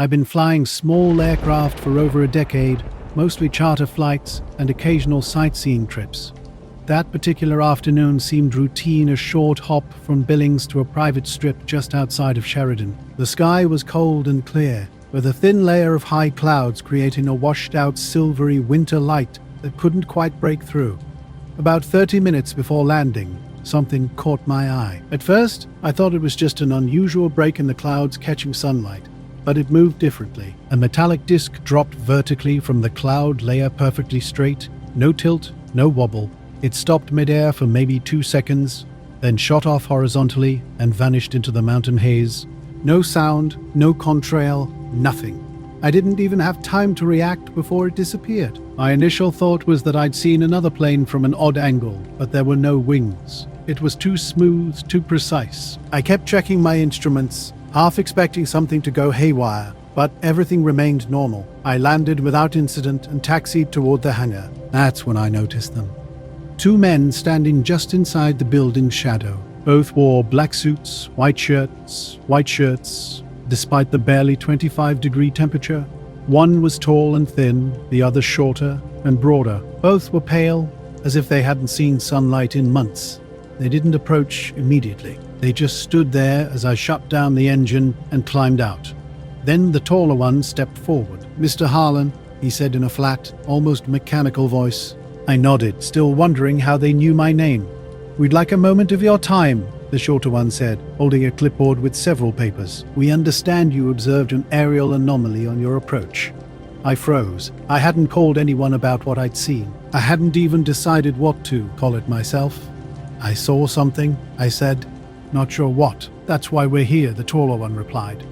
I've been flying small aircraft for over a decade, mostly charter flights and occasional sightseeing trips. That particular afternoon seemed routine, a short hop from Billings to a private strip just outside of Sheridan. The sky was cold and clear, with a thin layer of high clouds creating a washed-out silvery winter light that couldn't quite break through. About 30 minutes before landing, something caught my eye. At first, I thought it was just an unusual break in the clouds catching sunlight, but it moved differently. A metallic disc dropped vertically from the cloud layer, perfectly straight, no tilt, no wobble. It stopped midair for maybe 2 seconds, then shot off horizontally and vanished into the mountain haze. No sound, no contrail, nothing. I didn't even have time to react before it disappeared. My initial thought was that I'd seen another plane from an odd angle, but there were no wings. It was too smooth, too precise. I kept checking my instruments, half expecting something to go haywire, but everything remained normal. I landed without incident and taxied toward the hangar. That's when I noticed them. 2 men standing just inside the building's shadow. Both wore black suits, white shirts, despite the barely 25-degree temperature. One was tall and thin, the other shorter and broader. Both were pale, as if they hadn't seen sunlight in months. They didn't approach immediately. They just stood there as I shut down the engine and climbed out. Then the taller one stepped forward. "Mr. Harlan," he said in a flat, almost mechanical voice. I nodded, still wondering how they knew my name. "We'd like a moment of your time," the shorter one said, holding a clipboard with several papers. "We understand you observed an aerial anomaly on your approach." I froze. I hadn't called anyone about what I'd seen. I hadn't even decided what to call it myself. "I saw something," I said. "Not sure what. That's why we're here," the taller one replied.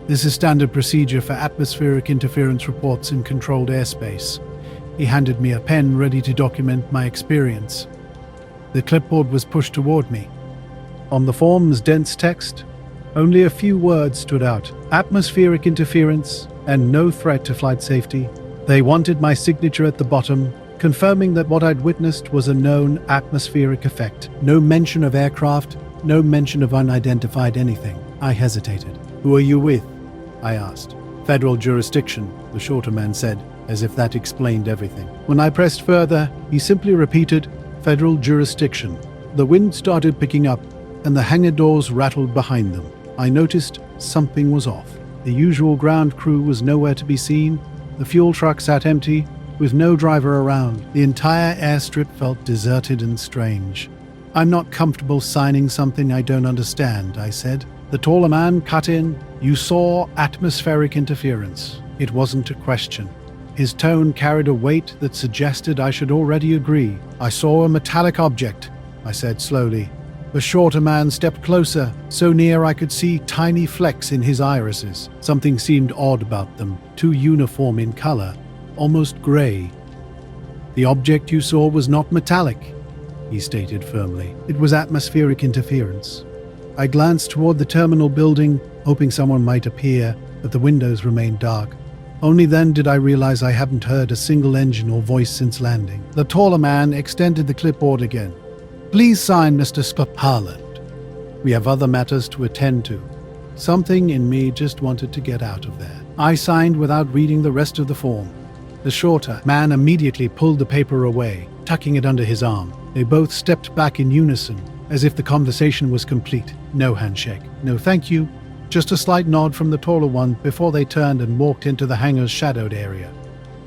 "This is standard procedure for atmospheric interference reports in controlled airspace." He handed me a pen ready to document my experience. The clipboard was pushed toward me. On the form's dense text, only a few words stood out: atmospheric interference and no threat to flight safety. They wanted my signature at the bottom, confirming that what I'd witnessed was a known atmospheric effect. No mention of aircraft, no mention of unidentified anything. I hesitated. "Who are you with?" I asked. "Federal jurisdiction," the shorter man said, as if that explained everything. When I pressed further, he simply repeated, "Federal jurisdiction." The wind started picking up, and the hangar doors rattled behind them. I noticed something was off. The usual ground crew was nowhere to be seen. The fuel truck sat empty, with no driver around. The entire airstrip felt deserted and strange. "I'm not comfortable signing something I don't understand," I said. The taller man cut in. "You saw atmospheric interference." It wasn't a question. His tone carried a weight that suggested I should already agree. "I saw a metallic object," I said slowly. The shorter man stepped closer, so near I could see tiny flecks in his irises. Something seemed odd about them, too uniform in color, almost gray. "The object you saw was not metallic," he stated firmly. "It was atmospheric interference." I glanced toward the terminal building, hoping someone might appear, but the windows remained dark. Only then did I realize I hadn't heard a single engine or voice since landing. The taller man extended the clipboard again. "Please sign, Mr. Harland. We have other matters to attend to." Something in me just wanted to get out of there. I signed without reading the rest of the form. The shorter man immediately pulled the paper away, tucking it under his arm. They both stepped back in unison, as if the conversation was complete. No handshake, no thank you, just a slight nod from the taller one before they turned and walked into the hangar's shadowed area.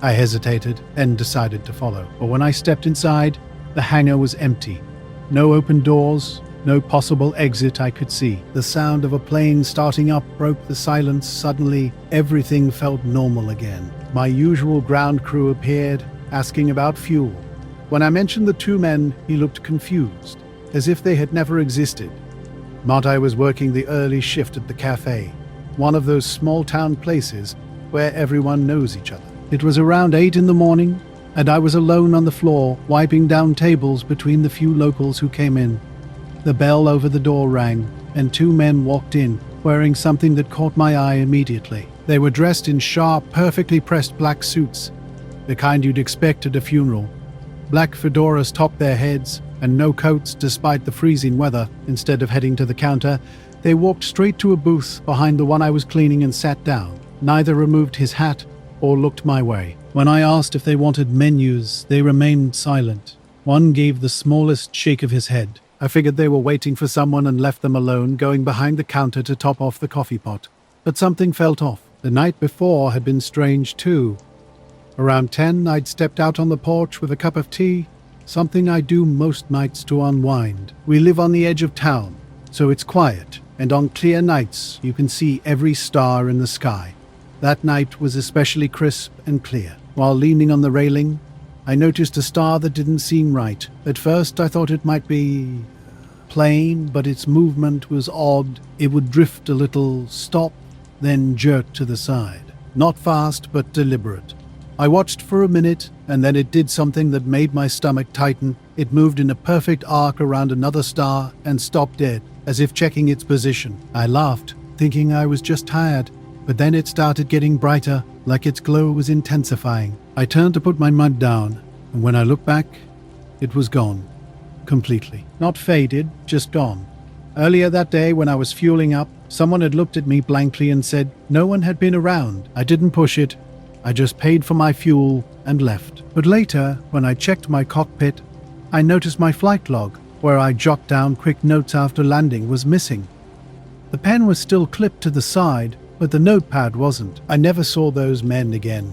I hesitated and decided to follow, but when I stepped inside, the hangar was empty. No open doors, no possible exit I could see. The sound of a plane starting up broke the silence. Suddenly, everything felt normal again. My usual ground crew appeared, asking about fuel. When I mentioned the 2 men, he looked confused, as if they had never existed. Martai was working the early shift at the cafe, one of those small-town places where everyone knows each other. It was around 8 in the morning, and I was alone on the floor, wiping down tables between the few locals who came in. The bell over the door rang, and 2 men walked in, wearing something that caught my eye immediately. They were dressed in sharp, perfectly pressed black suits, the kind you'd expect at a funeral. Black fedoras topped their heads, and no coats despite the freezing weather. Instead of heading to the counter, they walked straight to a booth behind the one I was cleaning and sat down. Neither removed his hat or looked my way. When I asked if they wanted menus, they remained silent. One gave the smallest shake of his head. I figured they were waiting for someone and left them alone, going behind the counter to top off the coffee pot. But something felt off. The night before had been strange too. Around 10, I'd stepped out on the porch with a cup of tea, something I do most nights to unwind. We live on the edge of town, so it's quiet, and on clear nights you can see every star in the sky. That night was especially crisp and clear. While leaning on the railing, I noticed a star that didn't seem right. At first I thought it might be plain, but its movement was odd. It would drift a little, stop, then jerk to the side. Not fast, but deliberate. I watched for a minute, and then it did something that made my stomach tighten. It moved in a perfect arc around another star and stopped dead, as if checking its position. I laughed, thinking I was just tired, but then it started getting brighter, like its glow was intensifying. I turned to put my mug down, and when I looked back, it was gone. Completely. Not faded, just gone. Earlier that day, when I was fueling up, someone had looked at me blankly and said no one had been around. I didn't push it. I just paid for my fuel and left. But later, when I checked my cockpit, I noticed my flight log, where I jotted down quick notes after landing, was missing. The pen was still clipped to the side, but the notepad wasn't. I never saw those men again.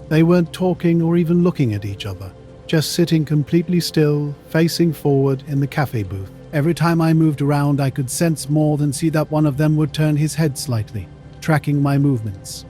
They weren't talking or even looking at each other, just sitting completely still, facing forward in the cafe booth. Every time I moved around, I could sense more than see that one of them would turn his head slightly, tracking my movements.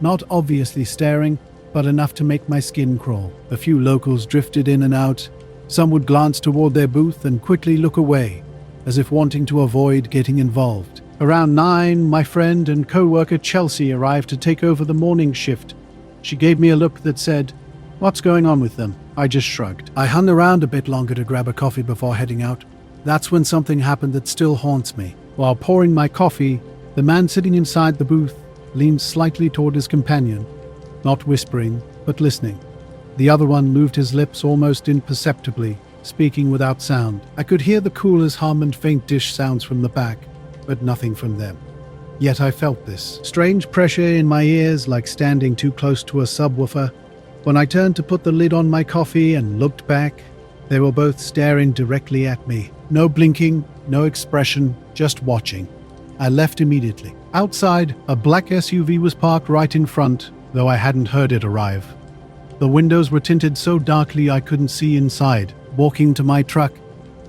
Not obviously staring, but enough to make my skin crawl. A few locals drifted in and out. Some would glance toward their booth and quickly look away, as if wanting to avoid getting involved. Around 9, my friend and co-worker Chelsea arrived to take over the morning shift. She gave me a look that said, "What's going on with them?" I just shrugged. I hung around a bit longer to grab a coffee before heading out. That's when something happened that still haunts me. While pouring my coffee, the man sitting inside the booth leaned slightly toward his companion, not whispering, but listening. The other one moved his lips almost imperceptibly, speaking without sound. I could hear the cooler's hum and faint dish sounds from the back, but nothing from them. Yet I felt this strange pressure in my ears, like standing too close to a subwoofer. When I turned to put the lid on my coffee and looked back, they were both staring directly at me. No blinking, no expression, just watching. I left immediately. Outside, a black SUV was parked right in front, though I hadn't heard it arrive. The windows were tinted so darkly I couldn't see inside. Walking to my truck,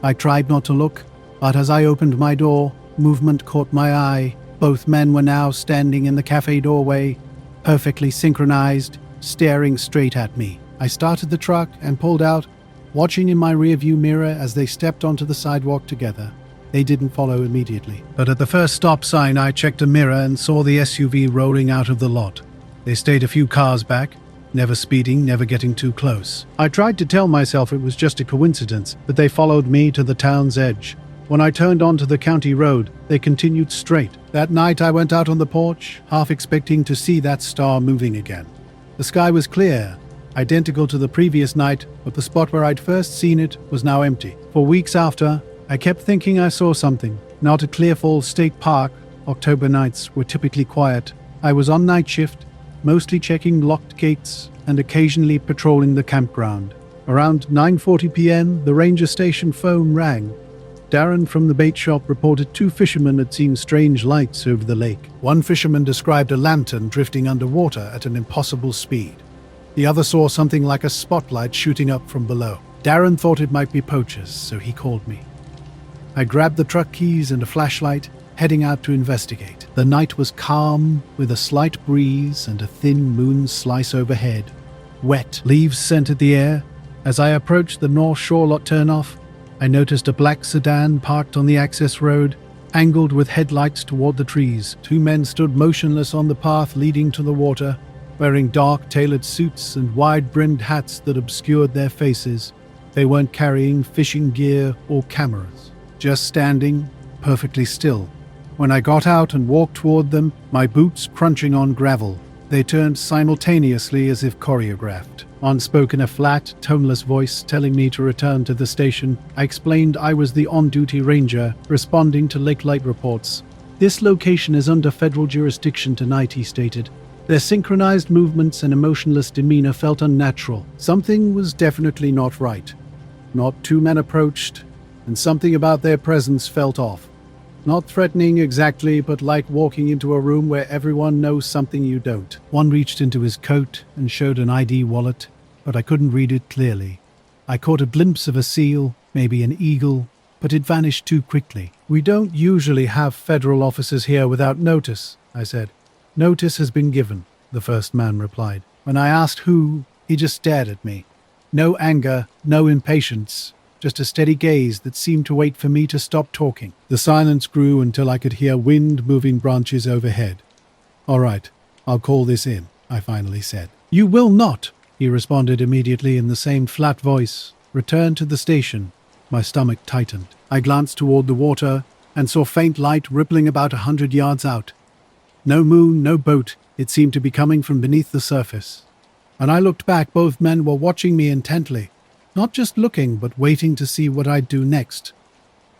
I tried not to look, but as I opened my door, movement caught my eye. Both men were now standing in the cafe doorway, perfectly synchronized, staring straight at me. I started the truck and pulled out, watching in my rearview mirror as they stepped onto the sidewalk together. They didn't follow immediately. But at the first stop sign, I checked a mirror and saw the SUV rolling out of the lot. They stayed a few cars back, never speeding, never getting too close. I tried to tell myself it was just a coincidence, but they followed me to the town's edge. When I turned onto the county road, they continued straight. That night I went out on the porch, half expecting to see that star moving again. The sky was clear, identical to the previous night, but the spot where I'd first seen it was now empty. For weeks after, I kept thinking I saw something. Not at Clearfall State Park. October nights were typically quiet. I was on night shift, mostly checking locked gates and occasionally patrolling the campground. Around 9:40 p.m., the ranger station phone rang. Darren from the bait shop reported 2 fishermen had seen strange lights over the lake. One fisherman described a lantern drifting underwater at an impossible speed. The other saw something like a spotlight shooting up from below. Darren thought it might be poachers, so he called me. I grabbed the truck keys and a flashlight, heading out to investigate. The night was calm, with a slight breeze and a thin moon slice overhead. Wet leaves scented the air. As I approached the North Shore lot turnoff, I noticed a black sedan parked on the access road, angled with headlights toward the trees. 2 men stood motionless on the path leading to the water, wearing dark tailored suits and wide-brimmed hats that obscured their faces. They weren't carrying fishing gear or cameras, just standing perfectly still. When I got out and walked toward them, my boots crunching on gravel, they turned simultaneously as if choreographed. On spoke in a flat, toneless voice telling me to return to the station. I explained I was the on-duty ranger, responding to Lake Light reports. "This location is under federal jurisdiction tonight," he stated. Their synchronized movements and emotionless demeanor felt unnatural. Something was definitely not right. Not two men approached, and something about their presence felt off. Not threatening exactly, but like walking into a room where everyone knows something you don't. One reached into his coat and showed an ID wallet, but I couldn't read it clearly. I caught a glimpse of a seal, maybe an eagle, but it vanished too quickly. "We don't usually have federal officers here without notice," I said. "Notice has been given," the first man replied. When I asked who, he just stared at me. No anger, no impatience, just a steady gaze that seemed to wait for me to stop talking. The silence grew until I could hear wind moving branches overhead. "All right, I'll call this in," I finally said. "You will not," he responded immediately in the same flat voice. "Return to the station." My stomach tightened. I glanced toward the water and saw faint light rippling about 100 yards out. No moon, no boat. It seemed to be coming from beneath the surface. When I looked back, both men were watching me intently. Not just looking, but waiting to see what I'd do next.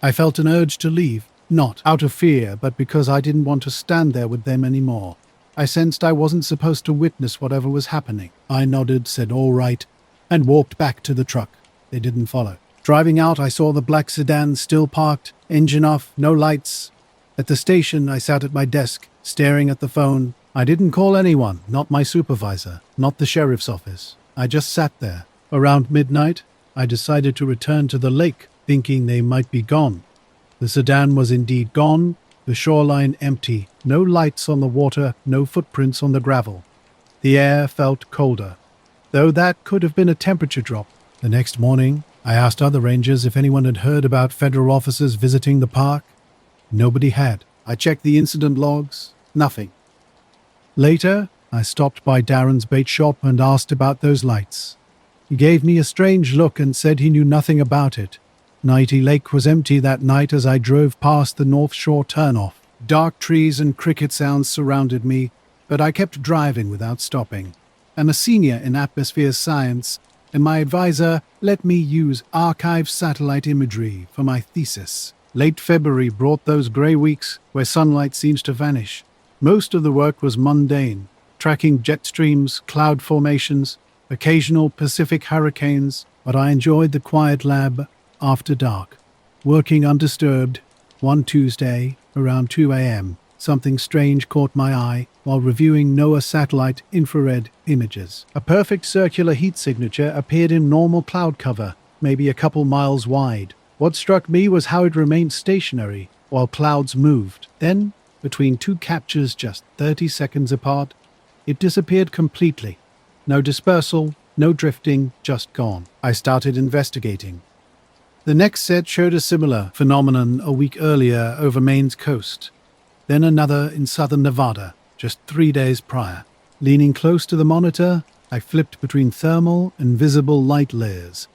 I felt an urge to leave, not out of fear, but because I didn't want to stand there with them anymore. I sensed I wasn't supposed to witness whatever was happening. I nodded, said all right, and walked back to the truck. They didn't follow. Driving out, I saw the black sedan still parked, engine off, no lights. At the station, I sat at my desk, staring at the phone. I didn't call anyone, not my supervisor, not the sheriff's office. I just sat there. Around midnight, I decided to return to the lake, thinking they might be gone. The sedan was indeed gone, the shoreline empty, no lights on the water, no footprints on the gravel. The air felt colder, though that could have been a temperature drop. The next morning, I asked other rangers if anyone had heard about federal officers visiting the park. Nobody had. I checked the incident logs. Nothing. Later, I stopped by Darren's bait shop and asked about those lights. He gave me a strange look and said he knew nothing about it. Nighty Lake was empty that night as I drove past the North Shore turnoff. Dark trees and cricket sounds surrounded me, but I kept driving without stopping. I'm a senior in atmosphere science, and my advisor let me use archive satellite imagery for my thesis. Late February brought those grey weeks where sunlight seems to vanish. Most of the work was mundane, tracking jet streams, cloud formations, occasional Pacific hurricanes, but I enjoyed the quiet lab after dark. Working undisturbed, one Tuesday, around 2 a.m., something strange caught my eye while reviewing NOAA satellite infrared images. A perfect circular heat signature appeared in normal cloud cover, maybe a couple miles wide. What struck me was how it remained stationary while clouds moved. Then, between two captures just 30 seconds apart, it disappeared completely. No dispersal, no drifting, just gone. I started investigating. The next set showed a similar phenomenon a week earlier over Maine's coast. Then another in southern Nevada, just 3 days prior. Leaning close to the monitor, I flipped between thermal and visible light layers.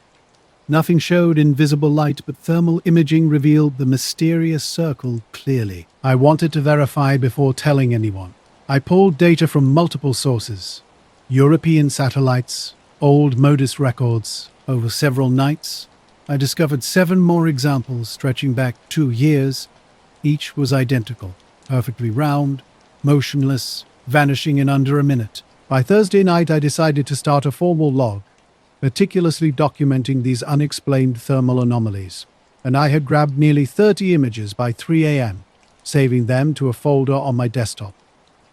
Nothing showed invisible light, but thermal imaging revealed the mysterious circle clearly. I wanted to verify before telling anyone. I pulled data from multiple sources. European satellites, old MODIS records. Over several nights, I discovered 7 more examples stretching back 2 years. Each was identical, perfectly round, motionless, vanishing in under a minute. By Thursday night, I decided to start a formal log, meticulously documenting these unexplained thermal anomalies, and I had grabbed nearly 30 images by 3 a.m., saving them to a folder on my desktop.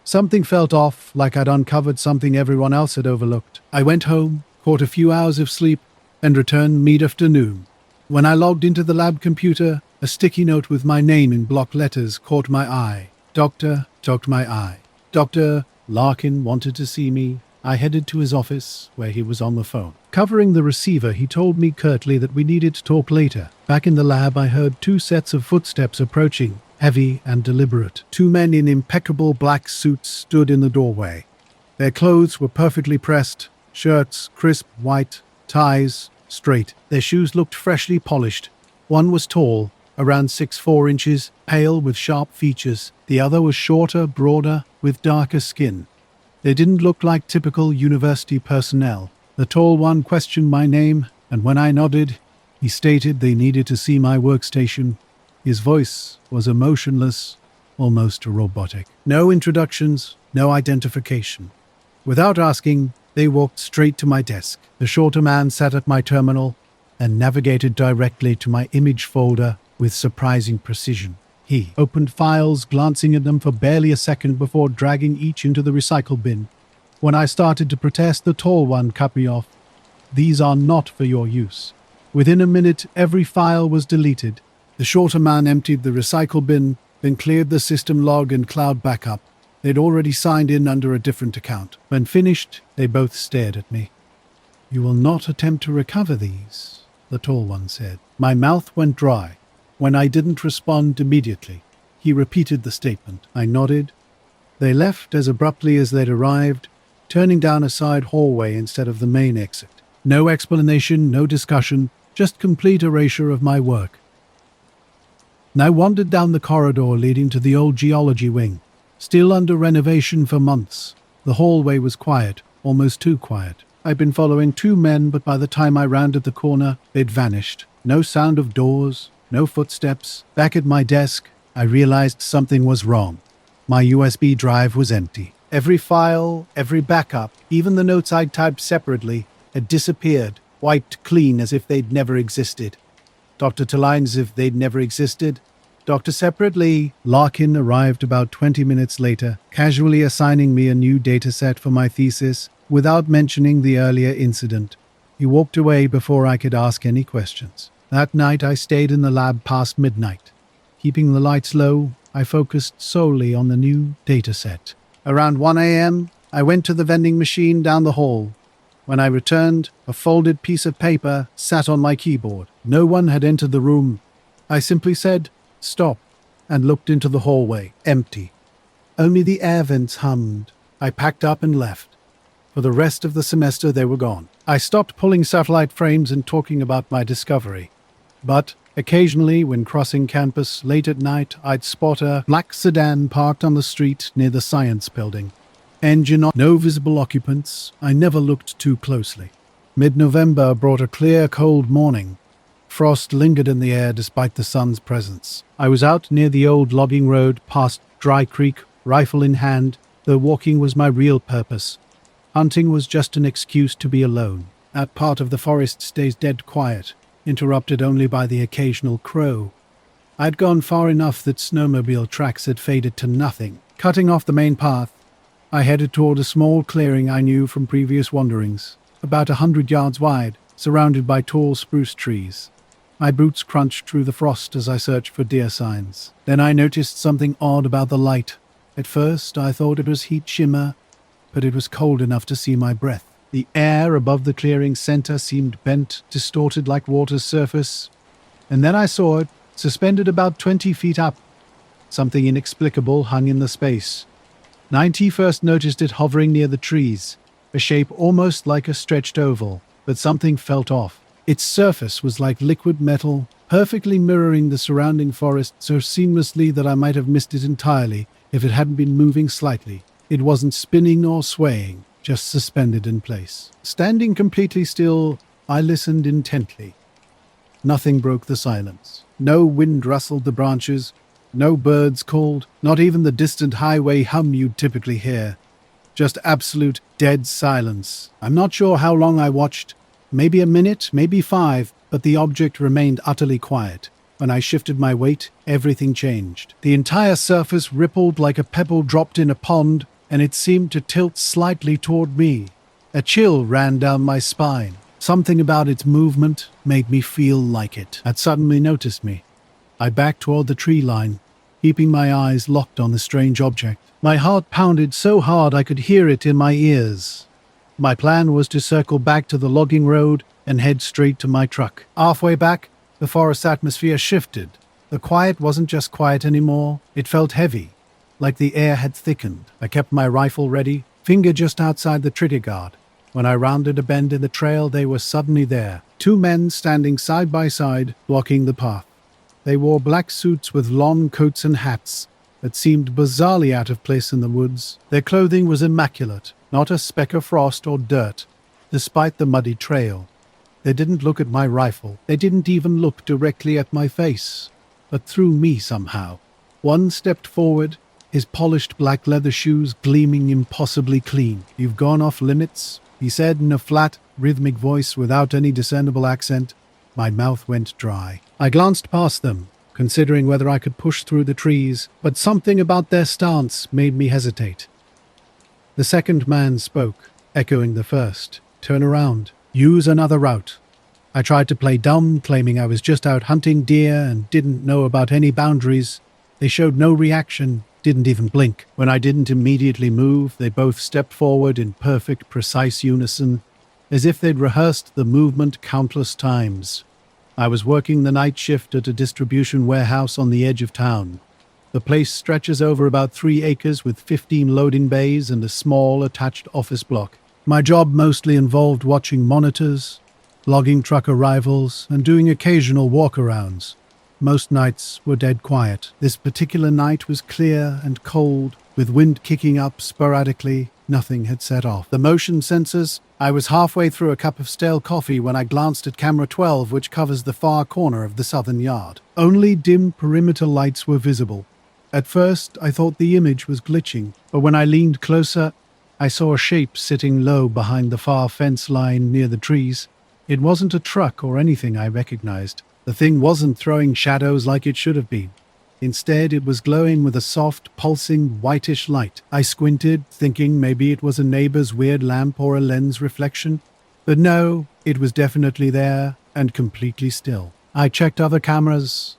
Something felt off, like I'd uncovered something everyone else had overlooked. I went home, caught a few hours of sleep, and returned mid-afternoon. When I logged into the lab computer, a sticky note with my name in block letters caught my eye. Doctor caught my eye. Dr. Larkin wanted to see me. I headed to his office, where he was on the phone. Covering the receiver, he told me curtly that we needed to talk later. Back in the lab, I heard 2 sets of footsteps approaching, heavy and deliberate. 2 men in impeccable black suits stood in the doorway. Their clothes were perfectly pressed, shirts crisp white, ties straight. Their shoes looked freshly polished. One was tall, around 6'4" inches, pale with sharp features. The other was shorter, broader, with darker skin. They didn't look like typical university personnel. The tall one questioned my name, and when I nodded, he stated they needed to see my workstation. His voice was emotionless, almost robotic. No introductions, no identification. Without asking, they walked straight to my desk. The shorter man sat at my terminal and navigated directly to my image folder with surprising precision. He opened files, glancing at them for barely a second before dragging each into the recycle bin. When I started to protest, the tall one cut me off. "These are not for your use." Within a minute, every file was deleted. The shorter man emptied the recycle bin, then cleared the system log and cloud backup. They'd already signed in under a different account. When finished, they both stared at me. "You will not attempt to recover these," the tall one said. My mouth went dry. When I didn't respond immediately, he repeated the statement. I nodded. They left as abruptly as they'd arrived, turning down a side hallway instead of the main exit. No explanation, no discussion, just complete erasure of my work. And I wandered down the corridor leading to the old geology wing, still under renovation for months. The hallway was quiet, almost too quiet. I'd been following two men, but by the time I rounded the corner, they'd vanished. No sound of doors, no footsteps. Back at my desk, I realized something was wrong. My USB drive was empty. Every file, every backup, even the notes I'd typed separately, had disappeared, wiped clean as if they'd never existed. Dr. Taline as if they'd never existed. Dr. Separately. Larkin arrived about 20 minutes later, casually assigning me a new dataset for my thesis without mentioning the earlier incident. He walked away before I could ask any questions. That night I stayed in the lab past midnight. Keeping the lights low, I focused solely on the new dataset. Around 1 a.m., I went to the vending machine down the hall. When I returned, a folded piece of paper sat on my keyboard. No one had entered the room. I simply said, "Stop," and looked into the hallway, empty. Only the air vents hummed. I packed up and left. For the rest of the semester, they were gone. I stopped pulling satellite frames and talking about my discovery. But occasionally, when crossing campus late at night, I'd spot a black sedan parked on the street near the science building. Engine on, no visible occupants. I never looked too closely. Mid-November brought a clear, cold morning. Frost lingered in the air despite the sun's presence. I was out near the old logging road past Dry Creek, rifle in hand, though walking was my real purpose. Hunting was just an excuse to be alone. That part of the forest stays dead quiet, interrupted only by the occasional crow. I'd gone far enough that snowmobile tracks had faded to nothing. Cutting off the main path, I headed toward a small clearing I knew from previous wanderings, about 100 yards wide, surrounded by tall spruce trees. My boots crunched through the frost as I searched for deer signs. Then I noticed something odd about the light. At first, I thought it was heat shimmer, but it was cold enough to see my breath. The air above the clearing's center seemed bent, distorted like water's surface. And then I saw it, suspended about 20 feet up. Something inexplicable hung in the space. 90 first noticed it hovering near the trees, a shape almost like a stretched oval, but something felt off. Its surface was like liquid metal, perfectly mirroring the surrounding forest so seamlessly that I might have missed it entirely if it hadn't been moving slightly. It wasn't spinning nor swaying, just suspended in place. Standing completely still, I listened intently. Nothing broke the silence. No wind rustled the branches. No birds called, not even the distant highway hum you'd typically hear. Just absolute dead silence. I'm not sure how long I watched. Maybe a minute, maybe 5, but the object remained utterly quiet. When I shifted my weight, everything changed. The entire surface rippled like a pebble dropped in a pond, and it seemed to tilt slightly toward me. A chill ran down my spine. Something about its movement made me feel like it had suddenly noticed me. I backed toward the tree line, keeping my eyes locked on the strange object. My heart pounded so hard I could hear it in my ears. My plan was to circle back to the logging road and head straight to my truck. Halfway back, the forest atmosphere shifted. The quiet wasn't just quiet anymore. It felt heavy, like the air had thickened. I kept my rifle ready, finger just outside the trigger guard. When I rounded a bend in the trail, they were suddenly there. 2 men standing side by side, blocking the path. They wore black suits with long coats and hats that seemed bizarrely out of place in the woods. Their clothing was immaculate, not a speck of frost or dirt, despite the muddy trail. They didn't look at my rifle. They didn't even look directly at my face, but through me somehow. One stepped forward, his polished black leather shoes gleaming impossibly clean. "You've gone off limits," he said in a flat, rhythmic voice without any discernible accent. My mouth went dry. I glanced past them, considering whether I could push through the trees, but something about their stance made me hesitate. The second man spoke, echoing the first. "Turn around. Use another route." I tried to play dumb, claiming I was just out hunting deer and didn't know about any boundaries. They showed no reaction, didn't even blink. When I didn't immediately move, they both stepped forward in perfect, precise unison, as if they'd rehearsed the movement countless times. I was working the night shift at a distribution warehouse on the edge of town. The place stretches over about 3 acres with 15 loading bays and a small attached office block. My job mostly involved watching monitors, logging truck arrivals, and doing occasional walkarounds. Most nights were dead quiet. This particular night was clear and cold, with wind kicking up sporadically. Nothing had set off. The motion sensors. I was halfway through a cup of stale coffee when I glanced at camera 12, which covers the far corner of the southern yard. Only dim perimeter lights were visible. At first, I thought the image was glitching, but when I leaned closer, I saw a shape sitting low behind the far fence line near the trees. It wasn't a truck or anything I recognized. The thing wasn't throwing shadows like it should have been. Instead, it was glowing with a soft, pulsing, whitish light. I squinted, thinking maybe it was a neighbor's weird lamp or a lens reflection. But no, it was definitely there and completely still. I checked other cameras,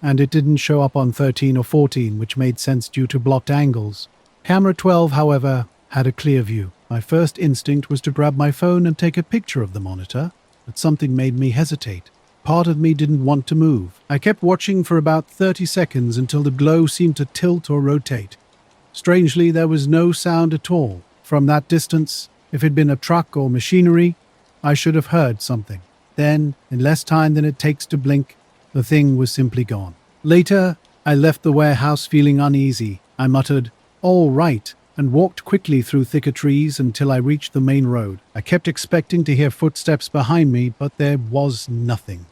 and it didn't show up on 13 or 14, which made sense due to blocked angles. Camera 12, however, had a clear view. My first instinct was to grab my phone and take a picture of the monitor, but something made me hesitate. Part of me didn't want to move. I kept watching for about 30 seconds until the glow seemed to tilt or rotate. Strangely, there was no sound at all. From that distance, if it'd been a truck or machinery, I should have heard something. Then, in less time than it takes to blink, the thing was simply gone. Later, I left the warehouse feeling uneasy. I muttered, "All right," and walked quickly through thicker trees until I reached the main road. I kept expecting to hear footsteps behind me, but there was nothing.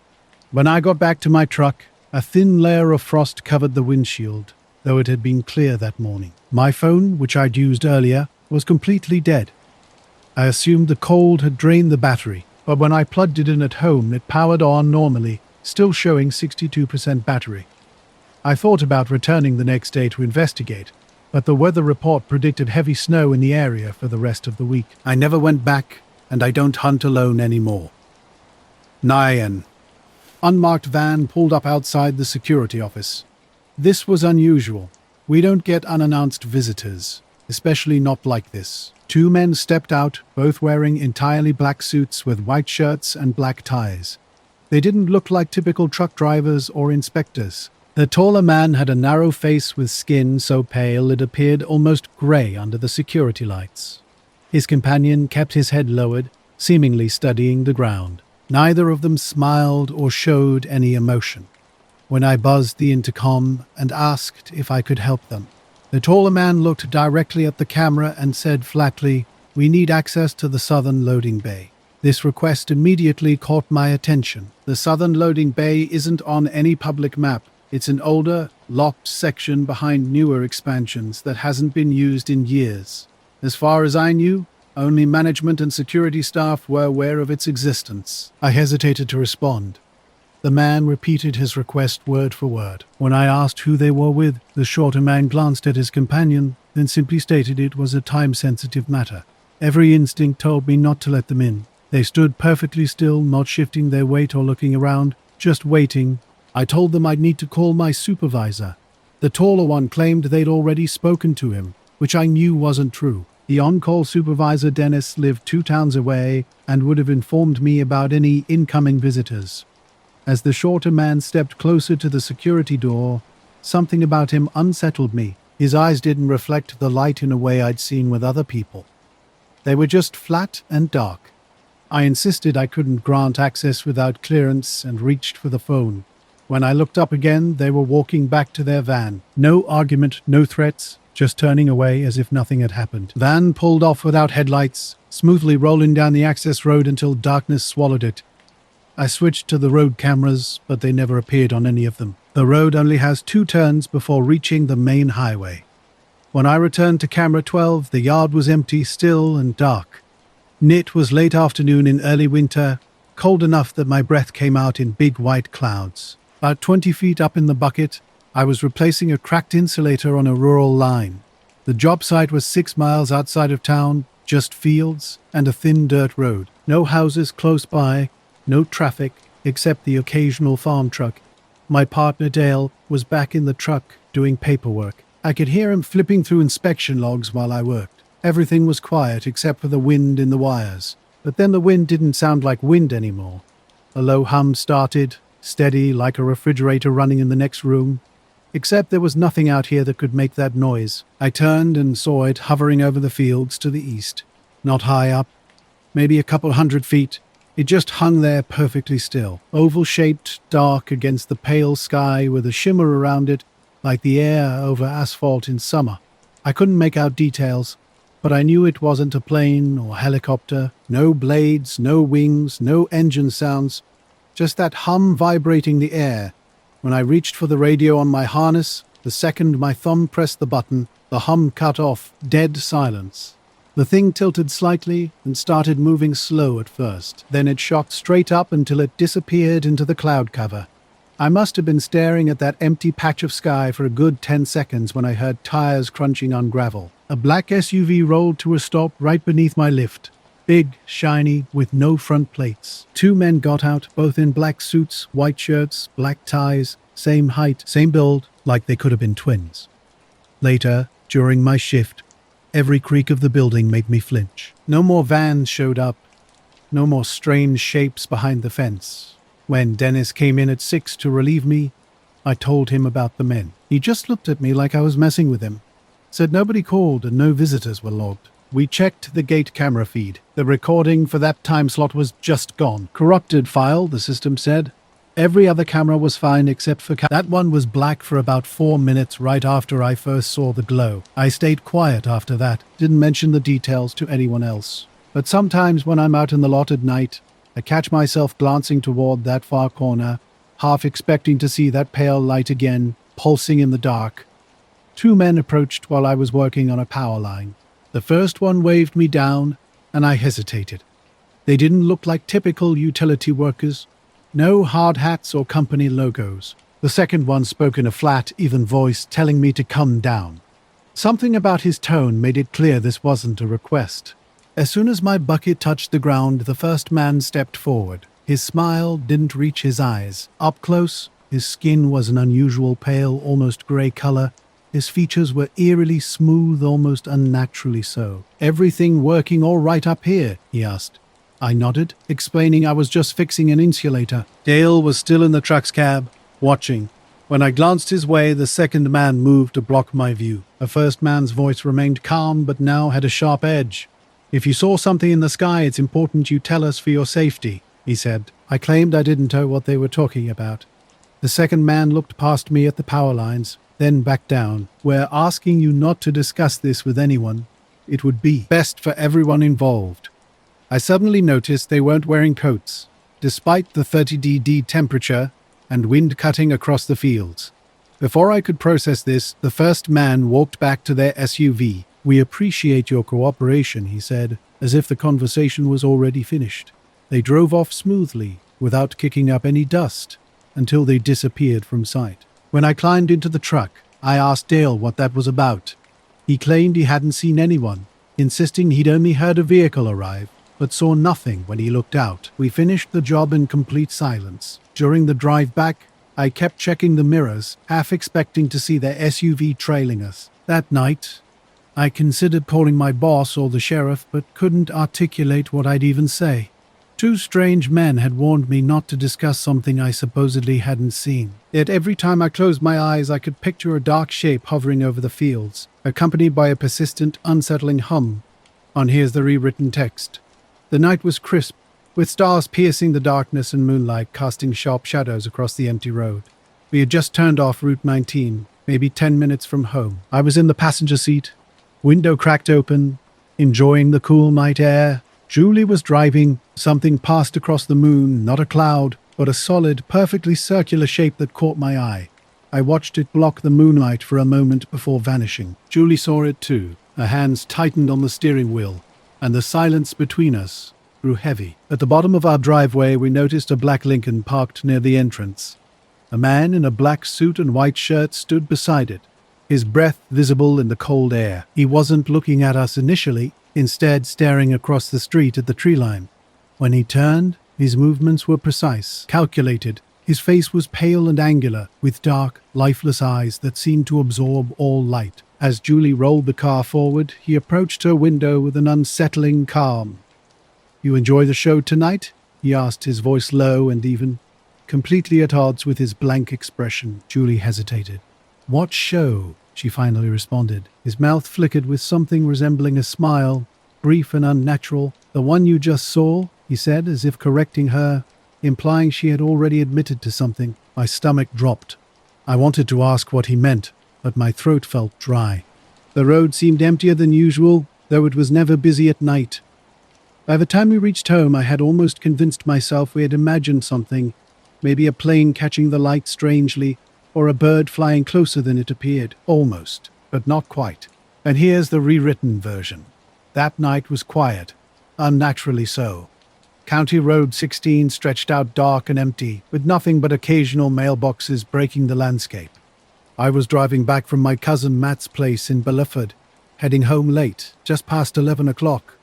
When I got back to my truck, a thin layer of frost covered the windshield, though it had been clear that morning. My phone, which I'd used earlier, was completely dead. I assumed the cold had drained the battery, but when I plugged it in at home, it powered on normally, still showing 62% battery. I thought about returning the next day to investigate, but the weather report predicted heavy snow in the area for the rest of the week. I never went back, and I don't hunt alone anymore. 9. Unmarked van pulled up outside the security office. This was unusual. We don't get unannounced visitors, especially not like this. 2 men stepped out, both wearing entirely black suits with white shirts and black ties. They didn't look like typical truck drivers or inspectors. The taller man had a narrow face with skin so pale it appeared almost grey under the security lights. His companion kept his head lowered, seemingly studying the ground. Neither of them smiled or showed any emotion. When I buzzed the intercom and asked if I could help them, the taller man looked directly at the camera and said flatly, "We need access to the southern loading bay." This request immediately caught my attention. The southern loading bay isn't on any public map. It's an older, locked section behind newer expansions that hasn't been used in years. As far as I knew, only management and security staff were aware of its existence. I hesitated to respond. The man repeated his request word for word. When I asked who they were with, the shorter man glanced at his companion, then simply stated it was a time-sensitive matter. Every instinct told me not to let them in. They stood perfectly still, not shifting their weight or looking around, just waiting. I told them I'd need to call my supervisor. The taller one claimed they'd already spoken to him, which I knew wasn't true. The on-call supervisor, Dennis, lived 2 towns away and would have informed me about any incoming visitors. As the shorter man stepped closer to the security door, something about him unsettled me. His eyes didn't reflect the light in a way I'd seen with other people. They were just flat and dark. I insisted I couldn't grant access without clearance and reached for the phone. When I looked up again, they were walking back to their van. No argument, no threats, just turning away as if nothing had happened. Van pulled off without headlights, smoothly rolling down the access road until darkness swallowed it. I switched to the road cameras, but they never appeared on any of them. The road only has 2 turns before reaching the main highway. When I returned to camera 12, the yard was empty, still and dark. It was late afternoon in early winter, cold enough that my breath came out in big white clouds. About 20 feet up in the bucket, I was replacing a cracked insulator on a rural line. The job site was 6 miles outside of town, just fields and a thin dirt road. No houses close by, no traffic, except the occasional farm truck. My partner Dale was back in the truck doing paperwork. I could hear him flipping through inspection logs while I worked. Everything was quiet except for the wind in the wires. But then the wind didn't sound like wind anymore. A low hum started, steady like a refrigerator running in the next room. Except there was nothing out here that could make that noise. I turned and saw it hovering over the fields to the east. Not high up, maybe a couple 100 feet. It just hung there perfectly still, oval-shaped, dark against the pale sky with a shimmer around it like the air over asphalt in summer. I couldn't make out details, but I knew it wasn't a plane or helicopter. No blades, no wings, no engine sounds. Just that hum vibrating the air. When I reached for the radio on my harness, the second my thumb pressed the button, the hum cut off, dead silence. The thing tilted slightly and started moving slow at first. Then it shot straight up until it disappeared into the cloud cover. I must have been staring at that empty patch of sky for a good 10 seconds when I heard tires crunching on gravel. A black SUV rolled to a stop right beneath my lift. Big, shiny, with no front plates. 2 men got out, both in black suits, white shirts, black ties, same height, same build, like they could have been twins. Later, during my shift, every creak of the building made me flinch. No more vans showed up. No more strange shapes behind the fence. When Dennis came in at 6 to relieve me, I told him about the men. He just looked at me like I was messing with him. Said nobody called and no visitors were logged. We checked the gate camera feed. The recording for that time slot was just gone. Corrupted file, the system said. Every other camera was fine except for that one was black for about 4 minutes right after I first saw the glow. I stayed quiet after that, didn't mention the details to anyone else. But sometimes when I'm out in the lot at night, I catch myself glancing toward that far corner, half expecting to see that pale light again, pulsing in the dark. 2 men approached while I was working on a power line. The first one waved me down, and I hesitated. They didn't look like typical utility workers. No hard hats or company logos. The second one spoke in a flat, even voice, telling me to come down. Something about his tone made it clear this wasn't a request. As soon as my bucket touched the ground, the first man stepped forward. His smile didn't reach his eyes. Up close, his skin was an unusual pale, almost grey color. His features were eerily smooth, almost unnaturally so. "Everything working all right up here?" he asked. I nodded, explaining I was just fixing an insulator. Dale was still in the truck's cab, watching. When I glanced his way, the second man moved to block my view. The first man's voice remained calm, but now had a sharp edge. "If you saw something in the sky, it's important you tell us for your safety," he said. I claimed I didn't know what they were talking about. The second man looked past me at the power lines, then back down. "We're asking you not to discuss this with anyone. It would be best for everyone involved." I suddenly noticed they weren't wearing coats, despite the 30°C temperature and wind cutting across the fields. Before I could process this, the first man walked back to their SUV. "We appreciate your cooperation," he said, as if the conversation was already finished. They drove off smoothly, without kicking up any dust, until they disappeared from sight. When I climbed into the truck, I asked Dale what that was about. He claimed he hadn't seen anyone, insisting he'd only heard a vehicle arrive, but saw nothing when he looked out. We finished the job in complete silence. During the drive back, I kept checking the mirrors, half expecting to see their SUV trailing us. That night, I considered calling my boss or the sheriff, but couldn't articulate what I'd even say. 2 strange men had warned me not to discuss something I supposedly hadn't seen. Yet every time I closed my eyes, I could picture a dark shape hovering over the fields, accompanied by a persistent, unsettling hum. On here's the rewritten text. The night was crisp, with stars piercing the darkness and moonlight casting sharp shadows across the empty road. We had just turned off Route 19, maybe 10 minutes from home. I was in the passenger seat, window cracked open, enjoying the cool night air. Julie was driving. Something passed across the moon, not a cloud, but a solid, perfectly circular shape that caught my eye. I watched it block the moonlight for a moment before vanishing. Julie saw it too. Her hands tightened on the steering wheel, and the silence between us grew heavy. At the bottom of our driveway, we noticed a black Lincoln parked near the entrance. A man in a black suit and white shirt stood beside it, his breath visible in the cold air. He wasn't looking at us initially, instead staring across the street at the tree line. When he turned, his movements were precise, calculated. His face was pale and angular, with dark, lifeless eyes that seemed to absorb all light. As Julie rolled the car forward, he approached her window with an unsettling calm. "You enjoy the show tonight?" he asked, his voice low and even. Completely at odds with his blank expression, Julie hesitated. "What show?" she finally responded. His mouth flickered with something resembling a smile, brief and unnatural. "The one you just saw," he said, as if correcting her, implying she had already admitted to something. My stomach dropped. I wanted to ask what he meant, but my throat felt dry. The road seemed emptier than usual, though it was never busy at night. By the time we reached home, I had almost convinced myself we had imagined something, maybe a plane catching the light strangely, or a bird flying closer than it appeared. Almost, but not quite. And here's the rewritten version. That night was quiet, unnaturally so. County Road 16 stretched out dark and empty, with nothing but occasional mailboxes breaking the landscape. I was driving back from my cousin Matt's place in Belford, heading home late, just past 11 o'clock.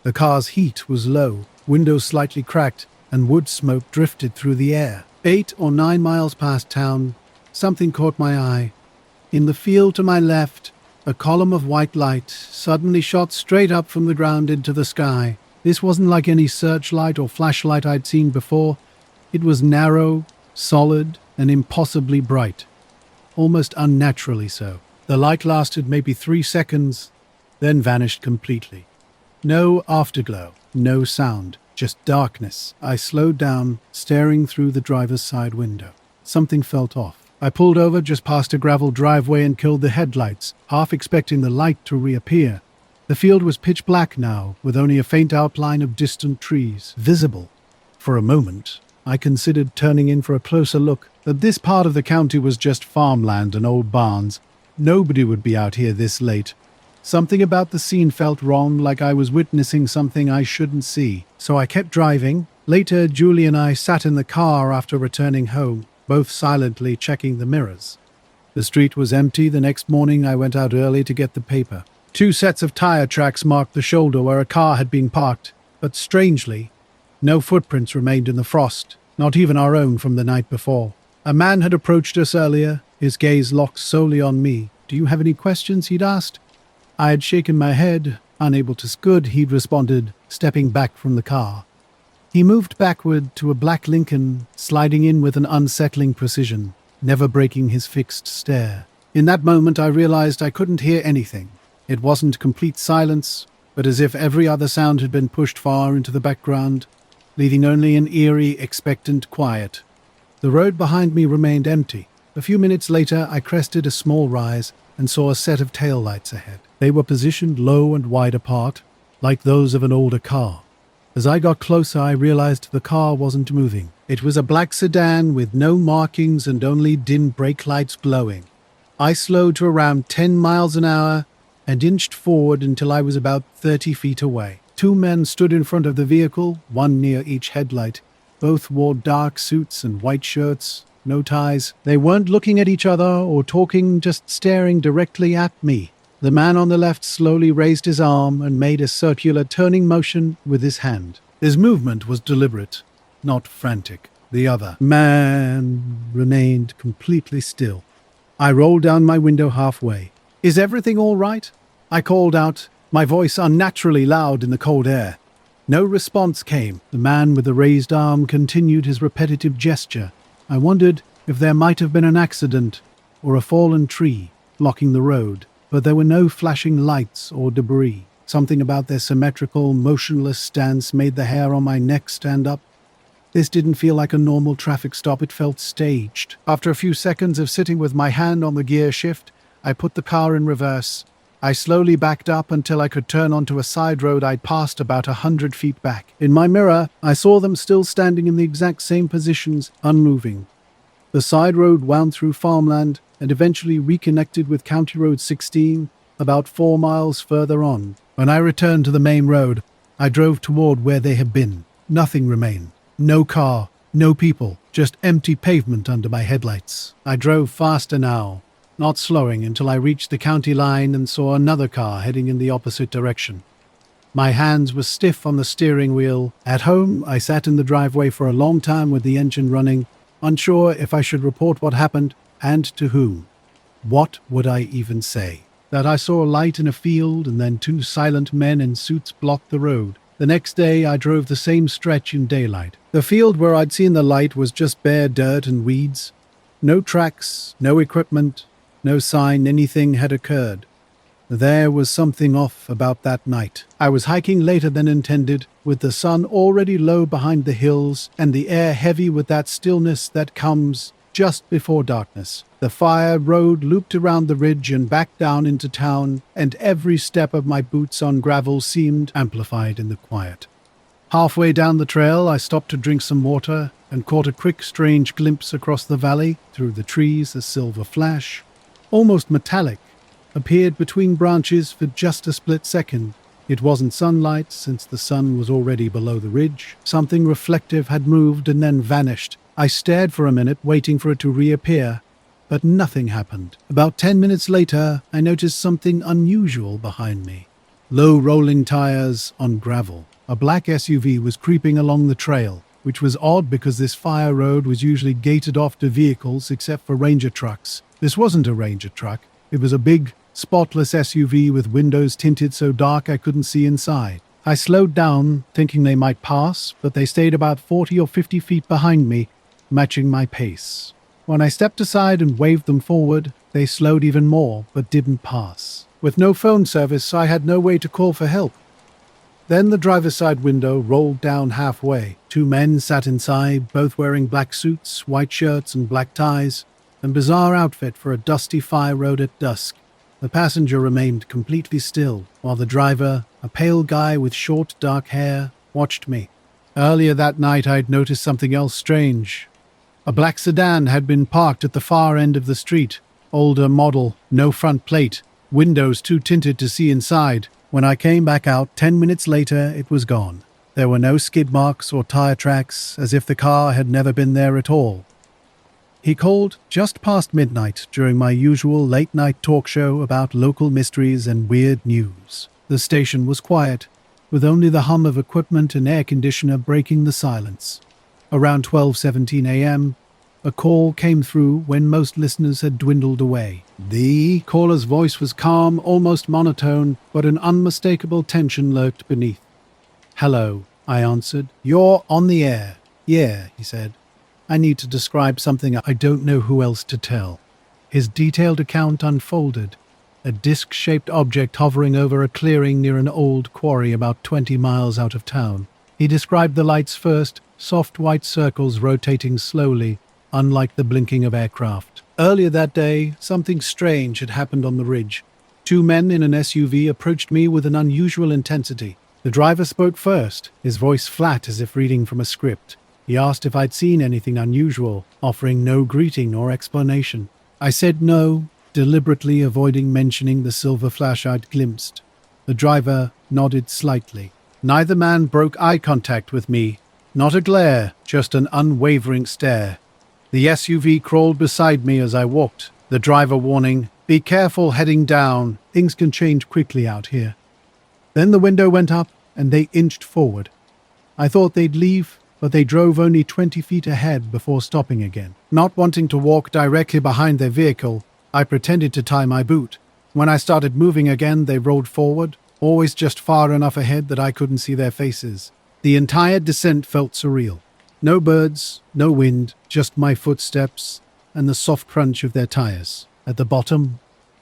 The car's heat was low, windows slightly cracked, and wood smoke drifted through the air. 8 or 9 miles past town, something caught my eye. In the field to my left, a column of white light suddenly shot straight up from the ground into the sky. This wasn't like any searchlight or flashlight I'd seen before. It was narrow, solid, and impossibly bright. Almost unnaturally so. The light lasted maybe 3 seconds, then vanished completely. No afterglow, no sound, just darkness. I slowed down, staring through the driver's side window. Something felt off. I pulled over just past a gravel driveway and killed the headlights, half expecting the light to reappear. The field was pitch black now, with only a faint outline of distant trees visible. For a moment, I considered turning in for a closer look, but this part of the county was just farmland and old barns. Nobody would be out here this late. Something about the scene felt wrong, like I was witnessing something I shouldn't see. So I kept driving. Later, Julie and I sat in the car after returning home, both silently checking the mirrors. The street was empty. The next morning, I went out early to get the paper. 2 sets of tire tracks marked the shoulder where a car had been parked, but strangely, no footprints remained in the frost, not even our own from the night before. A man had approached us earlier, his gaze locked solely on me. "Do you have any questions?" he'd asked. I had shaken my head, unable to. "Good," he'd responded, stepping back from the car. He moved backward to a black Lincoln, sliding in with an unsettling precision, never breaking his fixed stare. In that moment, I realized I couldn't hear anything. It wasn't complete silence, but as if every other sound had been pushed far into the background, leaving only an eerie, expectant quiet. The road behind me remained empty. A few minutes later, I crested a small rise and saw a set of taillights ahead. They were positioned low and wide apart, like those of an older car. As I got closer, I realized the car wasn't moving. It was a black sedan with no markings and only dim brake lights glowing. I slowed to around 10 miles an hour and inched forward until I was about 30 feet away. 2 men stood in front of the vehicle, one near each headlight. Both wore dark suits and white shirts, no ties. They weren't looking at each other or talking, just staring directly at me. The man on the left slowly raised his arm and made a circular turning motion with his hand. His movement was deliberate, not frantic. The other man remained completely still. I rolled down my window halfway. "Is everything all right?" I called out, my voice unnaturally loud in the cold air. No response came. The man with the raised arm continued his repetitive gesture. I wondered if there might have been an accident or a fallen tree blocking the road, but there were no flashing lights or debris. Something about their symmetrical, motionless stance made the hair on my neck stand up. This didn't feel like a normal traffic stop, it felt staged. After a few seconds of sitting with my hand on the gear shift, I put the car in reverse. I slowly backed up until I could turn onto a side road I'd passed about 100 feet back. In my mirror, I saw them still standing in the exact same positions, unmoving. The side road wound through farmland and eventually reconnected with County Road 16 about 4 miles further on. When I returned to the main road, I drove toward where they had been. Nothing remained. No car, no people, just empty pavement under my headlights. I drove faster now, not slowing until I reached the county line and saw another car heading in the opposite direction. My hands were stiff on the steering wheel. At home, I sat in the driveway for a long time with the engine running, unsure if I should report what happened and to whom. What would I even say? That I saw a light in a field and then 2 silent men in suits blocked the road. The next day, I drove the same stretch in daylight. The field where I'd seen the light was just bare dirt and weeds. No tracks, no equipment, no sign anything had occurred. There was something off about that night. I was hiking later than intended, with the sun already low behind the hills and the air heavy with that stillness that comes just before darkness. The fire road looped around the ridge and back down into town, and every step of my boots on gravel seemed amplified in the quiet. Halfway down the trail, I stopped to drink some water and caught a quick, strange glimpse across the valley. Through the trees, a silver flash, almost metallic, appeared between branches for just a split second. It wasn't sunlight, since the sun was already below the ridge. Something reflective had moved and then vanished. I stared for a minute, waiting for it to reappear, but nothing happened. About 10 minutes later, I noticed something unusual behind me. Low rolling tires on gravel. A black SUV was creeping along the trail, which was odd because this fire road was usually gated off to vehicles except for Ranger trucks. This wasn't a Ranger truck. It was a big, spotless SUV with windows tinted so dark I couldn't see inside. I slowed down, thinking they might pass, but they stayed about 40 or 50 feet behind me, matching my pace. When I stepped aside and waved them forward, they slowed even more, but didn't pass. With no phone service, I had no way to call for help. Then the driver's side window rolled down halfway. 2 men sat inside, both wearing black suits, white shirts and black ties, a bizarre outfit for a dusty fire road at dusk. The passenger remained completely still, while the driver, a pale guy with short, dark hair, watched me. Earlier that night I'd noticed something else strange. A black sedan had been parked at the far end of the street. Older model, no front plate, windows too tinted to see inside. When I came back out 10 minutes later, it was gone. There were no skid marks or tire tracks, as if the car had never been there at all. He called just past midnight during my usual late-night talk show about local mysteries and weird news. The station was quiet, with only the hum of equipment and air conditioner breaking the silence. Around 12:17 a.m., a call came through when most listeners had dwindled away. The caller's voice was calm, almost monotone, but an unmistakable tension lurked beneath. "Hello," I answered. "You're on the air." "Yeah," he said. "I need to describe something I don't know who else to tell." His detailed account unfolded. A disc-shaped object hovering over a clearing near an old quarry about 20 miles out of town. He described the lights first, soft white circles rotating slowly, unlike the blinking of aircraft. Earlier that day, something strange had happened on the ridge. 2 men in an SUV approached me with an unusual intensity. The driver spoke first, his voice flat as if reading from a script. He asked if I'd seen anything unusual, offering no greeting or explanation. I said no, deliberately avoiding mentioning the silver flash I'd glimpsed. The driver nodded slightly. Neither man broke eye contact with me. Not a glare, just an unwavering stare. The SUV crawled beside me as I walked, the driver warning, "Be careful heading down, things can change quickly out here." Then the window went up and they inched forward. I thought they'd leave, but they drove only 20 feet ahead before stopping again. Not wanting to walk directly behind their vehicle, I pretended to tie my boot. When I started moving again, they rolled forward, always just far enough ahead that I couldn't see their faces. The entire descent felt surreal. No birds, no wind, just my footsteps and the soft crunch of their tires. At the bottom,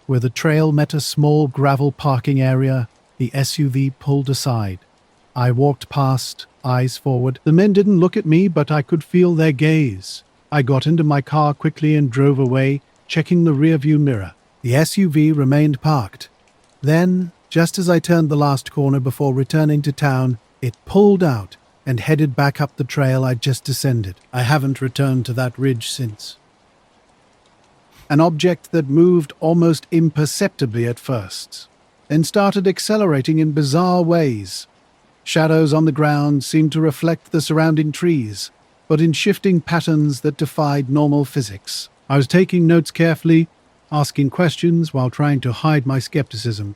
where the trail met a small gravel parking area, the SUV pulled aside. I walked past, eyes forward. The men didn't look at me, but I could feel their gaze. I got into my car quickly and drove away, checking the rearview mirror. The SUV remained parked. Then, just as I turned the last corner before returning to town, it pulled out and headed back up the trail I'd just descended. I haven't returned to that ridge since. an object that moved almost imperceptibly at first, then started accelerating in bizarre ways. Shadows on the ground seemed to reflect the surrounding trees, but in shifting patterns that defied normal physics. I was taking notes carefully, asking questions while trying to hide my skepticism.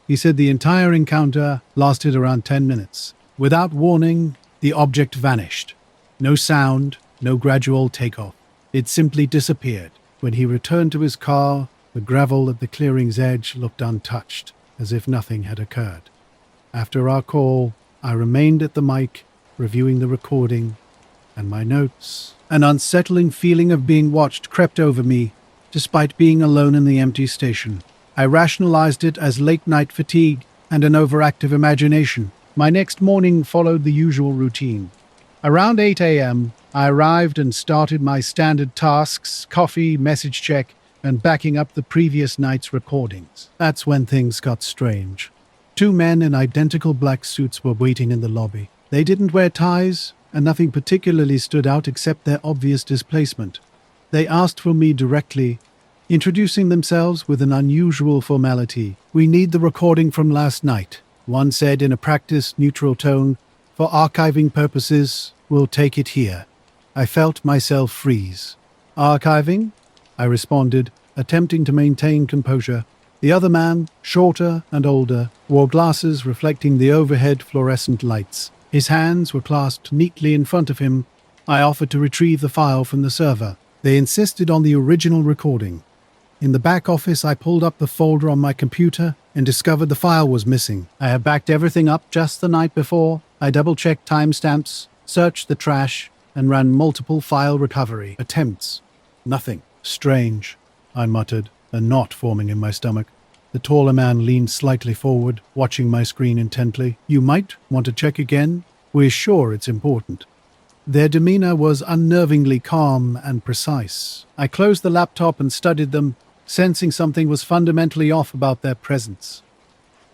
He said the entire encounter lasted around 10 minutes. Without warning, the object vanished. No sound, no gradual takeoff. It simply disappeared. When he returned to his car, the gravel at the clearing's edge looked untouched, as if nothing had occurred. After our call, I remained at the mic, reviewing the recording and my notes. An unsettling feeling of being watched crept over me, despite being alone in the empty station. I rationalized it as late-night fatigue and an overactive imagination. My next morning followed the usual routine. Around 8 a.m., I arrived and started my standard tasks: coffee, message check, and backing up the previous night's recordings. That's when things got strange. 2 men in identical black suits were waiting in the lobby. They didn't wear ties, and nothing particularly stood out except their obvious displacement. They asked for me directly, introducing themselves with an unusual formality. "We need the recording from last night," one said in a practiced, neutral tone. "For archiving purposes, we'll take it here." I felt myself freeze. "Archiving?" I responded, attempting to maintain composure. The other man, shorter and older, wore glasses reflecting the overhead fluorescent lights. His hands were clasped neatly in front of him. I offered to retrieve the file from the server. They insisted on the original recording. In the back office, I pulled up the folder on my computer and discovered the file was missing. I had backed everything up just the night before. I double-checked timestamps, searched the trash, and ran multiple file recovery attempts. Nothing. "Strange," I muttered, a knot forming in my stomach. The taller man leaned slightly forward, watching my screen intently. "You might want to check again. We're sure it's important." Their demeanor was unnervingly calm and precise. I closed the laptop and studied them, sensing something was fundamentally off about their presence.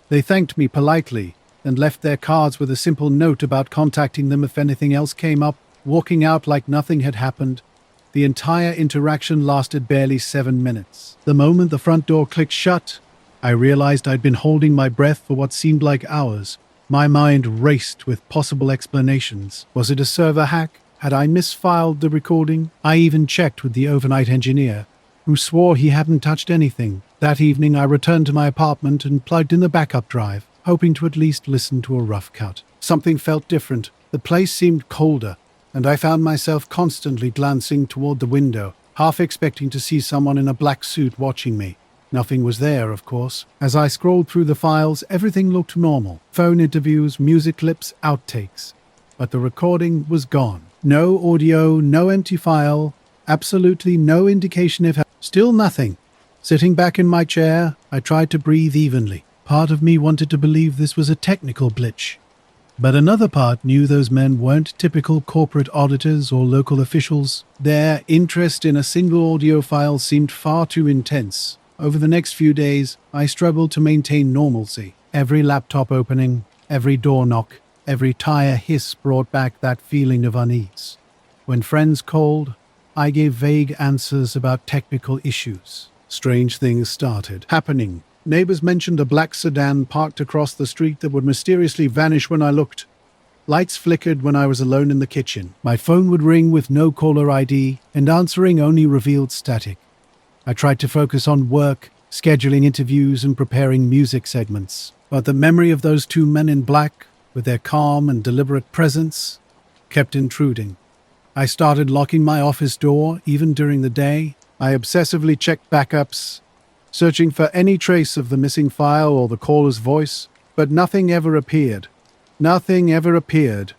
They thanked me politely and left their cards with a simple note about contacting them if anything else came up, walking out like nothing had happened. The entire interaction lasted barely 7 minutes. The moment the front door clicked shut, I realized I'd been holding my breath for what seemed like hours. My mind raced with possible explanations. Was it a server hack? Had I misfiled the recording? I even checked with the overnight engineer, who swore he hadn't touched anything. That evening I returned to my apartment and plugged in the backup drive, hoping to at least listen to a rough cut. Something felt different. The place seemed colder, and I found myself constantly glancing toward the window, half expecting to see someone in a black suit watching me. Nothing was there, of course. As I scrolled through the files, everything looked normal. Phone interviews, music clips, outtakes. But the recording was gone. No audio, no empty file, absolutely no indication of... Still nothing. Sitting back in my chair, I tried to breathe evenly. Part of me wanted to believe this was a technical glitch. But another part knew those men weren't typical corporate auditors or local officials. Their interest in a single audio file seemed far too intense. Over the next few days, I struggled to maintain normalcy. Every laptop opening, every door knock, every tire hiss brought back that feeling of unease. When friends called, I gave vague answers about technical issues. Strange things started happening. Neighbors mentioned a black sedan parked across the street that would mysteriously vanish when I looked. Lights flickered when I was alone in the kitchen. My phone would ring with no caller ID, and answering only revealed static. I tried to focus on work, scheduling interviews and preparing music segments. But the memory of those 2 men in black, with their calm and deliberate presence, kept intruding. I started locking my office door, even during the day. I obsessively checked backups, searching for any trace of the missing file or the caller's voice, but nothing ever appeared. Nothing ever appeared.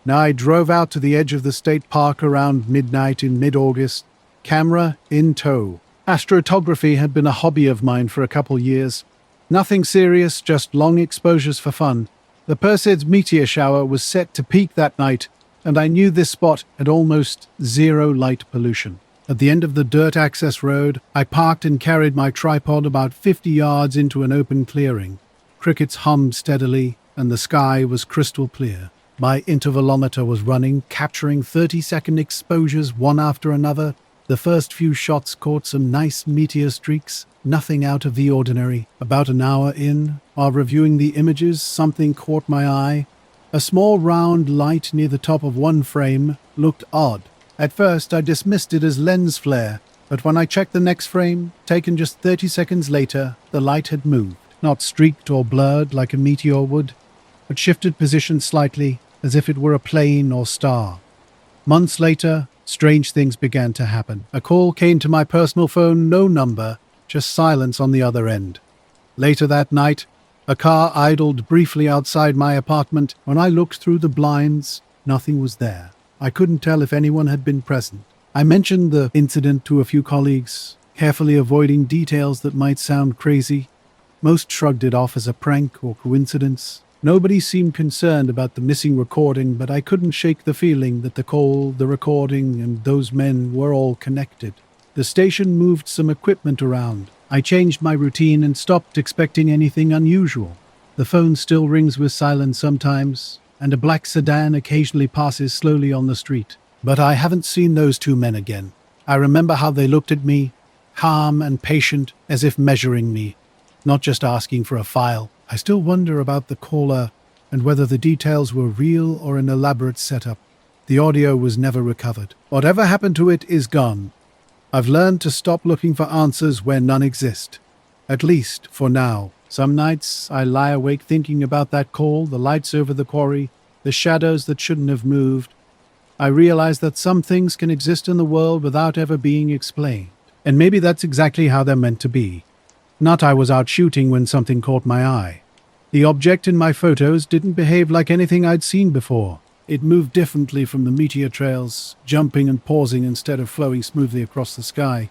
Now I drove out to the edge of the state park around midnight in mid-August, camera in tow. Astrophotography had been a hobby of mine for a couple years. Nothing serious, just long exposures for fun. The Perseids meteor shower was set to peak that night, and I knew this spot had almost zero light pollution. At the end of the dirt access road, I parked and carried my tripod about 50 yards into an open clearing. Crickets hummed steadily, and the sky was crystal clear. My intervalometer was running, capturing 30-second exposures one after another. The first few shots caught some nice meteor streaks, nothing out of the ordinary. About an hour in, while reviewing the images, something caught my eye. A small round light near the top of one frame looked odd. At first, I dismissed it as lens flare, but when I checked the next frame, taken just 30 seconds later, the light had moved. Not streaked or blurred like a meteor would, but shifted position slightly, as if it were a plane or star. Months later, strange things began to happen. A call came to my personal phone, no number, just silence on the other end. Later that night, a car idled briefly outside my apartment. When I looked through the blinds, nothing was there. I couldn't tell if anyone had been present. I mentioned the incident to a few colleagues, carefully avoiding details that might sound crazy. Most shrugged it off as a prank or coincidence. Nobody seemed concerned about the missing recording, but I couldn't shake the feeling that the call, the recording, and those men were all connected. The station moved some equipment around. I changed my routine and stopped expecting anything unusual. The phone still rings with silence sometimes, and a black sedan occasionally passes slowly on the street. But I haven't seen those two men again. I remember how they looked at me, calm and patient, as if measuring me, not just asking for a file. I still wonder about the caller and whether the details were real or an elaborate setup. The audio was never recovered. Whatever happened to it is gone. I've learned to stop looking for answers where none exist. At least for now. Some nights I lie awake thinking about that call, the lights over the quarry, the shadows that shouldn't have moved. I realize that some things can exist in the world without ever being explained. And maybe that's exactly how they're meant to be. Not I was out shooting when something caught my eye. The object in my photos didn't behave like anything I'd seen before. It moved differently from the meteor trails, jumping and pausing instead of flowing smoothly across the sky.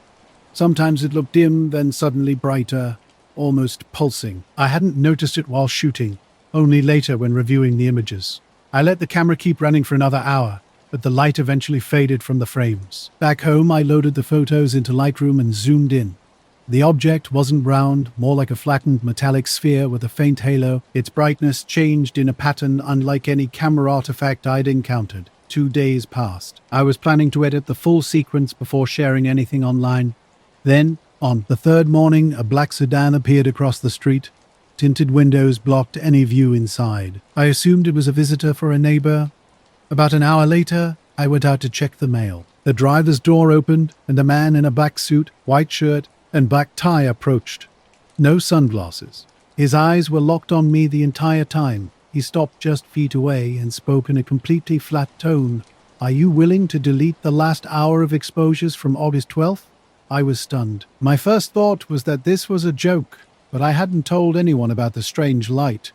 Sometimes it looked dim, then suddenly brighter, almost pulsing. I hadn't noticed it while shooting, only later when reviewing the images. I let the camera keep running for another hour, but the light eventually faded from the frames. Back home, I loaded the photos into Lightroom and zoomed in. The object wasn't round, more like a flattened metallic sphere with a faint halo. Its brightness changed in a pattern unlike any camera artifact I'd encountered. 2 days passed. I was planning to edit the full sequence before sharing anything online. Then, on the third morning, a black sedan appeared across the street. Tinted windows blocked any view inside. I assumed it was a visitor for a neighbor. About an hour later, I went out to check the mail. The driver's door opened, and a man in a black suit, white shirt, and black tie approached. No sunglasses. His eyes were locked on me the entire time. He stopped just feet away and spoke in a completely flat tone. "Are you willing to delete the last hour of exposures from August 12th? I was stunned. My first thought was that this was a joke, but I hadn't told anyone about the strange light.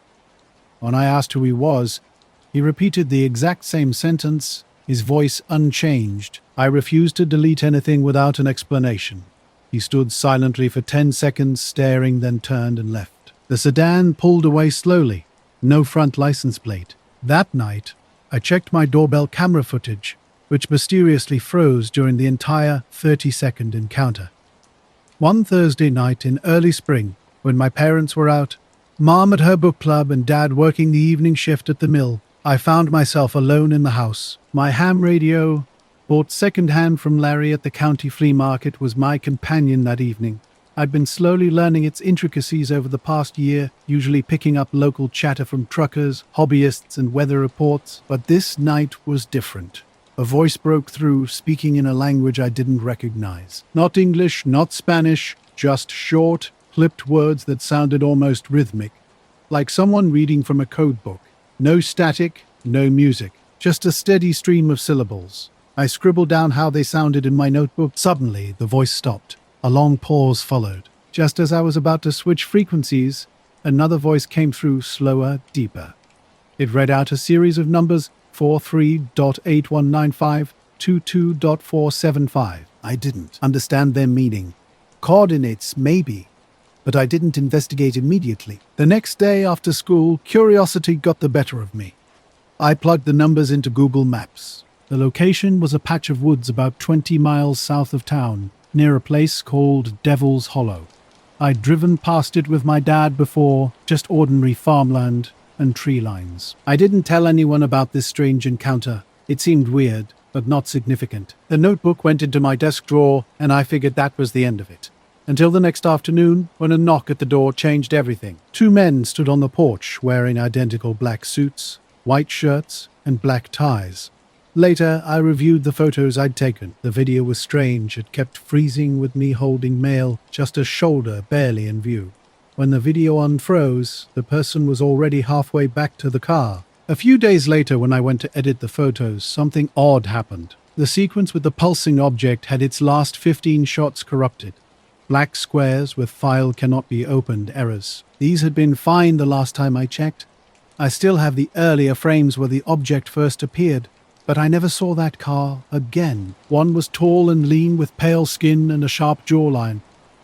When I asked who he was, he repeated the exact same sentence, his voice unchanged. I refused to delete anything without an explanation. He stood silently for 10 seconds, staring, then turned and left. The sedan pulled away slowly. No front license plate. That night, I checked my doorbell camera footage, which mysteriously froze during the entire 30-second encounter. One Thursday night in early spring, when my parents were out, Mom at her book club and Dad working the evening shift at the mill, I found myself alone in the house. My ham radio, bought second-hand from Larry at the county flea market, was my companion that evening. I'd been slowly learning its intricacies over the past year, usually picking up local chatter from truckers, hobbyists, and weather reports. But this night was different. A voice broke through, speaking in a language I didn't recognize. Not English, not Spanish, just short, clipped words that sounded almost rhythmic, like someone reading from a code book. No static, no music, just a steady stream of syllables. I scribbled down how they sounded in my notebook. Suddenly, the voice stopped. A long pause followed. Just as I was about to switch frequencies, another voice came through, slower, deeper. It read out a series of numbers, 43.8195, 22.475. I didn't understand their meaning. Coordinates, maybe, but I didn't investigate immediately. The next day after school, curiosity got the better of me. I plugged the numbers into Google Maps. The location was a patch of woods about 20 miles south of town, near a place called Devil's Hollow. I'd driven past it with my dad before, just ordinary farmland and tree lines. I didn't tell anyone about this strange encounter. It seemed weird. but not significant. The notebook went into my desk drawer, and I figured that was the end of it. Until the next afternoon, when a knock at the door changed everything. 2 men stood on the porch wearing identical black suits, white shirts, and black ties. Later, I reviewed the photos I'd taken. The video was strange. It kept freezing with me holding mail, just a shoulder barely in view. When the video unfroze, the person was already halfway back to the car. A few days later, when I went to edit the photos, something odd happened. The sequence with the pulsing object had its last 15 shots corrupted. Black squares with file cannot be opened errors. These had been fine the last time I checked. I still have the earlier frames where the object first appeared, but I never saw that car again. One was tall and lean with pale skin and a sharp jawline.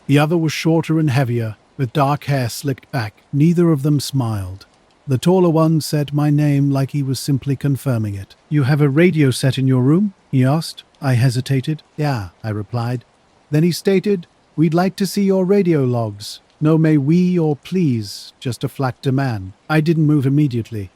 The other was shorter and heavier, with dark hair slicked back. Neither of them smiled. The taller one said my name like he was simply confirming it. "You have a radio set in your room?" he asked. I hesitated. "Yeah," I replied. Then he stated, "We'd like to see your radio logs. No may we or please, just a flat demand." I didn't move immediately.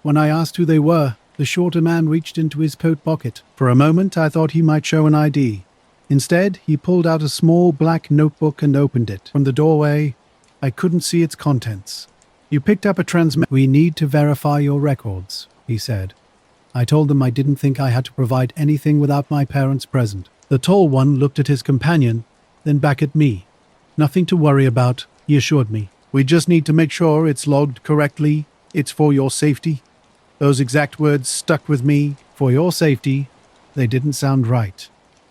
When I asked who they were, the shorter man reached into his coat pocket. For a moment, I thought he might show an ID. Instead, he pulled out a small black notebook and opened it. From the doorway, I couldn't see its contents. "You picked up a transmit. We need to verify your records," he said. I told him I didn't think I had to provide anything without my parents present. The tall one looked at his companion, then back at me. "Nothing to worry about," he assured me. "We just need to make sure it's logged correctly. It's for your safety." Those exact words stuck with me. For your safety. They didn't sound right.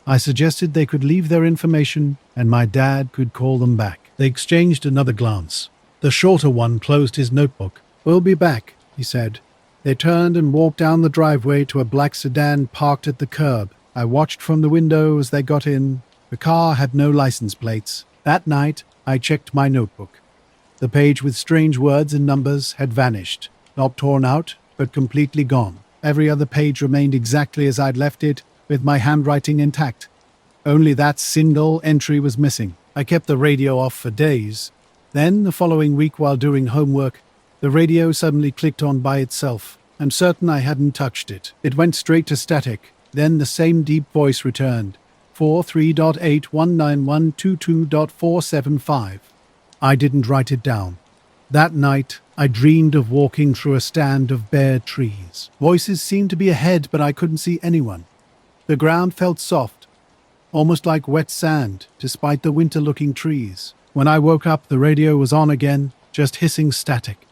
I suggested they could leave their information and my dad could call them back. They exchanged another glance. The shorter one closed his notebook. "We'll be back," he said. They turned and walked down the driveway to a black sedan parked at the curb. I watched from the window as they got in. The car had no license plates. That night, I checked my notebook. The page with strange words and numbers had vanished. Not torn out, but completely gone. Every other page remained exactly as I'd left it, with my handwriting intact. Only that single entry was missing. I kept the radio off for days. Then, the following week while doing homework, the radio suddenly clicked on by itself. I'm certain I hadn't touched it. It went straight to static. Then the same deep voice returned. 43.81912.475. I didn't write it down. That night, I dreamed of walking through a stand of bare trees. Voices seemed to be ahead, but I couldn't see anyone. The ground felt soft, almost like wet sand, despite the winter-looking trees. When I woke up, the radio was on again, just hissing static.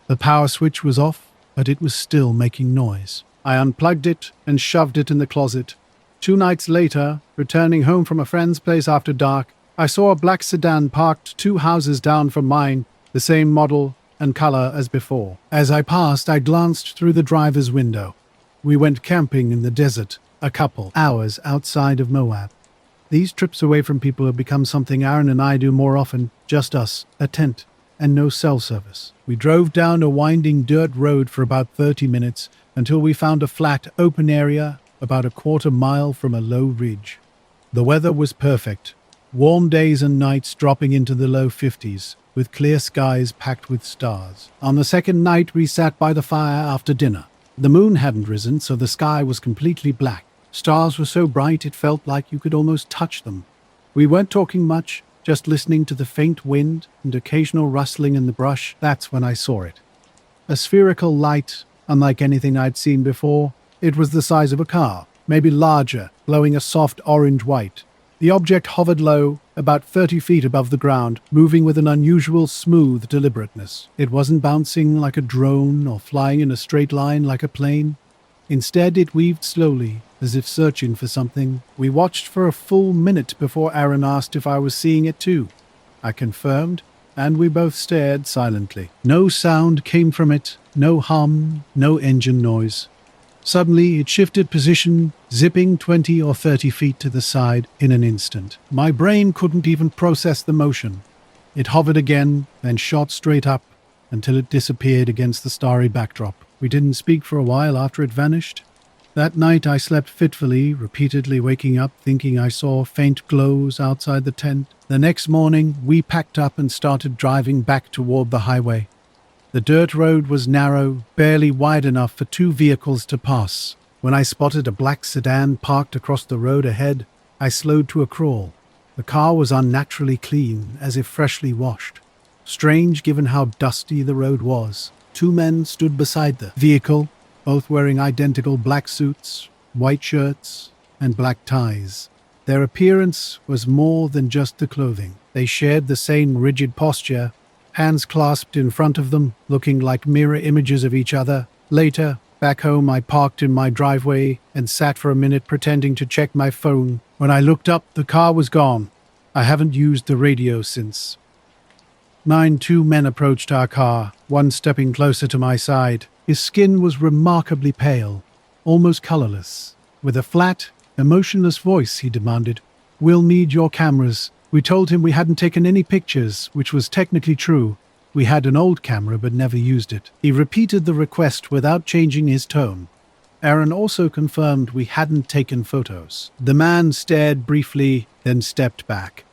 The power switch was off, but it was still making noise. I unplugged it and shoved it in the closet. 2 nights later, returning home from a friend's place after dark, I saw a black sedan parked 2 houses down from mine, the same model and color as before. As I passed, I glanced through the driver's window. We went camping in the desert, a couple hours outside of Moab. These trips away from people have become something Aaron and I do more often, just us, a tent, and no cell service. We drove down a winding dirt road for about 30 minutes until we found a flat, open area about a quarter mile from a low ridge. The weather was perfect, warm days and nights dropping into the low 50s, with clear skies packed with stars. On the second night, we sat by the fire after dinner. The moon hadn't risen, so the sky was completely black. Stars were so bright it felt like you could almost touch them. We weren't talking much, just listening to the faint wind and occasional rustling in the brush. That's when I saw it. A spherical light, unlike anything I'd seen before. It was the size of a car, maybe larger, glowing a soft orange-white. The object hovered low, about 30 feet above the ground, moving with an unusual smooth deliberateness. It wasn't bouncing like a drone or flying in a straight line like a plane. Instead, it weaved slowly, as if searching for something. We watched for a full minute before Aaron asked if I was seeing it too. I confirmed, and we both stared silently. No sound came from it, no hum, no engine noise. Suddenly, it shifted position, zipping 20 or 30 feet to the side in an instant. My brain couldn't even process the motion. It hovered again, then shot straight up, until it disappeared against the starry backdrop. We didn't speak for a while after it vanished. That night I slept fitfully, repeatedly waking up thinking I saw faint glows outside the tent. The next morning, we packed up and started driving back toward the highway. The dirt road was narrow, barely wide enough for 2 vehicles to pass. When I spotted a black sedan parked across the road ahead, I slowed to a crawl. The car was unnaturally clean, as if freshly washed. Strange given how dusty the road was. Two men stood beside the vehicle, both wearing identical black suits, white shirts, and black ties. Their appearance was more than just the clothing. They shared the same rigid posture, hands clasped in front of them, looking like mirror images of each other. Later, back home, I parked in my driveway and sat for a minute pretending to check my phone. When I looked up, the car was gone. I haven't used the radio since. 2 men approached our car, one stepping closer to my side. His skin was remarkably pale, almost colorless. With a flat, emotionless voice, he demanded, "We'll need your cameras." We told him we hadn't taken any pictures, which was technically true. We had an old camera but never used it. He repeated the request without changing his tone. Aaron also confirmed we hadn't taken photos. The man stared briefly, then stepped back.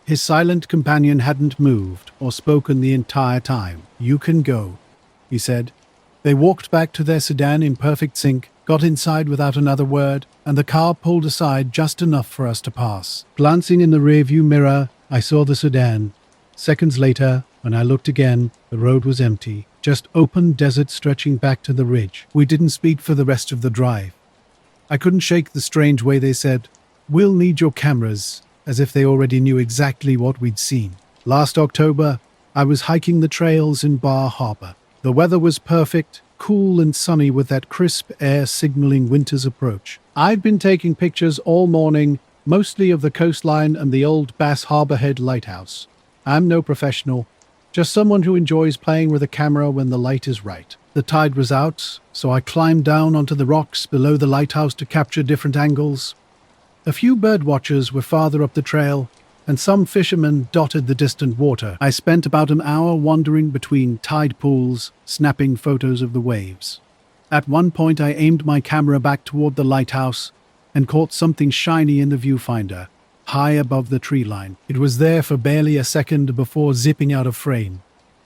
His silent companion hadn't moved or spoken the entire time. "You can go," he said. They walked back to their sedan in perfect sync, got inside without another word, and the car pulled aside just enough for us to pass. Glancing in the rearview mirror, I saw the sedan. Seconds later, when I looked again, the road was empty, just open desert stretching back to the ridge. We didn't speak for the rest of the drive. I couldn't shake the strange way they said, "We'll need your cameras," as if they already knew exactly what we'd seen. Last October, I was hiking the trails in Bar Harbor. The weather was perfect, cool and sunny with that crisp air signaling winter's approach. I'd been taking pictures all morning, mostly of the coastline and the old Bass Harbor Head lighthouse. I'm no professional, just someone who enjoys playing with a camera when the light is right. The tide was out, so I climbed down onto the rocks below the lighthouse to capture different angles. A few bird watchers were farther up the trail, and some fishermen dotted the distant water. I spent about an hour wandering between tide pools, snapping photos of the waves. At one point I aimed my camera back toward the lighthouse and caught something shiny in the viewfinder, high above the tree line. It was there for barely a second before zipping out of frame.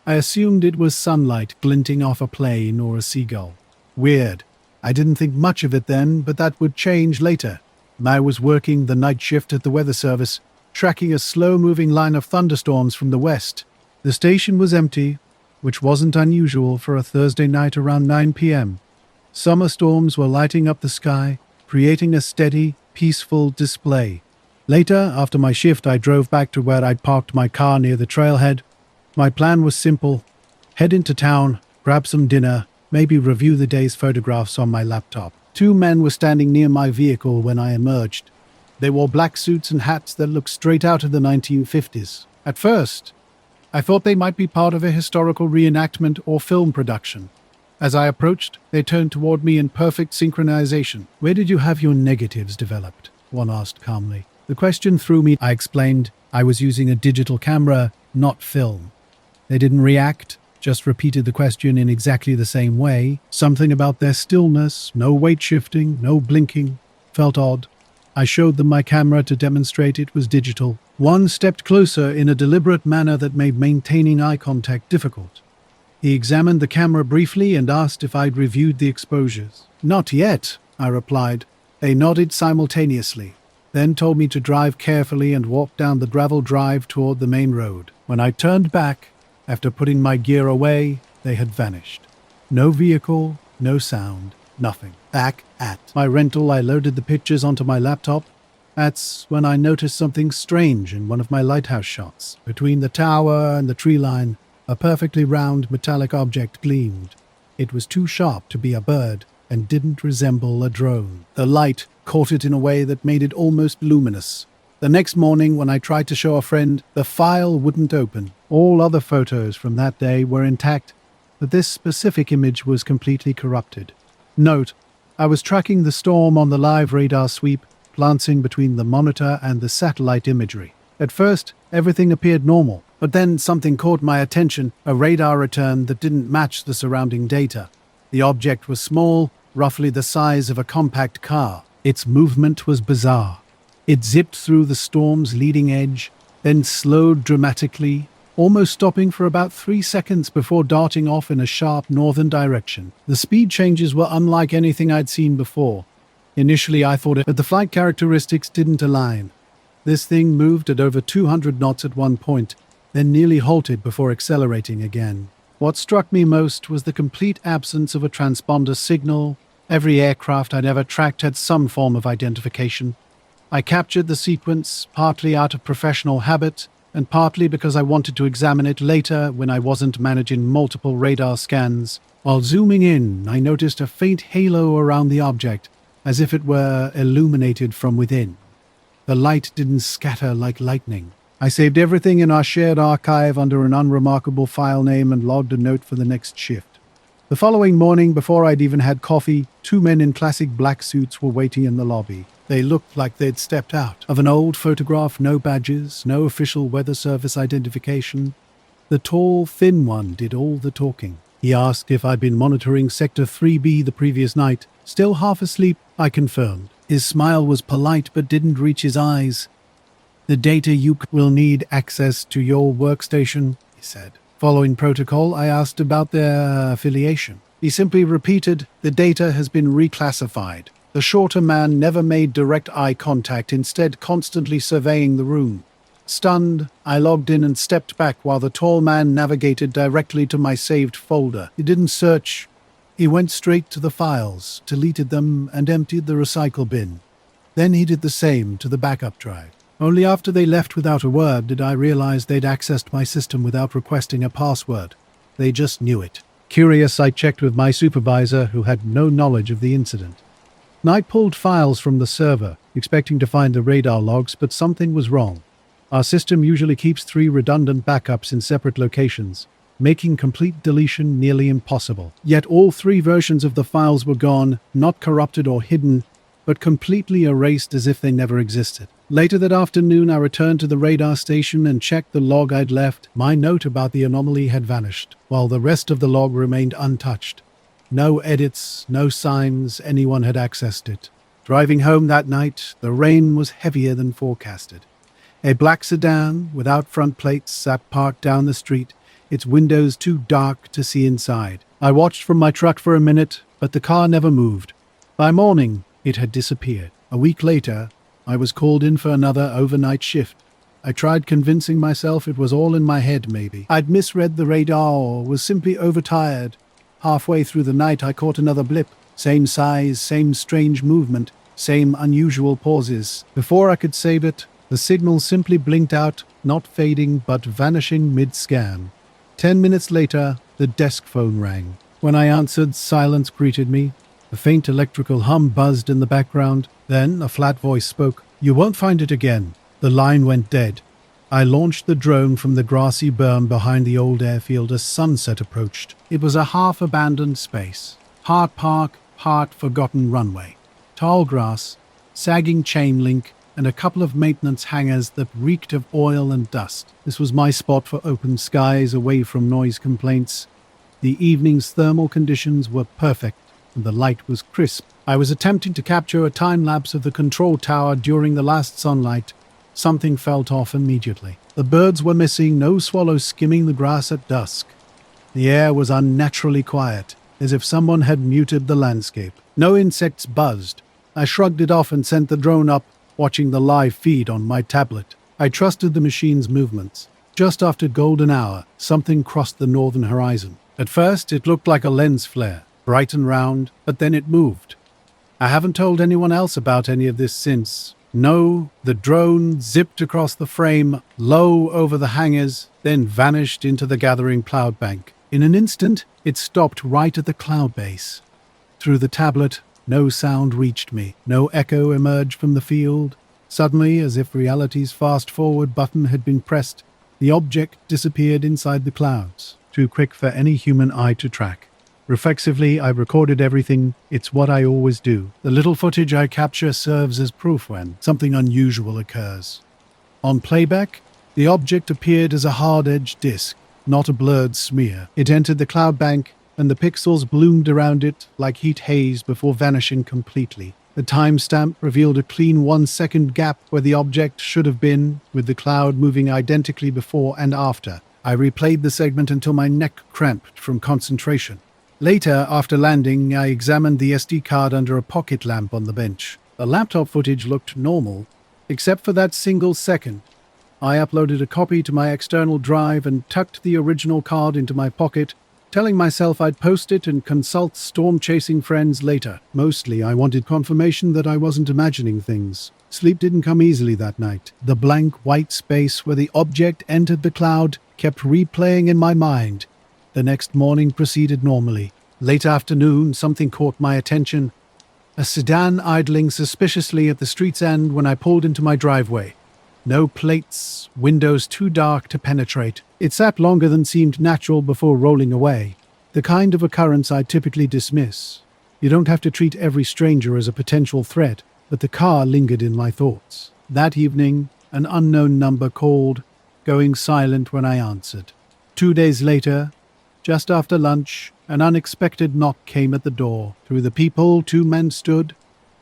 I assumed it was sunlight glinting off a plane or a seagull. Weird. I didn't think much of it then, but that would change later. I was working the night shift at the weather service, tracking a slow-moving line of thunderstorms from the west. The station was empty, which wasn't unusual for a Thursday night around 9 p.m. Summer storms were lighting up the sky, creating a steady, peaceful display. Later, after my shift, I drove back to where I'd parked my car near the trailhead. My plan was simple: head into town, grab some dinner, maybe review the day's photographs on my laptop. 2 men were standing near my vehicle when I emerged. They wore black suits and hats that looked straight out of the 1950s. At first, I thought they might be part of a historical reenactment or film production. As I approached, they turned toward me in perfect synchronization. "Where did you have your negatives developed?" one asked calmly. The question threw me. I explained I was using a digital camera, not film. They didn't react, just repeated the question in exactly the same way. Something about their stillness, no weight shifting, no blinking, felt odd. I showed them my camera to demonstrate it was digital. One stepped closer in a deliberate manner that made maintaining eye contact difficult. He examined the camera briefly and asked if I'd reviewed the exposures. "Not yet," I replied. They nodded simultaneously, then told me to drive carefully and walk down the gravel drive toward the main road. When I turned back, after putting my gear away, they had vanished. No vehicle, no sound, nothing. Back at my rental, I loaded the pictures onto my laptop. That's when I noticed something strange in one of my lighthouse shots. Between the tower and the tree line, a perfectly round metallic object gleamed. It was too sharp to be a bird and didn't resemble a drone. The light caught it in a way that made it almost luminous. The next morning, when I tried to show a friend, the file wouldn't open. All other photos from that day were intact, but this specific image was completely corrupted. Note, I was tracking the storm on the live radar sweep, glancing between the monitor and the satellite imagery. At first, everything appeared normal, but then something caught my attention, a radar return that didn't match the surrounding data. The object was small, roughly the size of a compact car. Its movement was bizarre. It zipped through the storm's leading edge, then slowed dramatically, almost stopping for about 3 seconds before darting off in a sharp northern direction. The speed changes were unlike anything I'd seen before. Initially, I thought it, but the flight characteristics didn't align. This thing moved at over 200 knots at one point, then nearly halted before accelerating again. What struck me most was the complete absence of a transponder signal. Every aircraft I'd ever tracked had some form of identification. I captured the sequence, partly out of professional habit, and partly because I wanted to examine it later when I wasn't managing multiple radar scans. While zooming in, I noticed a faint halo around the object, as if it were illuminated from within. The light didn't scatter like lightning. I saved everything in our shared archive under an unremarkable file name and logged a note for the next shift. The following morning, before I'd even had coffee, two men in classic black suits were waiting in the lobby. They looked like they'd stepped out of an old photograph, no badges, no official Weather Service identification. The tall, thin one did all the talking. He asked if I'd been monitoring Sector 3B the previous night. Still half asleep, I confirmed. His smile was polite but didn't reach his eyes. "The data you will need access to your workstation," he said. Following protocol, I asked about their affiliation. He simply repeated, "The data has been reclassified." The shorter man never made direct eye contact, instead constantly surveying the room. Stunned, I logged in and stepped back while the tall man navigated directly to my saved folder. He didn't search. He went straight to the files, deleted them, and emptied the recycle bin. Then he did the same to the backup drive. Only after they left without a word did I realize they'd accessed my system without requesting a password. They just knew it. Curious, I checked with my supervisor, who had no knowledge of the incident. I pulled files from the server, expecting to find the radar logs, but something was wrong. Our system usually keeps 3 redundant backups in separate locations, making complete deletion nearly impossible. Yet all 3 versions of the files were gone, not corrupted or hidden, but completely erased as if they never existed. Later that afternoon, I returned to the radar station and checked the log I'd left. My note about the anomaly had vanished, while the rest of the log remained untouched. No edits, no signs anyone had accessed it. Driving home that night, the rain was heavier than forecasted. A black sedan, without front plates, sat parked down the street, its windows too dark to see inside. I watched from my truck for a minute, but the car never moved. By morning, it had disappeared. A week later, I was called in for another overnight shift. I tried convincing myself it was all in my head, maybe. I'd misread the radar or was simply overtired. Halfway through the night, I caught another blip. Same size, same strange movement, same unusual pauses. Before I could save it, the signal simply blinked out, not fading but vanishing mid-scan. 10 minutes later, the desk phone rang. When I answered, silence greeted me. A faint electrical hum buzzed in the background. Then a flat voice spoke. "You won't find it again." The line went dead. I launched the drone from the grassy berm behind the old airfield as sunset approached. It was a half-abandoned space. Part park, part forgotten runway. Tall grass, sagging chain link, and a couple of maintenance hangars that reeked of oil and dust. This was my spot for open skies, away from noise complaints. The evening's thermal conditions were perfect, and the light was crisp. I was attempting to capture a time-lapse of the control tower during the last sunlight. Something felt off immediately. The birds were missing, no swallows skimming the grass at dusk. The air was unnaturally quiet, as if someone had muted the landscape. No insects buzzed. I shrugged it off and sent the drone up, watching the live feed on my tablet. I trusted the machine's movements. Just after golden hour, something crossed the northern horizon. At first, it looked like a lens flare, bright and round, but then it moved. I haven't told anyone else about any of this since. No, the drone zipped across the frame, low over the hangars, then vanished into the gathering cloud bank. In an instant, it stopped right at the cloud base. Through the tablet, no sound reached me. No echo emerged from the field. Suddenly, as if reality's fast-forward button had been pressed, the object disappeared inside the clouds, too quick for any human eye to track. Reflexively, I recorded everything. It's what I always do. The little footage I capture serves as proof when something unusual occurs. On playback, the object appeared as a hard-edged disk, not a blurred smear. It entered the cloud bank, and the pixels bloomed around it like heat haze before vanishing completely. The timestamp revealed a clean 1-second gap where the object should have been, with the cloud moving identically before and after. I replayed the segment until my neck cramped from concentration. Later, after landing, I examined the SD card under a pocket lamp on the bench. The laptop footage looked normal, except for that single second. I uploaded a copy to my external drive and tucked the original card into my pocket, telling myself I'd post it and consult storm-chasing friends later. Mostly, I wanted confirmation that I wasn't imagining things. Sleep didn't come easily that night. The blank white space where the object entered the cloud kept replaying in my mind. The next morning proceeded normally. Late afternoon, something caught my attention. A sedan idling suspiciously at the street's end when I pulled into my driveway. No plates, windows too dark to penetrate. It sat longer than seemed natural before rolling away. The kind of occurrence I typically dismiss. You don't have to treat every stranger as a potential threat, but the car lingered in my thoughts. That evening, an unknown number called, going silent when I answered. 2 days later, just after lunch, an unexpected knock came at the door. Through the peephole, 2 men stood,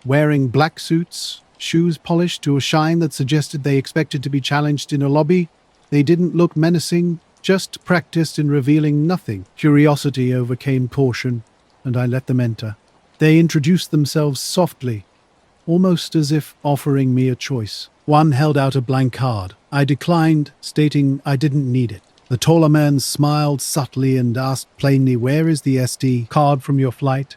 wearing black suits, shoes polished to a shine that suggested they expected to be challenged in a lobby. They didn't look menacing, just practiced in revealing nothing. Curiosity overcame caution, and I let them enter. They introduced themselves softly, almost as if offering me a choice. One held out a blank card. I declined, stating I didn't need it. The taller man smiled subtly and asked plainly, "Where is the SD card from your flight?"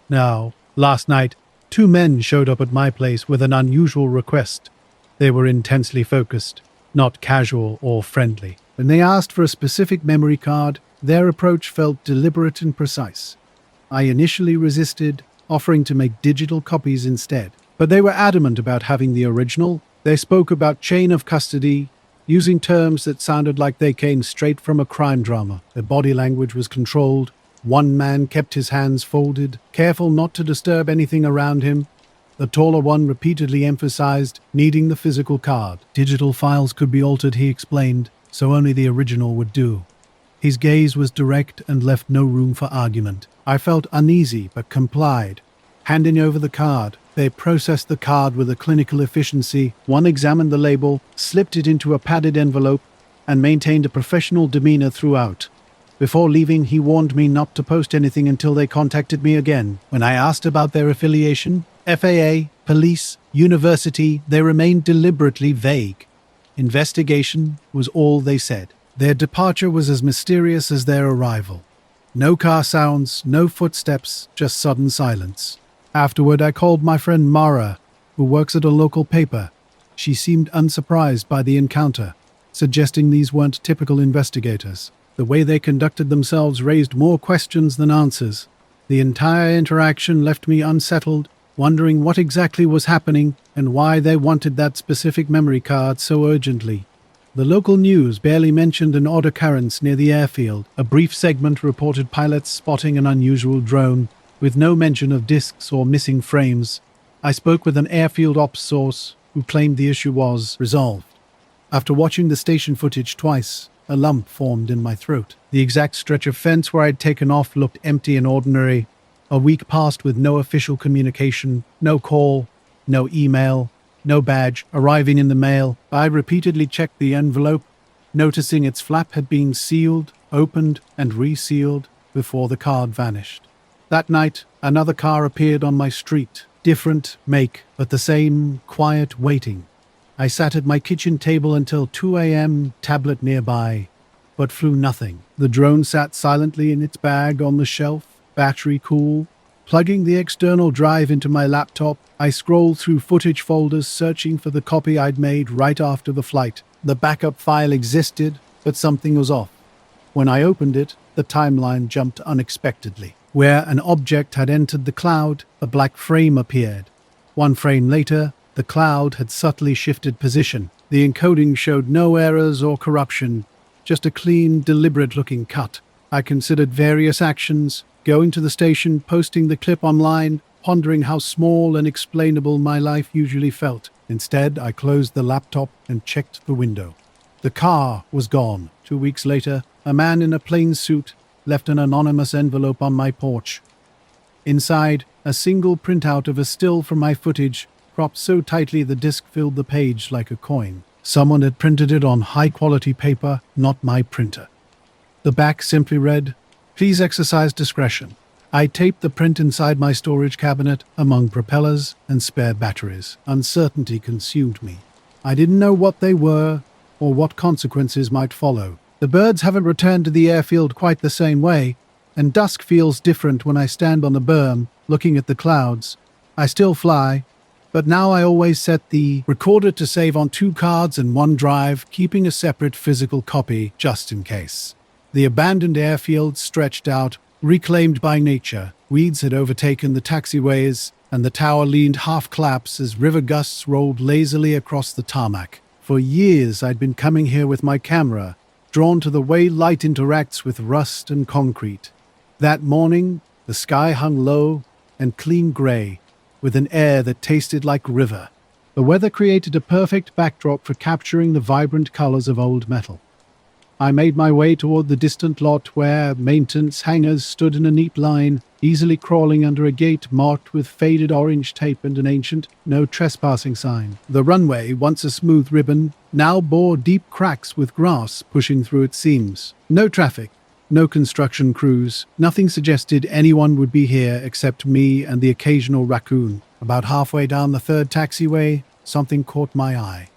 Now, last night, 2 men showed up at my place with an unusual request. They were intensely focused, not casual or friendly. When they asked for a specific memory card, their approach felt deliberate and precise. I initially resisted, offering to make digital copies instead. But they were adamant about having the original. They spoke about chain of custody, using terms that sounded like they came straight from a crime drama. Their body language was controlled. One man kept his hands folded, careful not to disturb anything around him. The taller one repeatedly emphasized needing the physical card. Digital files could be altered, he explained, so only the original would do. His gaze was direct and left no room for argument. I felt uneasy, but complied. Handing over the card, they processed the card with a clinical efficiency. One examined the label, slipped it into a padded envelope, and maintained a professional demeanor throughout. Before leaving, he warned me not to post anything until they contacted me again. When I asked about their affiliation, FAA, police, university, they remained deliberately vague. Investigation was all they said. Their departure was as mysterious as their arrival. No car sounds, no footsteps, just sudden silence. Afterward, I called my friend Mara, who works at a local paper. She seemed unsurprised by the encounter, suggesting these weren't typical investigators. The way they conducted themselves raised more questions than answers. The entire interaction left me unsettled, wondering what exactly was happening and why they wanted that specific memory card so urgently. The local news barely mentioned an odd occurrence near the airfield. A brief segment reported pilots spotting an unusual drone, with no mention of discs or missing frames. I spoke with an airfield ops source who claimed the issue was resolved. After watching the station footage twice, a lump formed in my throat. The exact stretch of fence where I'd taken off looked empty and ordinary. A week passed with no official communication, no call, no email, no badge arriving in the mail. I repeatedly checked the envelope, noticing its flap had been sealed, opened, and resealed before the card vanished. That night, another car appeared on my street. Different make, but the same quiet waiting. I sat at my kitchen table until 2 a.m., tablet nearby, but flew nothing. The drone sat silently in its bag on the shelf, battery cool. Plugging the external drive into my laptop, I scrolled through footage folders searching for the copy I'd made right after the flight. The backup file existed, but something was off. When I opened it, the timeline jumped unexpectedly. Where an object had entered the cloud, a black frame appeared. 1 frame later, the cloud had subtly shifted position. The encoding showed no errors or corruption, just a clean, deliberate-looking cut. I considered various actions, going to the station, posting the clip online, pondering how small and explainable my life usually felt. Instead, I closed the laptop and checked the window. The car was gone. 2 weeks later, a man in a plain suit left an anonymous envelope on my porch. Inside, a single printout of a still from my footage, cropped so tightly the disc filled the page like a coin. Someone had printed it on high-quality paper, not my printer. The back simply read, "Please exercise discretion. I taped the print inside my storage cabinet among propellers and spare batteries. Uncertainty consumed me. I didn't know what they were or what consequences might follow. The birds haven't returned to the airfield quite the same way, and dusk feels different when I stand on the berm, looking at the clouds. I still fly, but now I always set the recorder to save on 2 cards and 1 drive, keeping a separate physical copy just in case. The abandoned airfield stretched out, reclaimed by nature. Weeds had overtaken the taxiways, and the tower leaned half-collapsed as river gusts rolled lazily across the tarmac. For years I'd been coming here with my camera, drawn to the way light interacts with rust and concrete. That morning, the sky hung low and clean grey, with an air that tasted like river. The weather created a perfect backdrop for capturing the vibrant colours of old metal. I made my way toward the distant lot where maintenance hangars stood in a neat line, easily crawling under a gate marked with faded orange tape and an ancient "No Trespassing" sign. The runway, once a smooth ribbon, now bore deep cracks with grass pushing through its seams. No traffic, no construction crews. Nothing suggested anyone would be here except me and the occasional raccoon. About halfway down the 3rd taxiway, something caught my eye.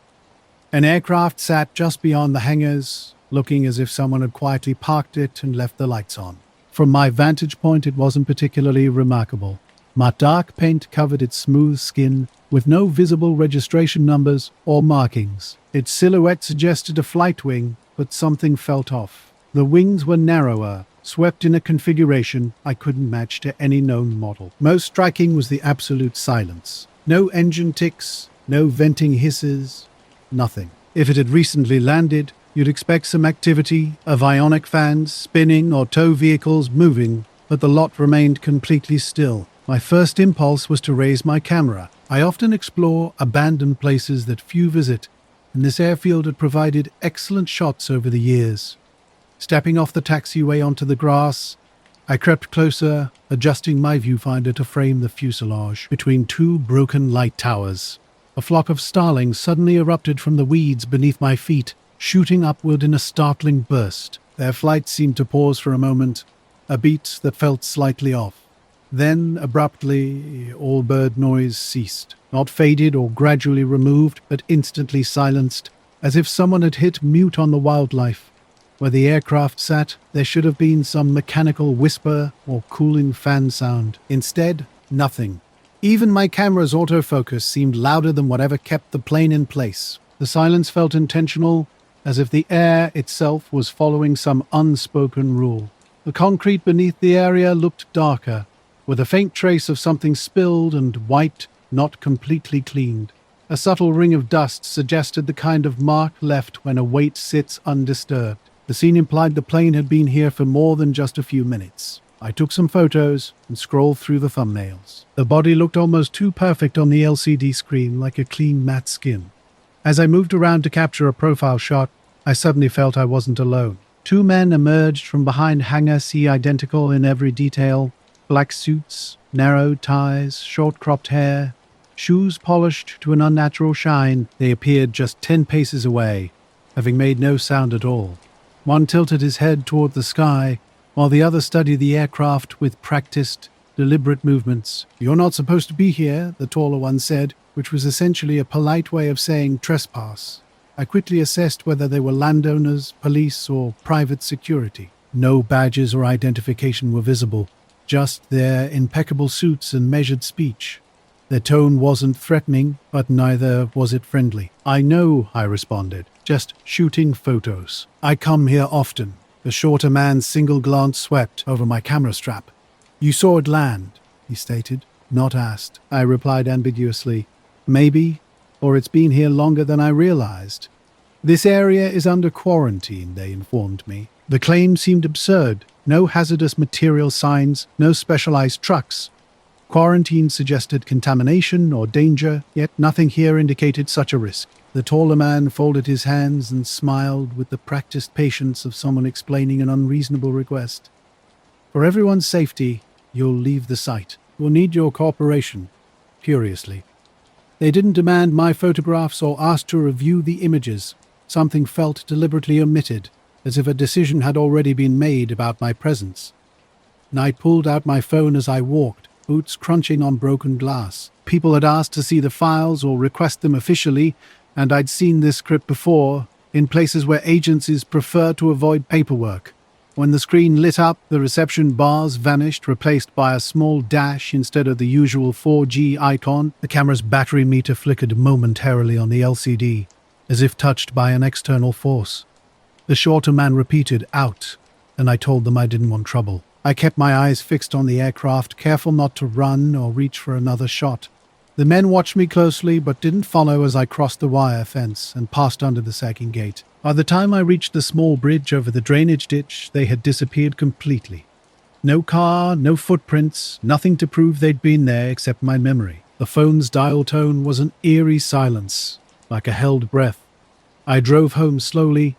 An aircraft sat just beyond the hangars, looking as if someone had quietly parked it and left the lights on. From my vantage point, it wasn't particularly remarkable. Matte dark paint covered its smooth skin, with no visible registration numbers or markings. Its silhouette suggested a flight wing, but something felt off. The wings were narrower, swept in a configuration I couldn't match to any known model. Most striking was the absolute silence. No engine ticks, no venting hisses, nothing. If it had recently landed, you'd expect some activity, avionic fans spinning or tow vehicles moving, but the lot remained completely still. My first impulse was to raise my camera. I often explore abandoned places that few visit, and this airfield had provided excellent shots over the years. Stepping off the taxiway onto the grass, I crept closer, adjusting my viewfinder to frame the fuselage between 2 broken light towers. A flock of starlings suddenly erupted from the weeds beneath my feet, shooting upward in a startling burst. Their flight seemed to pause for a moment, a beat that felt slightly off. Then, abruptly, all bird noise ceased. Not faded or gradually removed, but instantly silenced, as if someone had hit mute on the wildlife. Where the aircraft sat, there should have been some mechanical whisper or cooling fan sound. Instead, nothing. Even my camera's autofocus seemed louder than whatever kept the plane in place. The silence felt intentional, as if the air itself was following some unspoken rule. The concrete beneath the area looked darker, with a faint trace of something spilled and white, not completely cleaned. A subtle ring of dust suggested the kind of mark left when a weight sits undisturbed. The scene implied the plane had been here for more than just a few minutes. I took some photos and scrolled through the thumbnails. The body looked almost too perfect on the LCD screen, like a clean matte skin. As I moved around to capture a profile shot, I suddenly felt I wasn't alone. 2 men emerged from behind hangar C, identical in every detail. Black suits, narrow ties, short-cropped hair, shoes polished to an unnatural shine. They appeared just 10 paces away, having made no sound at all. One tilted his head toward the sky, while the other studied the aircraft with practiced, deliberate movements. "You're not supposed to be here," the taller one said, which was essentially a polite way of saying trespass. I quickly assessed whether they were landowners, police, or private security. No badges or identification were visible, just their impeccable suits and measured speech. Their tone wasn't threatening, but neither was it friendly. "I know," I responded, "just shooting photos. I come here often." The shorter man's single glance swept over my camera strap. "You saw it land," he stated. "Not asked," I replied ambiguously. "Maybe, or it's been here longer than I realized." "This area is under quarantine," they informed me. The claim seemed absurd. No hazardous material signs, no specialized trucks. Quarantine suggested contamination or danger, yet nothing here indicated such a risk. The taller man folded his hands and smiled with the practiced patience of someone explaining an unreasonable request. "For everyone's safety, you'll leave the site. We'll need your cooperation." Curiously, they didn't demand my photographs or ask to review the images. Something felt deliberately omitted, as if a decision had already been made about my presence. and I pulled out my phone as I walked, boots crunching on broken glass. People had asked to see the files or request them officially, and I'd seen this script before, in places where agencies prefer to avoid paperwork. When the screen lit up, the reception bars vanished, replaced by a small dash instead of the usual 4G icon. The camera's battery meter flickered momentarily on the LCD, as if touched by an external force. The shorter man repeated, "Out," and I told them I didn't want trouble. I kept my eyes fixed on the aircraft, careful not to run or reach for another shot. The men watched me closely, but didn't follow as I crossed the wire fence and passed under the sagging gate. By the time I reached the small bridge over the drainage ditch, they had disappeared completely. No car, no footprints, nothing to prove they'd been there except my memory. The phone's dial tone was an eerie silence, like a held breath. I drove home slowly,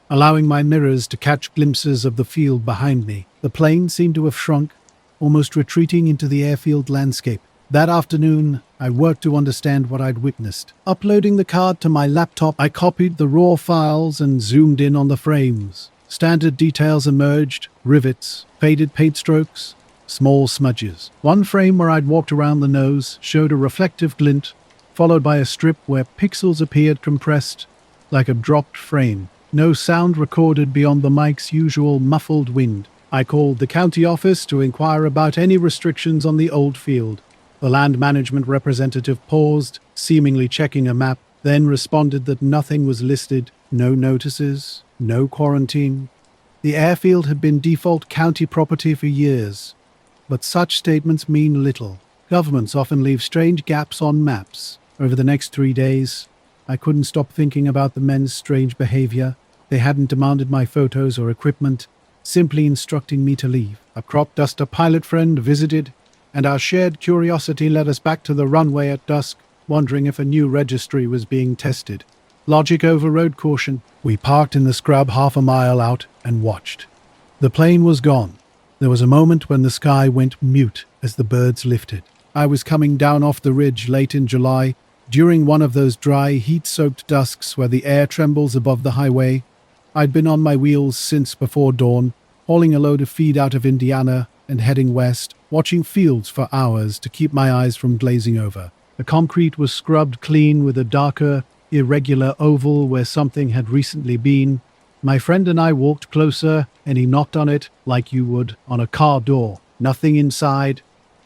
allowing my mirrors to catch glimpses of the field behind me. The plane seemed to have shrunk, almost retreating into the airfield landscape. That afternoon, I worked to understand what I'd witnessed. Uploading the card to my laptop, I copied the raw files and zoomed in on the frames. Standard details emerged: rivets, faded paint strokes, small smudges. One frame where I'd walked around the nose showed a reflective glint, followed by a strip where pixels appeared compressed, like a dropped frame. No sound recorded beyond the mic's usual muffled wind. I called the county office to inquire about any restrictions on the old field. The land management representative paused, seemingly checking a map, then responded that nothing was listed, no notices, no quarantine. The airfield had been default county property for years, but such statements mean little. Governments often leave strange gaps on maps. Over the next 3 days, I couldn't stop thinking about the men's strange behavior. They hadn't demanded my photos or equipment, simply instructing me to leave. A crop duster pilot friend visited, and our shared curiosity led us back to the runway at dusk, wondering if a new registry was being tested. Logic overrode caution. We parked in the scrub half a mile out and watched. The plane was gone. There was a moment when the sky went mute as the birds lifted. I was coming down off the ridge late in July, during one of those dry, heat-soaked dusks where the air trembles above the highway. I'd been on my wheels since before dawn, hauling a load of feed out of Indiana and heading west, watching fields for hours to keep my eyes from glazing over. The concrete was scrubbed clean with a darker, irregular oval where something had recently been. My friend and I walked closer, and he knocked on it like you would on a car door. Nothing inside,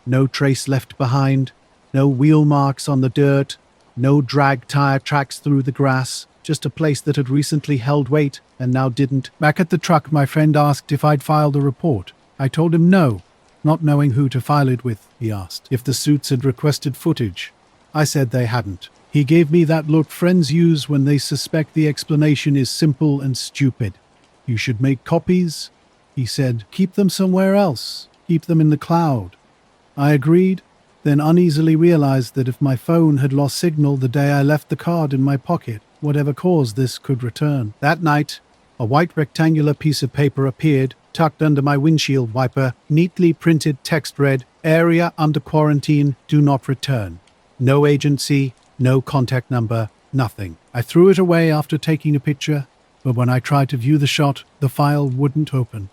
no trace left behind, no wheel marks on the dirt, no drag tire tracks through the grass, just a place that had recently held weight and now didn't. Back at the truck, my friend asked if I'd filed a report. I told him no, not knowing who to file it with. He asked if the suits had requested footage. I said they hadn't. He gave me that look friends use when they suspect the explanation is simple and stupid. You should make copies, he said. Keep them somewhere else. Keep them in the cloud. I agreed, then uneasily realized that if my phone had lost signal the day I left the card in my pocket, whatever caused this could return. That night, a white rectangular piece of paper appeared, tucked under my windshield wiper. Neatly printed text read, "Area under quarantine, do not return." No agency, no contact number, nothing. I threw it away after taking a picture, but when I tried to view the shot, the file wouldn't open.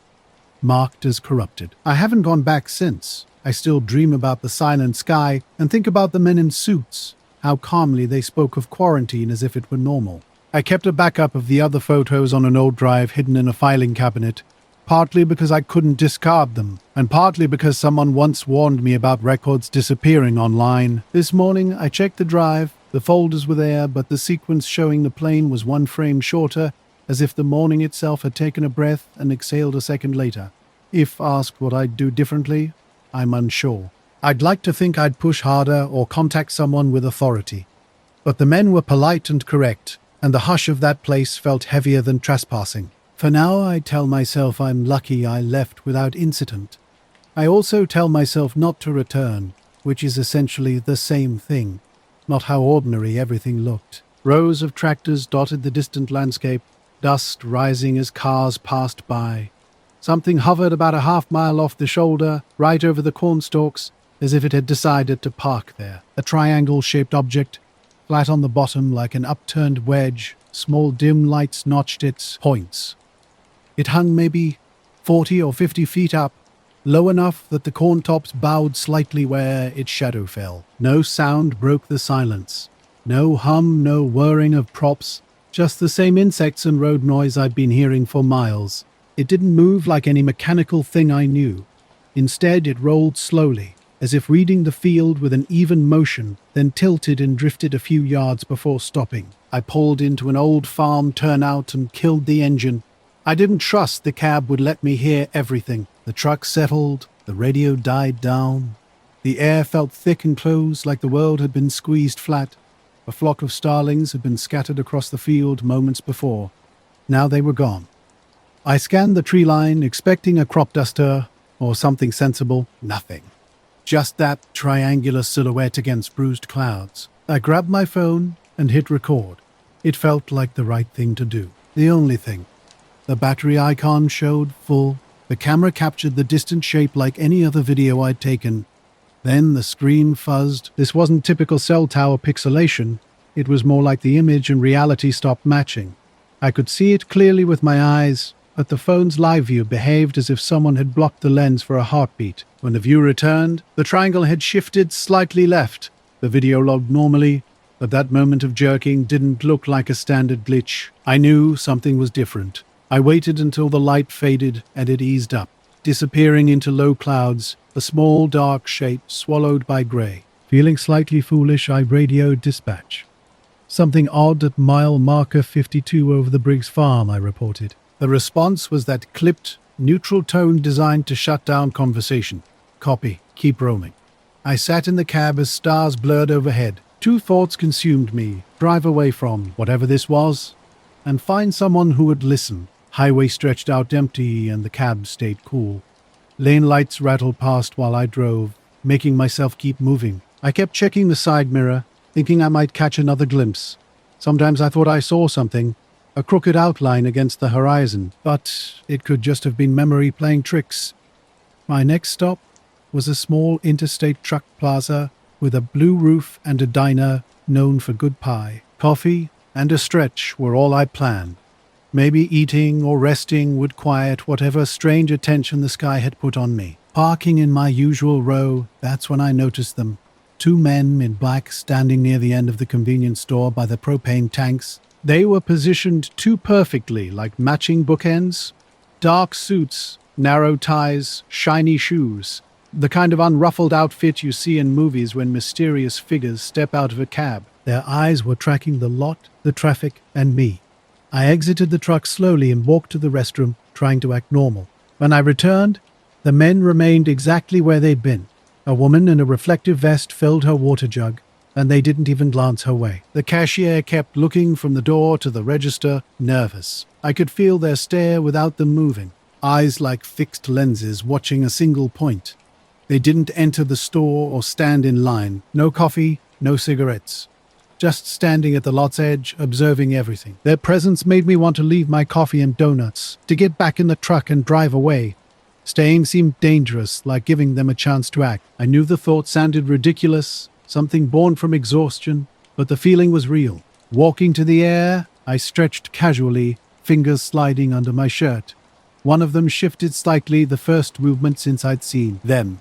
Marked as corrupted. I haven't gone back since. I still dream about the silent sky and think about the men in suits, how calmly they spoke of quarantine as if it were normal. I kept a backup of the other photos on an old drive hidden in a filing cabinet, partly because I couldn't discard them, and partly because someone once warned me about records disappearing online. This morning, I checked the drive. The folders were there, but the sequence showing the plane was one frame shorter, as if the morning itself had taken a breath and exhaled a second later. If asked what I'd do differently, I'm unsure. I'd like to think I'd push harder or contact someone with authority. But the men were polite and correct, and the hush of that place felt heavier than trespassing. For now, I tell myself I'm lucky I left without incident. I also tell myself not to return, which is essentially the same thing, not how ordinary everything looked. Rows of tractors dotted the distant landscape, dust rising as cars passed by. Something hovered about a half-mile off the shoulder, right over the cornstalks, as if it had decided to park there. A triangle-shaped object, flat on the bottom like an upturned wedge. Small dim lights notched its points. It hung maybe 40 or 50 feet up, low enough that the corn tops bowed slightly where its shadow fell. No sound broke the silence. No hum, no whirring of props, just the same insects and road noise I'd been hearing for miles. It didn't move like any mechanical thing I knew. Instead, it rolled slowly, as if reading the field with an even motion, then tilted and drifted a few yards before stopping. I pulled into an old farm turnout and killed the engine. I didn't trust the cab would let me hear everything. The truck settled, the radio died down. The air felt thick and close, like the world had been squeezed flat. A flock of starlings had been scattered across the field moments before. Now they were gone. I scanned the tree line, expecting a crop duster or something sensible. Nothing. Just that triangular silhouette against bruised clouds. I grabbed my phone and hit record. It felt like the right thing to do. The only thing. The battery icon showed full. The camera captured the distant shape like any other video I'd taken. Then the screen fuzzed. This wasn't typical cell tower pixelation. It was more like the image and reality stopped matching. I could see it clearly with my eyes, but the phone's live view behaved as if someone had blocked the lens for a heartbeat. When the view returned, the triangle had shifted slightly left. The video logged normally, but that moment of jerking didn't look like a standard glitch. I knew something was different. I waited until the light faded and it eased up, disappearing into low clouds, a small dark shape swallowed by grey. Feeling slightly foolish, I radioed dispatch. Something odd at mile marker 52 over the Briggs farm, I reported. The response was that clipped, neutral tone designed to shut down conversation. Copy. Keep roaming. I sat in the cab as stars blurred overhead. Two thoughts consumed me. Drive away from whatever this was, and find someone who would listen. Highway stretched out empty and the cab stayed cool. Lane lights rattled past while I drove, making myself keep moving. I kept checking the side mirror, thinking I might catch another glimpse. Sometimes I thought I saw something, a crooked outline against the horizon, but it could just have been memory playing tricks. My next stop was a small interstate truck plaza with a blue roof and a diner known for good pie. Coffee and a stretch were all I planned. Maybe eating or resting would quiet whatever strange attention the sky had put on me. Parking in my usual row, that's when I noticed them. Two men in black standing near the end of the convenience store by the propane tanks. They were positioned too perfectly, like matching bookends. Dark suits, narrow ties, shiny shoes. The kind of unruffled outfit you see in movies when mysterious figures step out of a cab. Their eyes were tracking the lot, the traffic, and me. I exited the truck slowly and walked to the restroom, trying to act normal. When I returned, the men remained exactly where they'd been. A woman in a reflective vest filled her water jug, and they didn't even glance her way. The cashier kept looking from the door to the register, nervous. I could feel their stare without them moving, eyes like fixed lenses watching a single point. They didn't enter the store or stand in line. No coffee, no cigarettes. Just standing at the lot's edge, observing everything. Their presence made me want to leave my coffee and donuts, to get back in the truck and drive away. Staying seemed dangerous, like giving them a chance to act. I knew the thought sounded ridiculous, something born from exhaustion, but the feeling was real. Walking to the air, I stretched casually, fingers sliding under my shirt. One of them shifted slightly, the first movement since I'd seen them.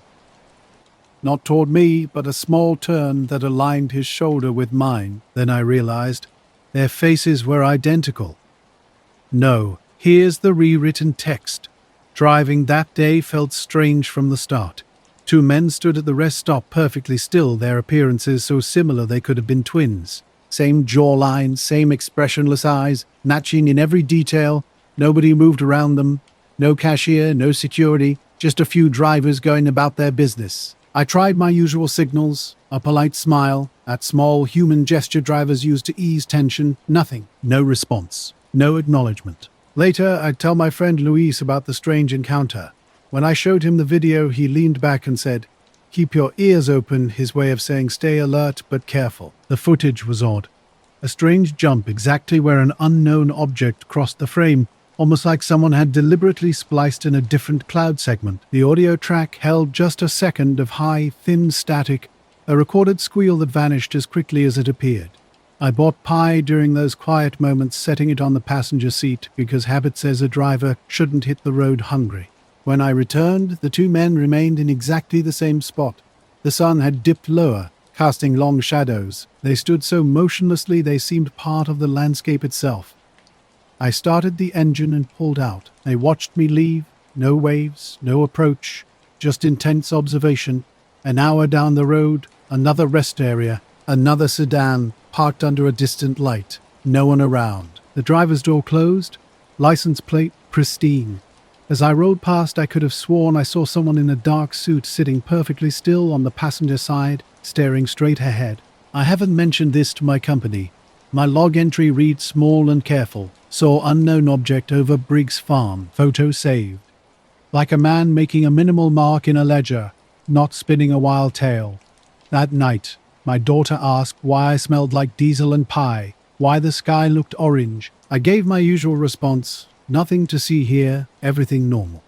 Not toward me, but a small turn that aligned his shoulder with mine. Then I realized their faces were identical. No, here's the rewritten text. Driving that day felt strange from the start. Two men stood at the rest stop perfectly still, their appearances so similar they could have been twins. Same jawline, same expressionless eyes, matching in every detail. Nobody moved around them. No cashier, no security, just a few drivers going about their business. I tried my usual signals, a polite smile, that small human gesture drivers use to ease tension. Nothing. No response. No acknowledgement. Later, I'd tell my friend Luis about the strange encounter. When I showed him the video, he leaned back and said, "Keep your ears open," his way of saying stay alert but careful. The footage was odd. A strange jump exactly where an unknown object crossed the frame, almost like someone had deliberately spliced in a different cloud segment. The audio track held just a second of high, thin static, a recorded squeal that vanished as quickly as it appeared. I bought pie during those quiet moments, setting it on the passenger seat because habit says a driver shouldn't hit the road hungry. When I returned, the two men remained in exactly the same spot. The sun had dipped lower, casting long shadows. They stood so motionlessly they seemed part of the landscape itself. I started the engine and pulled out. They watched me leave. No waves, no approach, just intense observation. An hour down the road, another rest area, another sedan parked under a distant light. No one around. The driver's door closed, license plate pristine. As I rode past, I could have sworn I saw someone in a dark suit sitting perfectly still on the passenger side, staring straight ahead. I haven't mentioned this to my company. My log entry reads small and careful. Saw unknown object over Briggs Farm. Photo saved. Like a man making a minimal mark in a ledger, not spinning a wild tale. That night, my daughter asked why I smelled like diesel and pie, why the sky looked orange. I gave my usual response, nothing to see here, everything normal.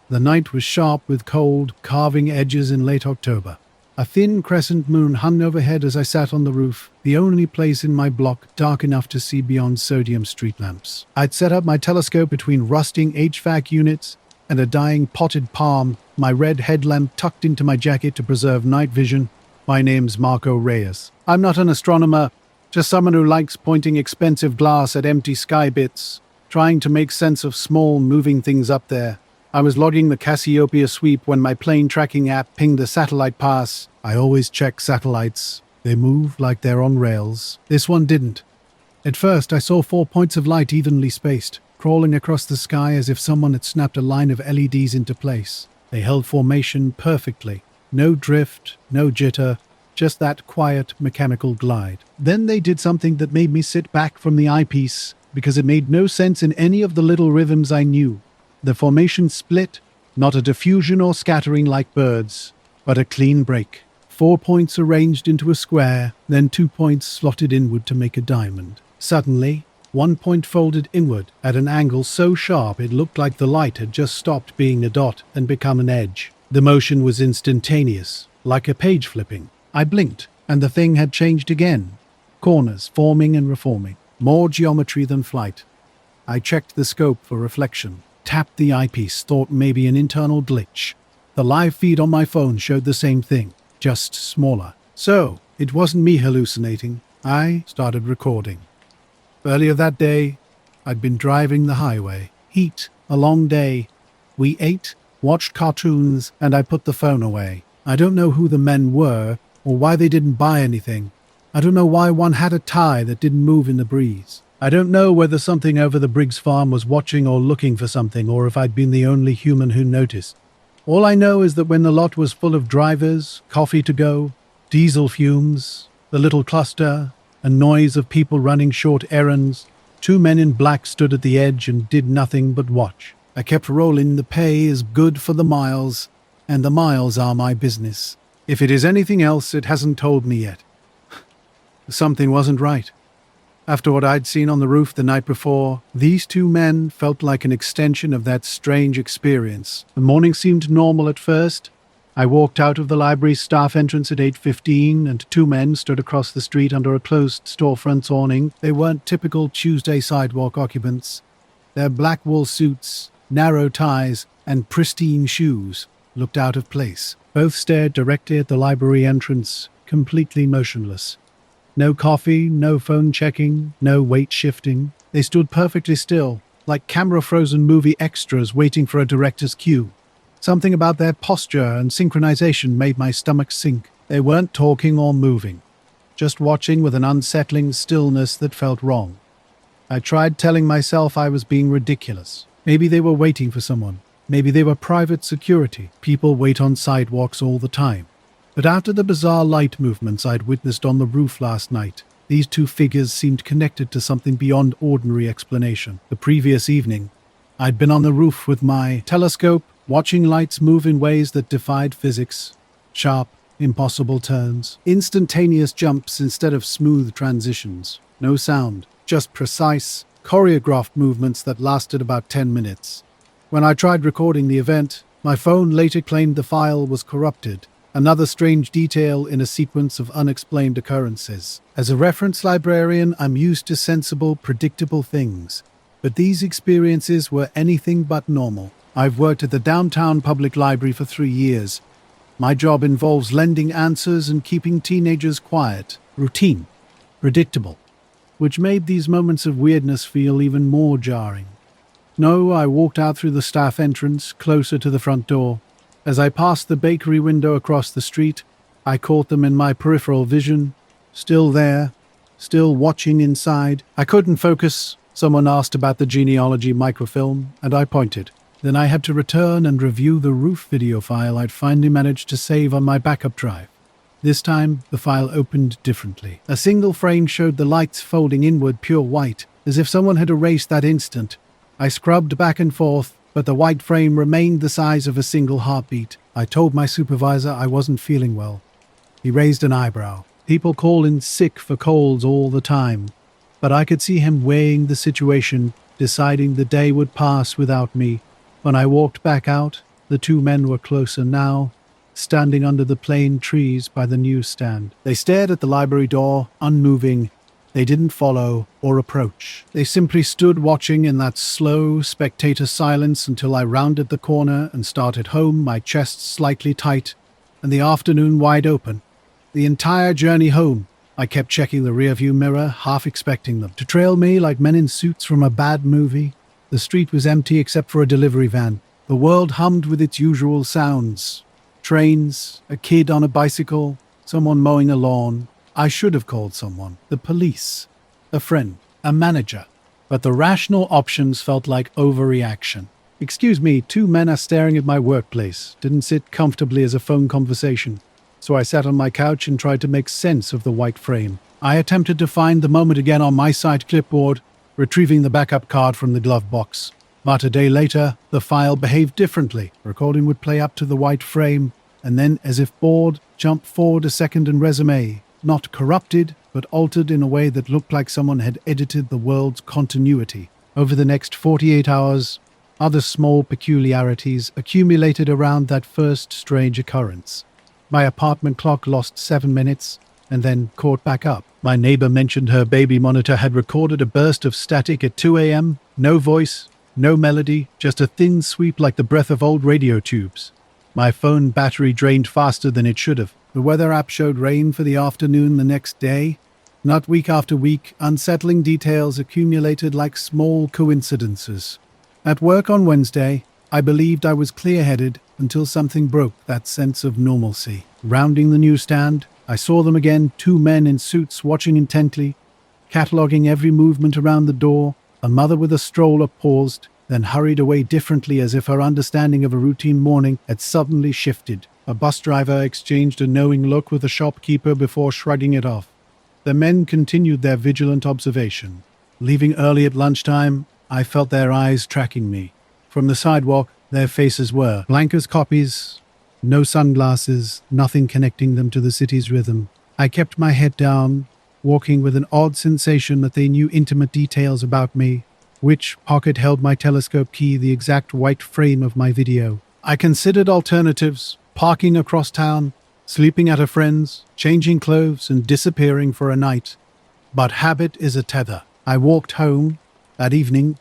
The night was sharp with cold, carving edges in late October. A thin crescent moon hung overhead as I sat on the roof, the only place in my block dark enough to see beyond sodium street lamps. I'd set up my telescope between rusting HVAC units and a dying potted palm, my red headlamp tucked into my jacket to preserve night vision. My name's Marco Reyes. I'm not an astronomer, just someone who likes pointing expensive glass at empty sky bits, trying to make sense of small moving things up there. I was logging the Cassiopeia sweep when my plane tracking app pinged the satellite pass. I always check satellites. They move like they're on rails. This one didn't. At first, I saw 4 points of light evenly spaced, crawling across the sky as if someone had snapped a line of LEDs into place. They held formation perfectly. No drift, no jitter, just that quiet mechanical glide. Then they did something that made me sit back from the eyepiece because it made no sense in any of the little rhythms I knew. The formation split, not a diffusion or scattering like birds, but a clean break. 4 points arranged into a square, then 2 points slotted inward to make a diamond. Suddenly, 1 point folded inward at an angle so sharp it looked like the light had just stopped being a dot and become an edge. The motion was instantaneous, like a page flipping. I blinked, and the thing had changed again. Corners forming and reforming. More geometry than flight. I checked the scope for reflection. Tapped the eyepiece, thought maybe an internal glitch. The live feed on my phone showed the same thing, just smaller. So, it wasn't me hallucinating. I started recording. Earlier that day, I'd been driving the highway. Heat, a long day. We ate, watched cartoons, and I put the phone away. I don't know who the men were, or why they didn't buy anything. I don't know why one had a tie that didn't move in the breeze. I don't know whether something over the Briggs Farm was watching or looking for something, or if I'd been the only human who noticed. All I know is that when the lot was full of drivers, coffee to go, diesel fumes, the little cluster, a noise of people running short errands, 2 men in black stood at the edge and did nothing but watch. I kept rolling. The pay is good for the miles, and the miles are my business. If it is anything else, it hasn't told me yet. Something wasn't right. After what I'd seen on the roof the night before, these 2 men felt like an extension of that strange experience. The morning seemed normal at first. I walked out of the library's staff entrance at 8:15, and 2 men stood across the street under a closed storefront awning. They weren't typical Tuesday sidewalk occupants. Their black wool suits, narrow ties, and pristine shoes looked out of place. Both stared directly at the library entrance, completely motionless. No coffee, no phone checking, no weight shifting. They stood perfectly still, like camera-frozen movie extras waiting for a director's cue. Something about their posture and synchronization made my stomach sink. They weren't talking or moving, just watching with an unsettling stillness that felt wrong. I tried telling myself I was being ridiculous. Maybe they were waiting for someone. Maybe they were private security. People wait on sidewalks all the time. But after the bizarre light movements I'd witnessed on the roof last night, these 2 figures seemed connected to something beyond ordinary explanation. The previous evening, I'd been on the roof with my telescope, watching lights move in ways that defied physics. Sharp, impossible turns. Instantaneous jumps instead of smooth transitions. No sound, just precise, choreographed movements that lasted about 10 minutes. When I tried recording the event, my phone later claimed the file was corrupted. Another strange detail in a sequence of unexplained occurrences. As a reference librarian, I'm used to sensible, predictable things. But these experiences were anything but normal. I've worked at the downtown public library for 3 years. My job involves lending answers and keeping teenagers quiet, routine, predictable, which made these moments of weirdness feel even more jarring. No, I walked out through the staff entrance, closer to the front door. As I passed the bakery window across the street, I caught them in my peripheral vision, still there, still watching inside. I couldn't focus. Someone asked about the genealogy microfilm, and I pointed. Then I had to return and review the roof video file I'd finally managed to save on my backup drive. This time, the file opened differently. A single frame showed the lights folding inward pure white, as if someone had erased that instant. I scrubbed back and forth, but the white frame remained the size of a single heartbeat. I told my supervisor I wasn't feeling well. He raised an eyebrow. People call in sick for colds all the time, but I could see him weighing the situation, deciding the day would pass without me. When I walked back out, the two men were closer now, standing under the plane trees by the newsstand. They stared at the library door, unmoving. They didn't follow or approach. They simply stood watching in that slow, spectator silence until I rounded the corner and started home, my chest slightly tight and the afternoon wide open. The entire journey home, I kept checking the rearview mirror, half expecting them to trail me like men in suits from a bad movie. The street was empty except for a delivery van. The world hummed with its usual sounds. Trains, a kid on a bicycle, someone mowing a lawn. I should have called someone. The police, a friend, a manager. But the rational options felt like overreaction. Excuse me, two men are staring at my workplace. Didn't sit comfortably as a phone conversation. So I sat on my couch and tried to make sense of the white frame. I attempted to find the moment again on my side clipboard, retrieving the backup card from the glove box. But a day later, the file behaved differently. Recording would play up to the white frame, and then, as if bored, jump forward a second and resume. Not corrupted, but altered in a way that looked like someone had edited the world's continuity. Over the next 48 hours, other small peculiarities accumulated around that first strange occurrence. My apartment clock lost 7 minutes, and then caught back up. My neighbor mentioned her baby monitor had recorded a burst of static at 2 a.m., no voice, no melody, just a thin sweep like the breath of old radio tubes. My phone battery drained faster than it should have. The weather app showed rain for the afternoon the next day. Not week after week, unsettling details accumulated like small coincidences. At work on Wednesday, I believed I was clear-headed until something broke that sense of normalcy. Rounding the newsstand, I saw them again, two men in suits watching intently, cataloguing every movement around the door. A mother with a stroller paused, then hurried away differently as if her understanding of a routine morning had suddenly shifted. A bus driver exchanged a knowing look with a shopkeeper before shrugging it off. The men continued their vigilant observation. Leaving early at lunchtime, I felt their eyes tracking me. From the sidewalk, their faces were blank as copies, no sunglasses, nothing connecting them to the city's rhythm. I kept my head down, walking with an odd sensation that they knew intimate details about me. Which pocket held my telescope key, the exact white frame of my video. I considered alternatives, parking across town, sleeping at a friend's, changing clothes and disappearing for a night. But habit is a tether. I walked home. That evening,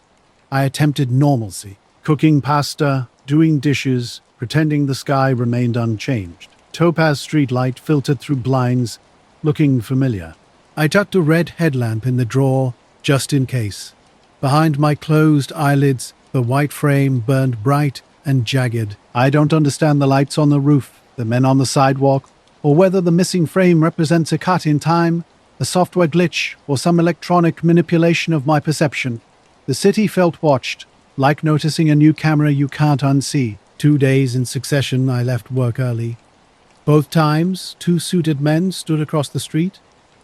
I attempted normalcy. Cooking pasta, doing dishes, pretending the sky remained unchanged. Topaz streetlight filtered through blinds, looking familiar. I tucked a red headlamp in the drawer, just in case. Behind my closed eyelids, the white frame burned bright and jagged. I don't understand the lights on the roof, the men on the sidewalk, or whether the missing frame represents a cut in time, a software glitch, or some electronic manipulation of my perception. The city felt watched, like noticing a new camera you can't unsee. 2 days in succession, I left work early. Both times, two suited men stood across the street,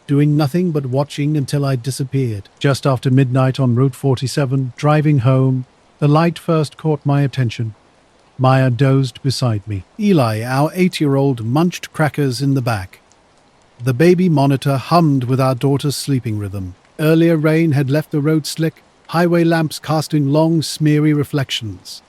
doing nothing but watching until I disappeared. Just after midnight on Route 47, driving home, the light first caught my attention. Maya dozed beside me. Eli, our 8-year-old, munched crackers in the back. The baby monitor hummed with our daughter's sleeping rhythm. Earlier rain had left the road slick, highway lamps casting long, smeary reflections.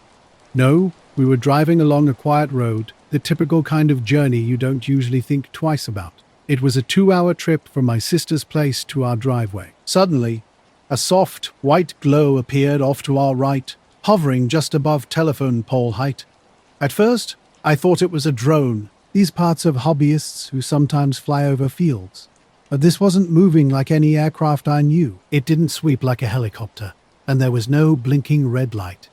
No, we were driving along a quiet road, the typical kind of journey you don't usually think twice about. It was a 2-hour trip from my sister's place to our driveway. Suddenly, a soft, white glow appeared off to our right, hovering just above telephone pole height. At first, I thought it was a drone, these parts of hobbyists who sometimes fly over fields. But this wasn't moving like any aircraft I knew. It didn't sweep like a helicopter, and there was no blinking red light.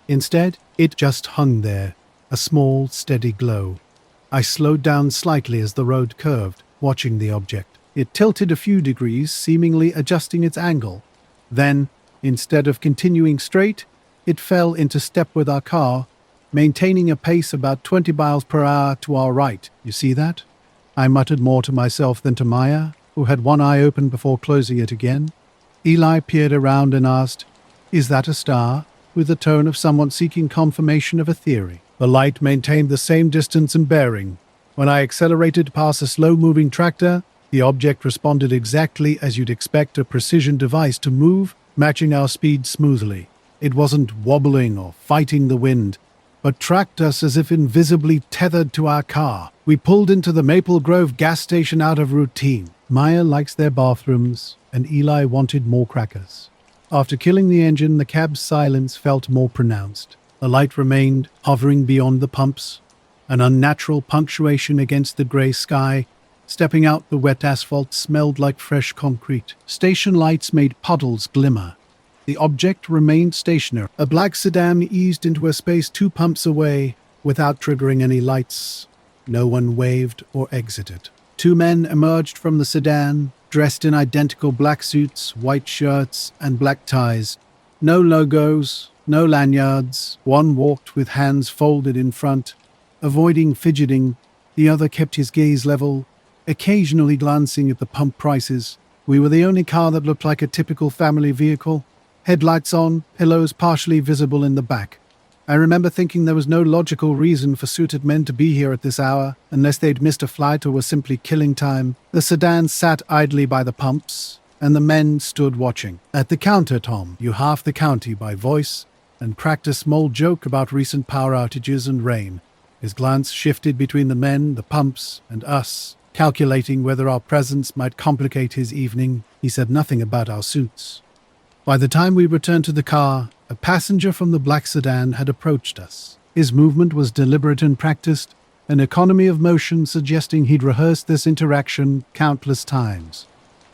Instead, it just hung there, a small, steady glow. I slowed down slightly as the road curved, watching the object. It tilted a few degrees, seemingly adjusting its angle. Then, instead of continuing straight, it fell into step with our car, maintaining a pace about 20 miles per hour to our right. You see that? I muttered more to myself than to Maya, who had one eye open before closing it again. Eli peered around and asked, "Is that a star?" with the tone of someone seeking confirmation of a theory. The light maintained the same distance and bearing. When I accelerated past a slow-moving tractor, the object responded exactly as you'd expect a precision device to move, matching our speed smoothly. It wasn't wobbling or fighting the wind, but tracked us as if invisibly tethered to our car. We pulled into the Maple Grove gas station out of routine. Maya likes their bathrooms, and Eli wanted more crackers. After killing the engine, the cab's silence felt more pronounced. The light remained, hovering beyond the pumps, an unnatural punctuation against the grey sky. Stepping out, the wet asphalt smelled like fresh concrete. Station lights made puddles glimmer. The object remained stationary. A black sedan eased into a space 2 pumps away without triggering any lights. No one waved or exited. 2 men emerged from the sedan, dressed in identical black suits, white shirts, and black ties. No logos, no lanyards. One walked with hands folded in front, avoiding fidgeting. The other kept his gaze level, occasionally glancing at the pump prices. We were the only car that looked like a typical family vehicle. Headlights on, pillows partially visible in the back. I remember thinking there was no logical reason for suited men to be here at this hour, unless they'd missed a flight or were simply killing time. The sedan sat idly by the pumps, and the men stood watching. At the counter, Tom, you half the county by voice, and cracked a small joke about recent power outages and rain. His glance shifted between the men, the pumps, and us, calculating whether our presence might complicate his evening. He said nothing about our suits. By the time we returned to the car, a passenger from the black sedan had approached us. His movement was deliberate and practiced, an economy of motion suggesting he'd rehearsed this interaction countless times.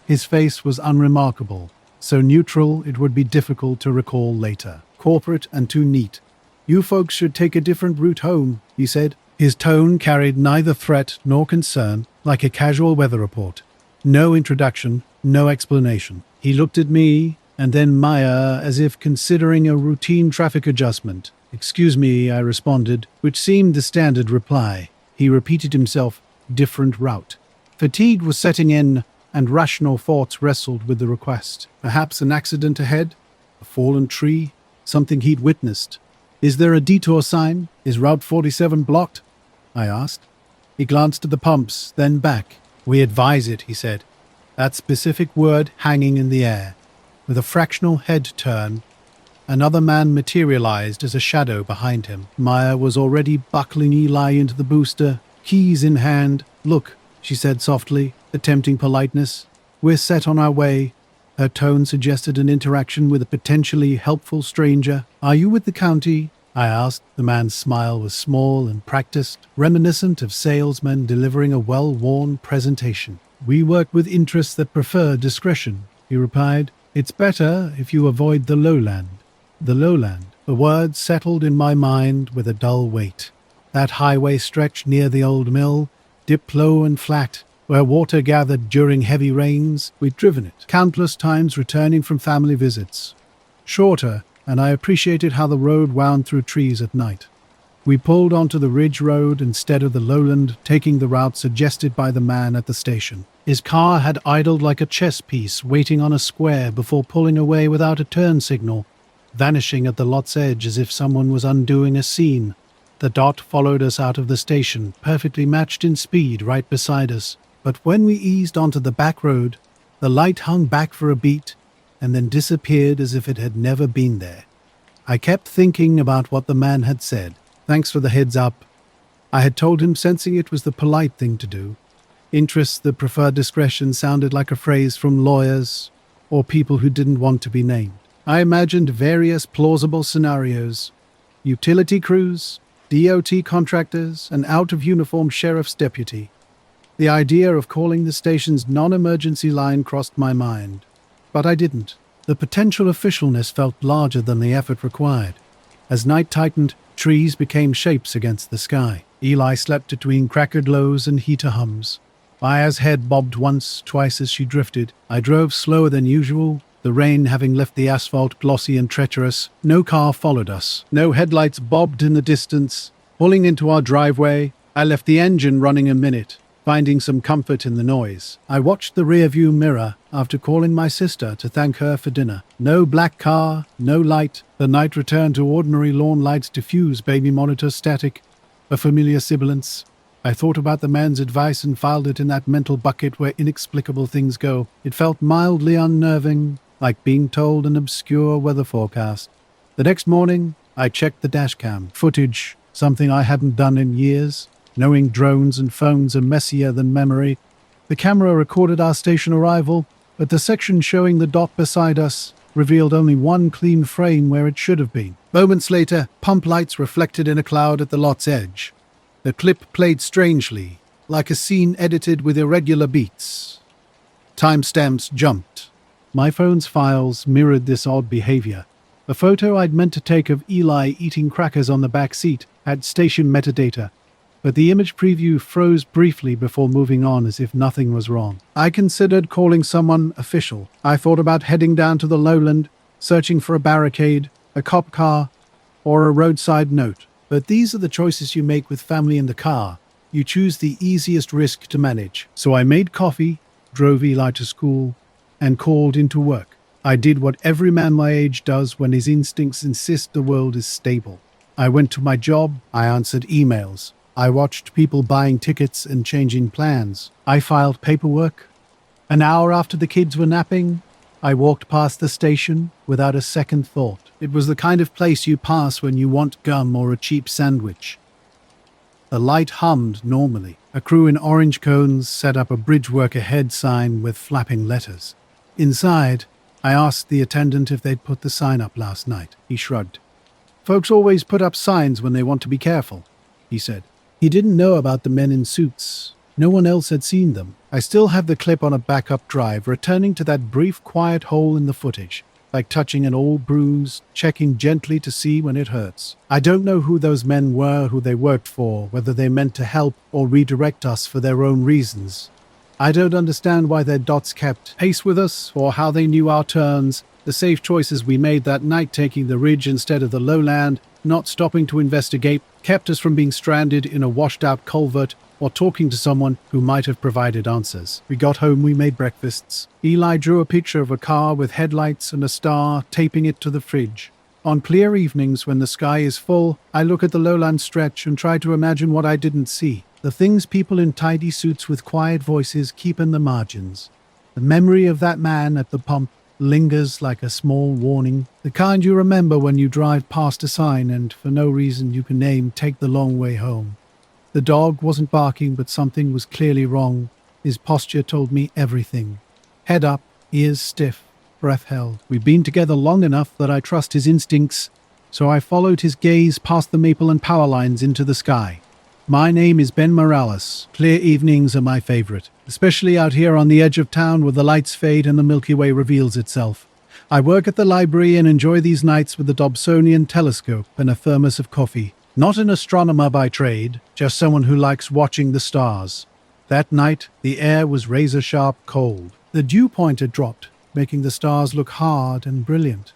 His face was unremarkable, so neutral it would be difficult to recall later. Corporate and too neat. "You folks should take a different route home," he said. His tone carried neither threat nor concern, like a casual weather report. No introduction, no explanation. He looked at me, and then Maya, as if considering a routine traffic adjustment. "Excuse me," I responded, which seemed the standard reply. He repeated himself, "different route." Fatigue was setting in, and rational thoughts wrestled with the request. Perhaps an accident ahead? A fallen tree? Something he'd witnessed. "Is there a detour sign? Is Route 47 blocked?" I asked. He glanced at the pumps, then back. "We advise it," he said, that specific word hanging in the air. With a fractional head turn, another man materialized as a shadow behind him. Maya was already buckling Eli into the booster, keys in hand. "Look," she said softly, attempting politeness. "We're set on our way." Her tone suggested an interaction with a potentially helpful stranger. "Are you with the county?" I asked. The man's smile was small and practiced, reminiscent of salesmen delivering a well-worn presentation. "We work with interests that prefer discretion," he replied. "It's better if you avoid the lowland." The lowland. The word settled in my mind with a dull weight. That highway stretch near the old mill, dipped low and flat, where water gathered during heavy rains. We'd driven it, countless times returning from family visits. Shorter, and I appreciated how the road wound through trees at night. We pulled onto the ridge road instead of the lowland, taking the route suggested by the man at the station. His car had idled like a chess piece, waiting on a square before pulling away without a turn signal, vanishing at the lot's edge as if someone was undoing a scene. The dot followed us out of the station, perfectly matched in speed, right beside us. But when we eased onto the back road, the light hung back for a beat and then disappeared as if it had never been there. I kept thinking about what the man had said. "Thanks for the heads up." I had told him, sensing it was the polite thing to do. Interests that preferred discretion sounded like a phrase from lawyers or people who didn't want to be named. I imagined various plausible scenarios: utility crews, DOT contractors, an out-of-uniform sheriff's deputy. The idea of calling the station's non-emergency line crossed my mind, but I didn't. The potential officialness felt larger than the effort required. As night tightened, trees became shapes against the sky. Eli slept between cracker lows and heater hums. Maya's head bobbed once, twice as she drifted. I drove slower than usual, the rain having left the asphalt glossy and treacherous. No car followed us. No headlights bobbed in the distance. Pulling into our driveway, I left the engine running a minute, finding some comfort in the noise. I watched the rearview mirror after calling my sister to thank her for dinner. No black car, no light. The night returned to ordinary lawn lights, diffuse baby monitor static, a familiar sibilance. I thought about the man's advice and filed it in that mental bucket where inexplicable things go. It felt mildly unnerving, like being told an obscure weather forecast. The next morning, I checked the dashcam footage, something I hadn't done in years. Knowing drones and phones are messier than memory, the camera recorded our station arrival, but the section showing the dot beside us revealed only one clean frame where it should have been. Moments later, pump lights reflected in a cloud at the lot's edge. The clip played strangely, like a scene edited with irregular beats. Timestamps jumped. My phone's files mirrored this odd behavior. A photo I'd meant to take of Eli eating crackers on the back seat had station metadata, but the image preview froze briefly before moving on as if nothing was wrong. I considered calling someone official. I thought about heading down to the lowland, searching for a barricade, a cop car, or a roadside note. But these are the choices you make with family in the car. You choose the easiest risk to manage. So I made coffee, drove Eli to school, and called into work. I did what every man my age does when his instincts insist the world is stable. I went to my job, I answered emails. I watched people buying tickets and changing plans. I filed paperwork. An hour after the kids were napping, I walked past the station without a second thought. It was the kind of place you pass when you want gum or a cheap sandwich. The light hummed normally. A crew in orange cones set up a bridge work ahead sign with flapping letters. Inside, I asked the attendant if they'd put the sign up last night. He shrugged. "Folks always put up signs when they want to be careful," he said. He didn't know about the men in suits. No one else had seen them. I still have the clip on a backup drive, returning to that brief quiet hole in the footage, like touching an old bruise, checking gently to see when it hurts. I don't know who those men were, who they worked for, whether they meant to help or redirect us for their own reasons. I don't understand why their dots kept pace with us, or how they knew our turns. The safe choices we made that night, taking the ridge instead of the lowland, not stopping to investigate, kept us from being stranded in a washed-out culvert or talking to someone who might have provided answers. We got home, we made breakfasts. Eli drew a picture of a car with headlights and a star, taping it to the fridge. On clear evenings when the sky is full, I look at the lowland stretch and try to imagine what I didn't see. The things people in tidy suits with quiet voices keep in the margins. The memory of that man at the pump lingers like a small warning, the kind you remember when you drive past a sign and, for no reason you can name, take the long way home. The dog wasn't barking, but something was clearly wrong. His posture told me everything. Head up, ears stiff, breath held. We'd been together long enough that I trust his instincts, so I followed his gaze past the maple and power lines into the sky. My name is Ben Morales. Clear evenings are my favorite, especially out here on the edge of town where the lights fade and the Milky Way reveals itself. I work at the library and enjoy these nights with a Dobsonian telescope and a thermos of coffee. Not an astronomer by trade, just someone who likes watching the stars. That night, the air was razor-sharp cold. The dew point had dropped, making the stars look hard and brilliant.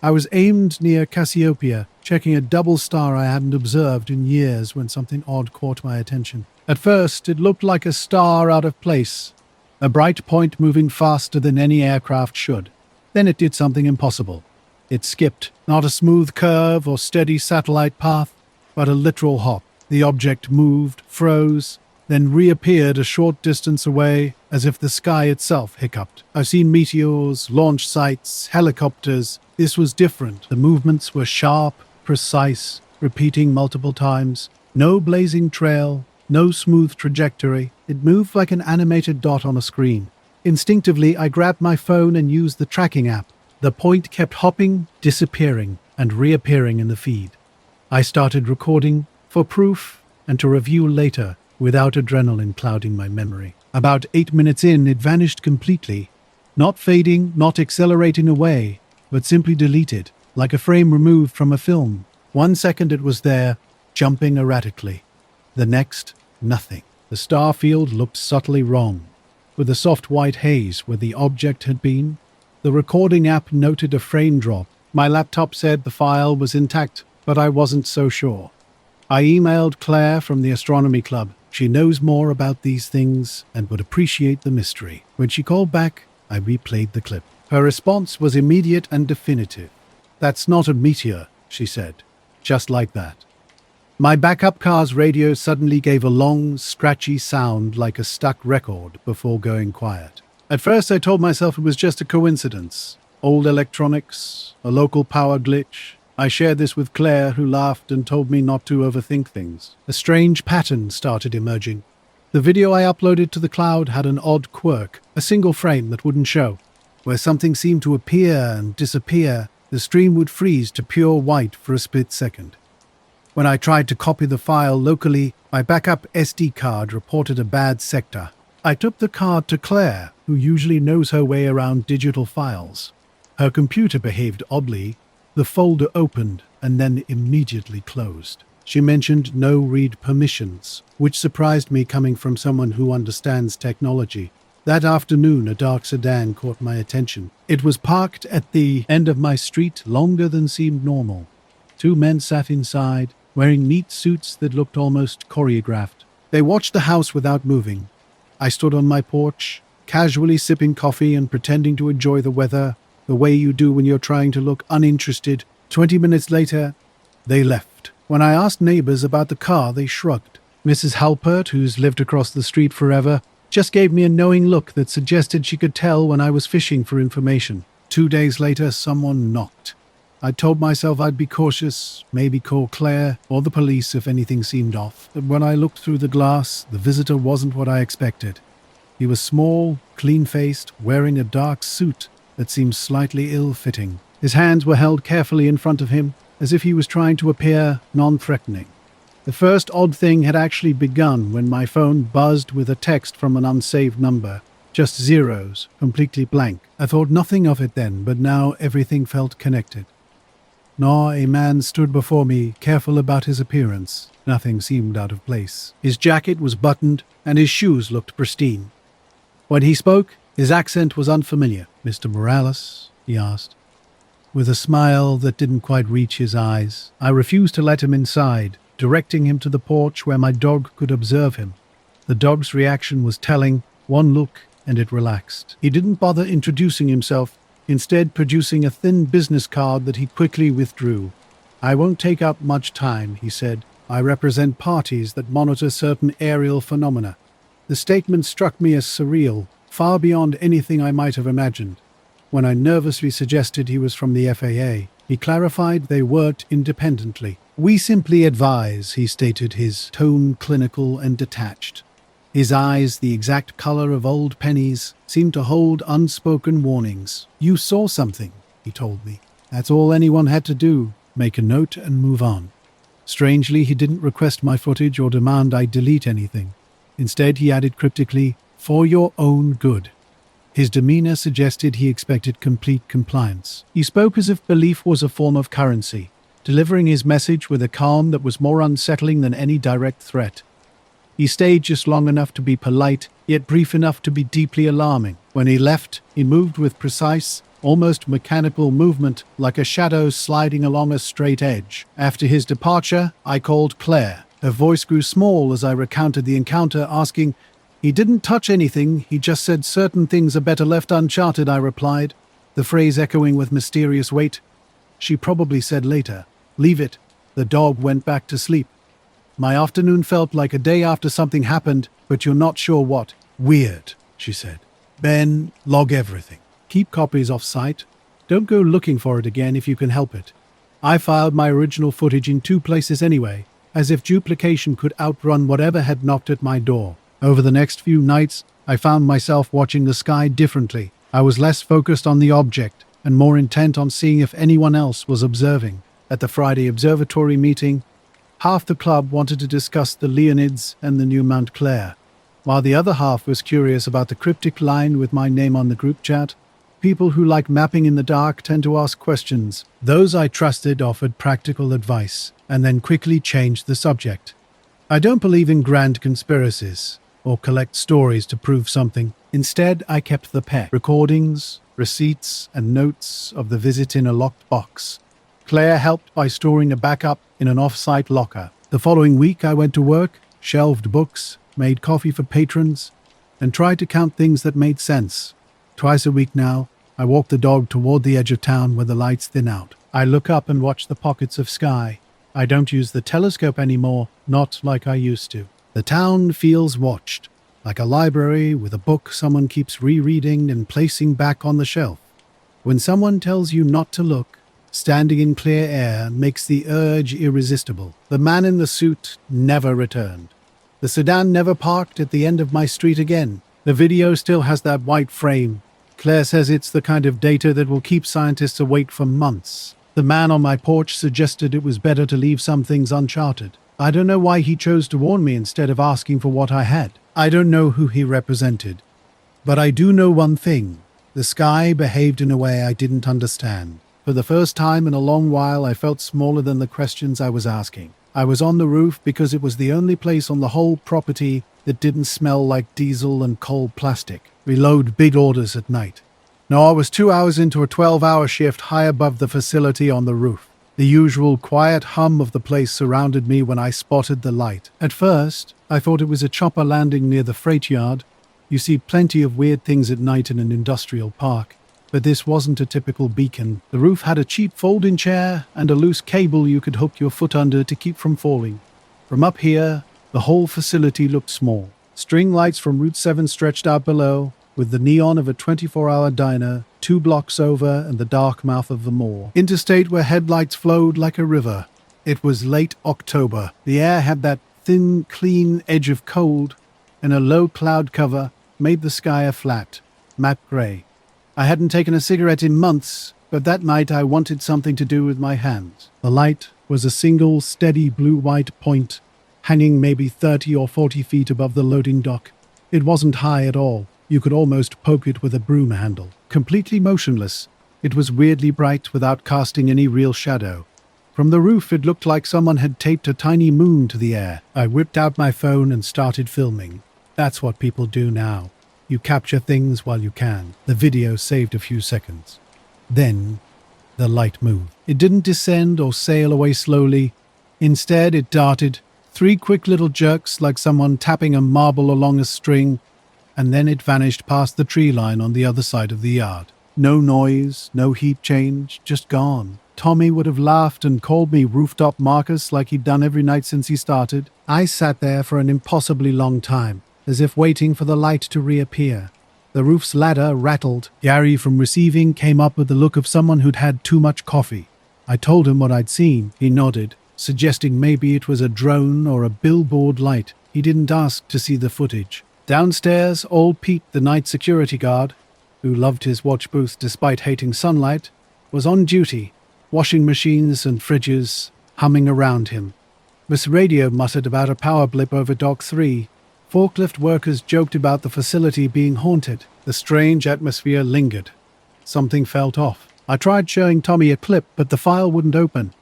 I was aimed near Cassiopeia, checking a double star I hadn't observed in years when something odd caught my attention. At first, it looked like a star out of place, a bright point moving faster than any aircraft should. Then it did something impossible. It skipped, not a smooth curve or steady satellite path, but a literal hop. The object moved, froze, then reappeared a short distance away as if the sky itself hiccuped. I've seen meteors, launch sites, helicopters. This was different. The movements were sharp, precise, repeating multiple times. No blazing trail, no smooth trajectory. It moved like an animated dot on a screen. Instinctively, I grabbed my phone and used the tracking app. The point kept hopping, disappearing, and reappearing in the feed. I started recording for proof and to review later without adrenaline clouding my memory. About 8 minutes in, it vanished completely. Not fading, not accelerating away, but simply deleted, like a frame removed from a film. 1 second it was there, jumping erratically. The next, nothing. The star field looked subtly wrong, with a soft white haze where the object had been. The recording app noted a frame drop. My laptop said the file was intact, but I wasn't so sure. I emailed Claire from the Astronomy Club. She knows more about these things and would appreciate the mystery. When she called back, I replayed the clip. Her response was immediate and definitive. "That's not a meteor," she said. Just like that. My backup car's radio suddenly gave a long, scratchy sound like a stuck record before going quiet. At first I told myself it was just a coincidence. Old electronics, a local power glitch. I shared this with Claire, who laughed and told me not to overthink things. A strange pattern started emerging. The video I uploaded to the cloud had an odd quirk, a single frame that wouldn't show. Where something seemed to appear and disappear, the stream would freeze to pure white for a split second. When I tried to copy the file locally, my backup SD card reported a bad sector. I took the card to Claire, who usually knows her way around digital files. Her computer behaved oddly. The folder opened and then immediately closed. She mentioned no read permissions, which surprised me coming from someone who understands technology. That afternoon, a dark sedan caught my attention. It was parked at the end of my street longer than seemed normal. 2 men sat inside, wearing neat suits that looked almost choreographed. They watched the house without moving. I stood on my porch, casually sipping coffee and pretending to enjoy the weather, the way you do when you're trying to look uninterested. 20 minutes later, they left. When I asked neighbors about the car, they shrugged. Mrs. Halpert, who's lived across the street forever, just gave me a knowing look that suggested she could tell when I was fishing for information. 2 days later, someone knocked. I told myself I'd be cautious, maybe call Claire or the police if anything seemed off. But when I looked through the glass, the visitor wasn't what I expected. He was small, clean-faced, wearing a dark suit that seemed slightly ill-fitting. His hands were held carefully in front of him, as if he was trying to appear non-threatening. The first odd thing had actually begun when my phone buzzed with a text from an unsaved number. Just zeros, completely blank. I thought nothing of it then, but now everything felt connected. No, a man stood before me, careful about his appearance. Nothing seemed out of place. His jacket was buttoned, and his shoes looked pristine. When he spoke, his accent was unfamiliar. "Mr. Morales?" he asked, with a smile that didn't quite reach his eyes. I refused to let him inside, directing him to the porch where my dog could observe him. The dog's reaction was telling. One look, and it relaxed. He didn't bother introducing himself, instead producing a thin business card that he quickly withdrew. "I won't take up much time," he said. "I represent parties that monitor certain aerial phenomena." The statement struck me as surreal, far beyond anything I might have imagined. When I nervously suggested he was from the FAA, he clarified they worked independently. "We simply advise," he stated, his tone clinical and detached. His eyes, the exact color of old pennies, seemed to hold unspoken warnings. "You saw something," he told me. "That's all anyone had to do, make a note and move on." Strangely, he didn't request my footage or demand I delete anything. Instead, he added cryptically, "For your own good." His demeanor suggested he expected complete compliance. He spoke as if belief was a form of currency, delivering his message with a calm that was more unsettling than any direct threat. He stayed just long enough to be polite, yet brief enough to be deeply alarming. When he left, he moved with precise, almost mechanical movement, like a shadow sliding along a straight edge. After his departure, I called Claire. Her voice grew small as I recounted the encounter, asking, "He didn't touch anything, he just said certain things are better left uncharted," I replied, the phrase echoing with mysterious weight. She probably said later, "Leave it, the dog went back to sleep." My afternoon felt like a day after something happened, but you're not sure what. "Weird," she said. "Ben, log everything. Keep copies off-site. Don't go looking for it again if you can help it." I filed my original footage in 2 places anyway, as if duplication could outrun whatever had knocked at my door. Over the next few nights, I found myself watching the sky differently. I was less focused on the object, and more intent on seeing if anyone else was observing. At the Friday observatory meeting, half the club wanted to discuss the Leonids and the new Mount Clare, while the other half was curious about the cryptic line with my name on the group chat. People who like mapping in the dark tend to ask questions. Those I trusted offered practical advice, and then quickly changed the subject. I don't believe in grand conspiracies, or collect stories to prove something. Instead, I kept the pet recordings, receipts, and notes of the visit in a locked box. Claire helped by storing a backup in an off-site locker. The following week, I went to work, shelved books, made coffee for patrons, and tried to count things that made sense. Twice a week now, I walk the dog toward the edge of town where the lights thin out. I look up and watch the pockets of sky. I don't use the telescope anymore, not like I used to. The town feels watched, like a library with a book someone keeps rereading and placing back on the shelf. When someone tells you not to look, standing in clear air makes the urge irresistible. The man in the suit never returned. The sedan never parked at the end of my street again. The video still has that white frame. Claire says it's the kind of data that will keep scientists awake for months. The man on my porch suggested it was better to leave some things uncharted. I don't know why he chose to warn me instead of asking for what I had. I don't know who he represented. But I do know one thing. The sky behaved in a way I didn't understand. For the first time in a long while, I felt smaller than the questions I was asking. I was on the roof because it was the only place on the whole property that didn't smell like diesel and cold plastic. We load big orders at night. No, I was 2 hours into a 12-hour shift high above the facility on the roof. The usual quiet hum of the place surrounded me when I spotted the light. At first, I thought it was a chopper landing near the freight yard. You see plenty of weird things at night in an industrial park. But this wasn't a typical beacon. The roof had a cheap folding chair and a loose cable you could hook your foot under to keep from falling. From up here, the whole facility looked small. String lights from Route 7 stretched out below, with the neon of a 24-hour diner 2 blocks over and the dark mouth of the moor. Interstate where headlights flowed like a river. It was late October. The air had that thin, clean edge of cold, and a low cloud cover made the sky a flat, matte gray. I hadn't taken a cigarette in months, but that night I wanted something to do with my hands. The light was a single, steady blue-white point, hanging maybe 30 or 40 feet above the loading dock. It wasn't high at all. You could almost poke it with a broom handle. Completely motionless, it was weirdly bright without casting any real shadow. From the roof, it looked like someone had taped a tiny moon to the air. I whipped out my phone and started filming. That's what people do now. You capture things while you can. The video saved a few seconds. Then, the light moved. It didn't descend or sail away slowly. Instead, it darted, 3 quick little jerks like someone tapping a marble along a string, and then it vanished past the tree line on the other side of the yard. No noise, no heat change, just gone. Tommy would have laughed and called me rooftop Marcus like he'd done every night since he started. I sat there for an impossibly long time, as if waiting for the light to reappear. The roof's ladder rattled. Gary from receiving came up with the look of someone who'd had too much coffee. I told him what I'd seen. He nodded, suggesting maybe it was a drone or a billboard light. He didn't ask to see the footage. Downstairs, old Pete, the night security guard, who loved his watch booth despite hating sunlight, was on duty, washing machines and fridges humming around him. Miss Radio muttered about a power blip over Dock 3. Forklift workers joked about the facility being haunted. The strange atmosphere lingered. Something felt off. I tried showing Tommy a clip, but the file wouldn't open.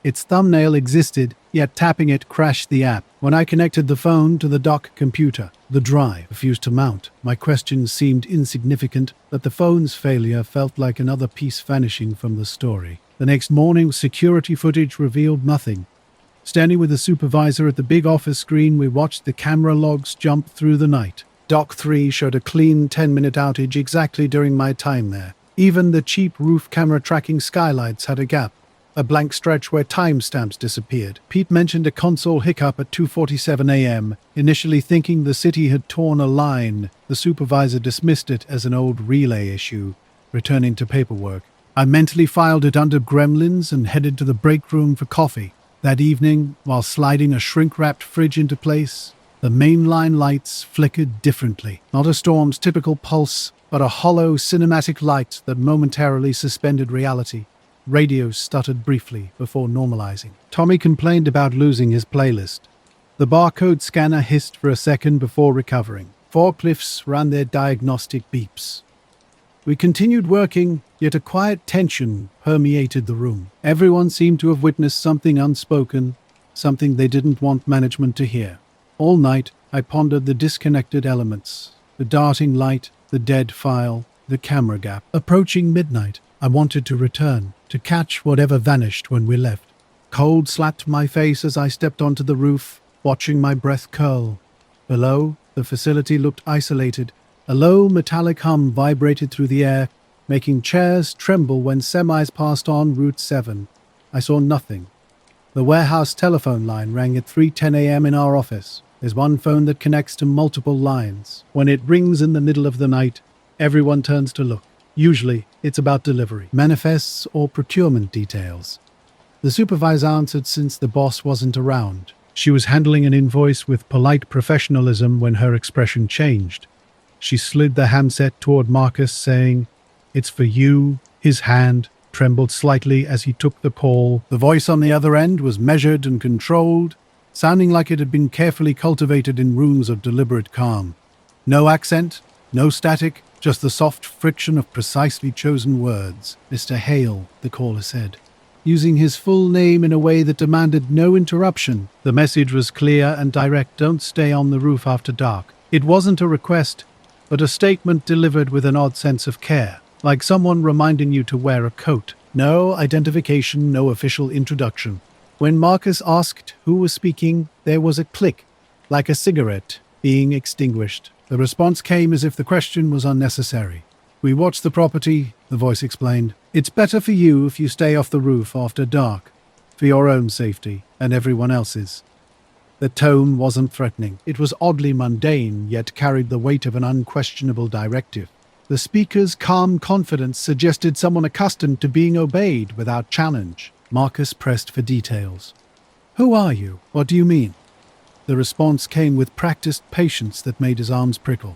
Its thumbnail existed, yet tapping it crashed the app. When I connected the phone to the dock computer, the drive refused to mount. My questions seemed insignificant, but the phone's failure felt like another piece vanishing from the story. The next morning, security footage revealed nothing. Standing with the supervisor at the big office screen, we watched the camera logs jump through the night. Dock 3 showed a clean 10-minute outage exactly during my time there. Even the cheap roof camera tracking skylights had a gap, a blank stretch where timestamps disappeared. Pete mentioned a console hiccup at 2:47 a.m., initially thinking the city had torn a line. The supervisor dismissed it as an old relay issue, returning to paperwork. I mentally filed it under Gremlins and headed to the break room for coffee. That evening, while sliding a shrink-wrapped fridge into place, The mainline lights flickered differently. Not a storm's typical pulse, but a hollow cinematic light that momentarily suspended reality. Radio stuttered briefly before normalizing. Tommy complained about losing his playlist. The barcode scanner hissed for a second before recovering. Forklifts ran their diagnostic beeps. We continued working, yet a quiet tension permeated the room. Everyone seemed to have witnessed something unspoken, something they didn't want management to hear. All night, I pondered the disconnected elements, the darting light, the dead file, the camera gap. Approaching midnight, I wanted to return, to catch whatever vanished when we left. Cold slapped my face as I stepped onto the roof, watching my breath curl. Below, the facility looked isolated. A low metallic hum vibrated through the air, making chairs tremble when semis passed on Route 7. I saw nothing. The warehouse telephone line rang at 3:10 a.m. in our office. There's one phone that connects to multiple lines. When it rings in the middle of the night, everyone turns to look. Usually, it's about delivery, manifests, or procurement details. The supervisor answered since the boss wasn't around. She was handling an invoice with polite professionalism when her expression changed. She slid the handset toward Marcus, saying, "It's for you." His hand trembled slightly as he took the call. The voice on the other end was measured and controlled, sounding like it had been carefully cultivated in rooms of deliberate calm. No accent, no static, just the soft friction of precisely chosen words. "Mr. Hale," the caller said, using his full name in a way that demanded no interruption. The message was clear and direct. "Don't stay on the roof after dark." It wasn't a request, but a statement delivered with an odd sense of care, like someone reminding you to wear a coat. No identification, no official introduction. When Marcus asked who was speaking, there was a click, like a cigarette being extinguished. The response came as if the question was unnecessary. "We watch the property," the voice explained. "It's better for you if you stay off the roof after dark, for your own safety and everyone else's." The tone wasn't threatening. It was oddly mundane, yet carried the weight of an unquestionable directive. The speaker's calm confidence suggested someone accustomed to being obeyed without challenge. Marcus pressed for details. "Who are you? What do you mean?" The response came with practiced patience that made his arms prickle.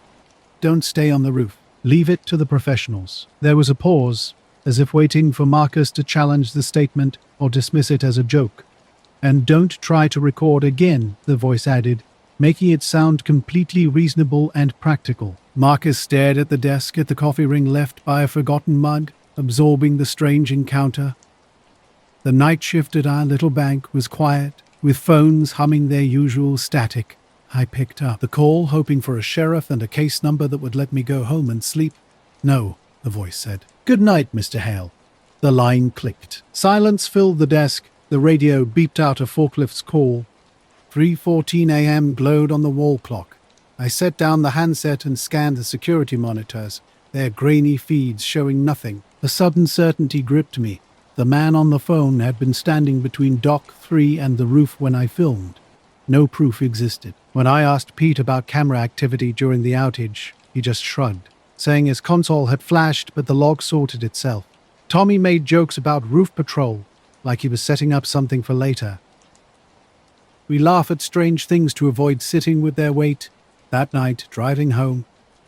"Don't stay on the roof. Leave it to the professionals." There was a pause, as if waiting for Marcus to challenge the statement or dismiss it as a joke. "And don't try to record again," the voice added, making it sound completely reasonable and practical. Marcus stared at the desk at the coffee ring left by a forgotten mug, absorbing the strange encounter. The night shift at our little bank was quiet, with phones humming their usual static. I picked up the call, hoping for a sheriff and a case number that would let me go home and sleep. "No," the voice said. "Good night, Mr. Hale." The line clicked. Silence filled the desk. The radio beeped out a forklift's call. 3:14 a.m. glowed on the wall clock. I set down the handset and scanned the security monitors, their grainy feeds showing nothing. A sudden certainty gripped me. The man on the phone had been standing between Dock 3 and the roof when I filmed. No proof existed. When I asked Pete about camera activity during the outage, he just shrugged, saying his console had flashed but the log sorted itself. Tommy made jokes about roof patrol, like he was setting up something for later. We laugh at strange things to avoid sitting with their weight. That night, driving home,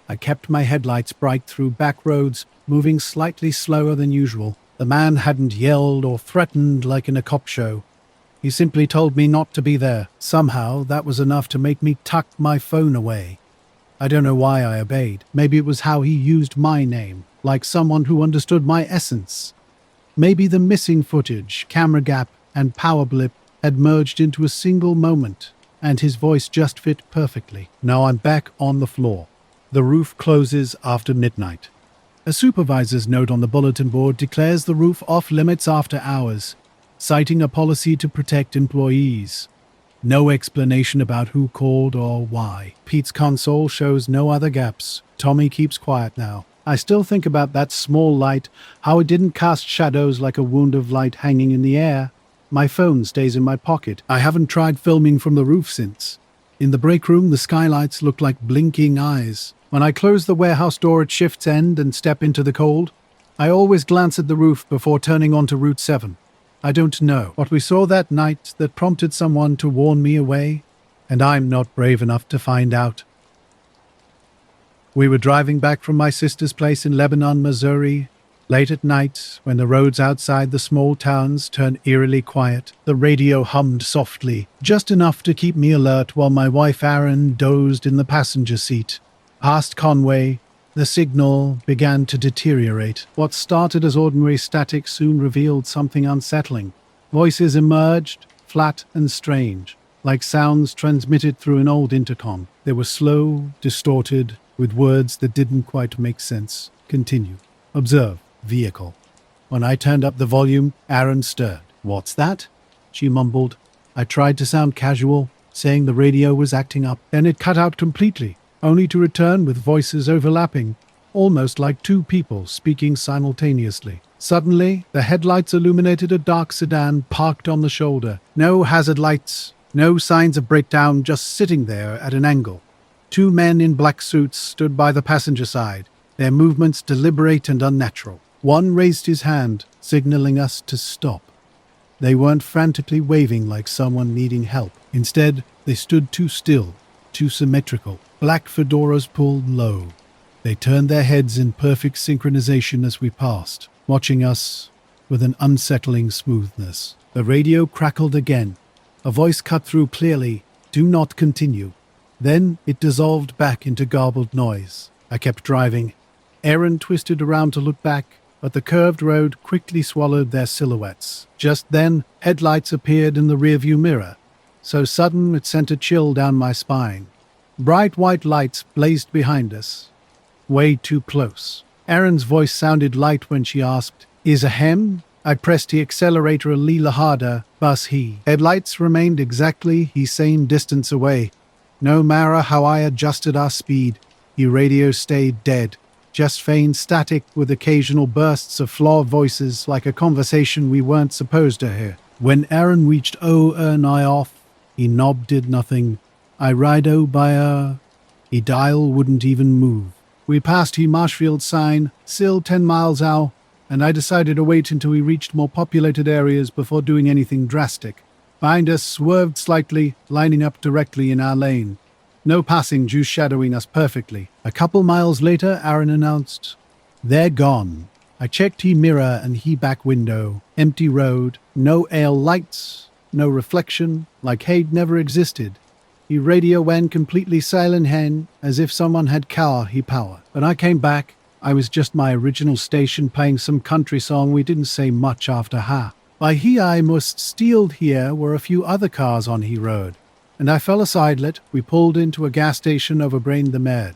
I kept my headlights bright through back roads, moving slightly slower than usual. The man hadn't yelled or threatened like in a cop show. He simply told me not to be there. Somehow, that was enough to make me tuck my phone away. I don't know why I obeyed. Maybe it was how he used my name, like someone who understood my essence. Maybe the missing footage, camera gap, and power blip had merged into a single moment, and his voice just fit perfectly. Now I'm back on the floor. The roof closes after midnight. A supervisor's note on the bulletin board declares the roof off limits after hours, citing a policy to protect employees. No explanation about who called or why. Pete's console shows no other gaps. Tommy keeps quiet now. I still think about that small light, how it didn't cast shadows like a wound of light hanging in the air. My phone stays in my pocket. I haven't tried filming from the roof since. In the break room, the skylights look like blinking eyes. When I close the warehouse door at shift's end and step into the cold, I always glance at the roof before turning onto Route 7. I don't know what we saw that night that prompted someone to warn me away. and I'm not brave enough to find out. We were driving back from my sister's place in Lebanon, Missouri. Late at night, when the roads outside the small towns turned eerily quiet, the radio hummed softly, just enough to keep me alert while my wife Erin dozed in the passenger seat. Past Conway, the signal began to deteriorate. What started as ordinary static soon revealed something unsettling. Voices emerged, flat and strange, like sounds transmitted through an old intercom. They were slow, distorted, with words that didn't quite make sense. Continue. Observe. Vehicle. When I turned up the volume, Erin stirred. "What's that?" she mumbled. I tried to sound casual, saying the radio was acting up. Then it cut out completely, only to return with voices overlapping, almost like two people speaking simultaneously. Suddenly, the headlights illuminated a dark sedan parked on the shoulder. No hazard lights, no signs of breakdown, just sitting there at an angle. Two men in black suits stood by the passenger side, their movements deliberate and unnatural. One raised his hand, signaling us to stop. They weren't frantically waving like someone needing help. Instead, they stood too still, too symmetrical. Black fedoras pulled low. They turned their heads in perfect synchronization as we passed, watching us with an unsettling smoothness. The radio crackled again. A voice cut through clearly, "Do not continue." Then it dissolved back into garbled noise. I kept driving. Erin twisted around to look back, but the curved road quickly swallowed their silhouettes. Just then, headlights appeared in the rearview mirror, so sudden it sent a chill down my spine. Bright white lights blazed behind us, way too close. Erin's voice sounded light when she asked, "Is ahem?" I pressed the accelerator a little harder, bus he. Headlights remained exactly the same distance away. No matter how I adjusted our speed, the radio stayed dead. Just faint static with occasional bursts of flawed voices like a conversation we weren't supposed to hear. When Erin reached and I off, he knob did nothing. I ride by he dial wouldn't even move. We passed the Marshfield sign, still 10 miles out, and I decided to wait until we reached more populated areas before doing anything drastic. Behind us swerved slightly, lining up directly in our lane. No passing Jew shadowing us perfectly. A couple miles later, Erin announced, "They're gone." I checked he mirror and he back window. Empty road, no ale lights, no reflection, like he'd never existed. He radio went completely silent hen, as if someone had he power. When I came back, I was just my original station playing some country song we didn't say much after ha. By he I must stealed here were a few other cars on he road. And I fell a sidelet. We pulled into a gas station over Brain the Med.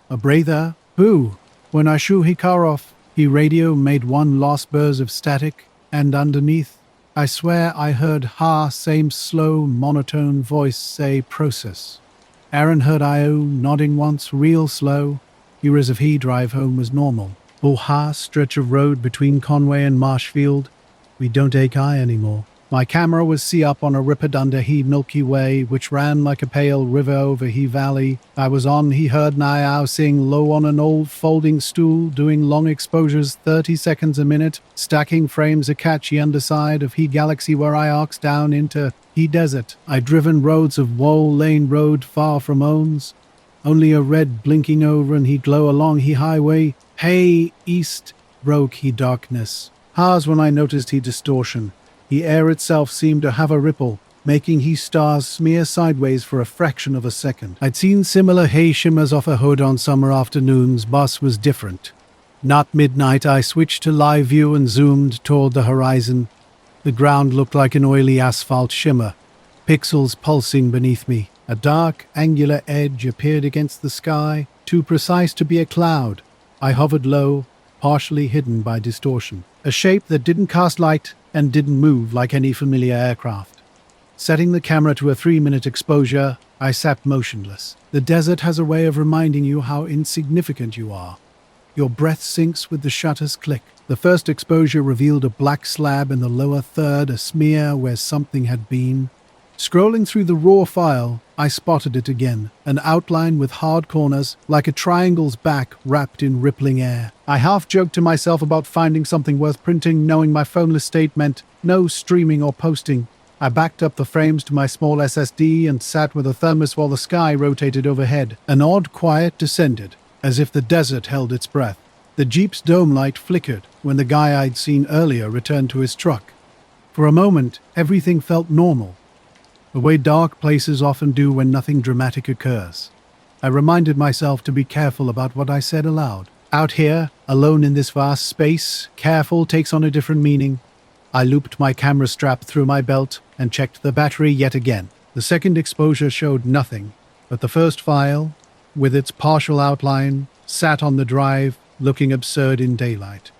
A breather, who, when I shoo he car off, he radio made one last burst of static, and underneath, I swear I heard same slow, monotone voice say process. Erin heard I.O. nodding once, real slow. Here as if he drive home was normal. Stretch of road between Conway and Marshfield. We don't take I anymore. My camera was up on a ripid under he Milky Way, which ran like a pale river over he valley. I was on he heard Niao sing low on an old folding stool, doing long exposures 30 seconds a minute, stacking frames a catchy underside of he galaxy where I arcs down into he desert. I'd driven roads of Wall Lane Road far from owns. Only a red blinking over and he glow along he highway. Hey, east, broke he darkness. Hars when I noticed he distortion. The air itself seemed to have a ripple, making he stars smear sideways for a fraction of a second. I'd seen similar hay shimmers off a hood on summer afternoons. Bus was different. Not midnight, I switched to live view and zoomed toward the horizon. The ground looked like an oily asphalt shimmer, pixels pulsing beneath me. A dark, angular edge appeared against the sky, too precise to be a cloud. I hovered low, partially hidden by distortion. A shape that didn't cast light and didn't move like any familiar aircraft. Setting the camera to a 3-minute exposure, I sat motionless. The desert has a way of reminding you how insignificant you are. Your breath sinks with the shutter's click. The first exposure revealed a black slab in the lower third, a smear where something had been. Scrolling through the raw file, I spotted it again, an outline with hard corners, like a triangle's back wrapped in rippling air. I half joked to myself about finding something worth printing, knowing my phoneless state meant no streaming or posting. I backed up the frames to my small SSD and sat with a thermos while the sky rotated overhead. An odd quiet descended, as if the desert held its breath. The Jeep's dome light flickered when the guy I'd seen earlier returned to his truck. For a moment, everything felt normal, the way dark places often do when nothing dramatic occurs. I reminded myself to be careful about what I said aloud. Out here, alone in this vast space, careful takes on a different meaning. I looped my camera strap through my belt and checked the battery yet again. The second exposure showed nothing, but the first file, with its partial outline, sat on the drive, looking absurd in daylight.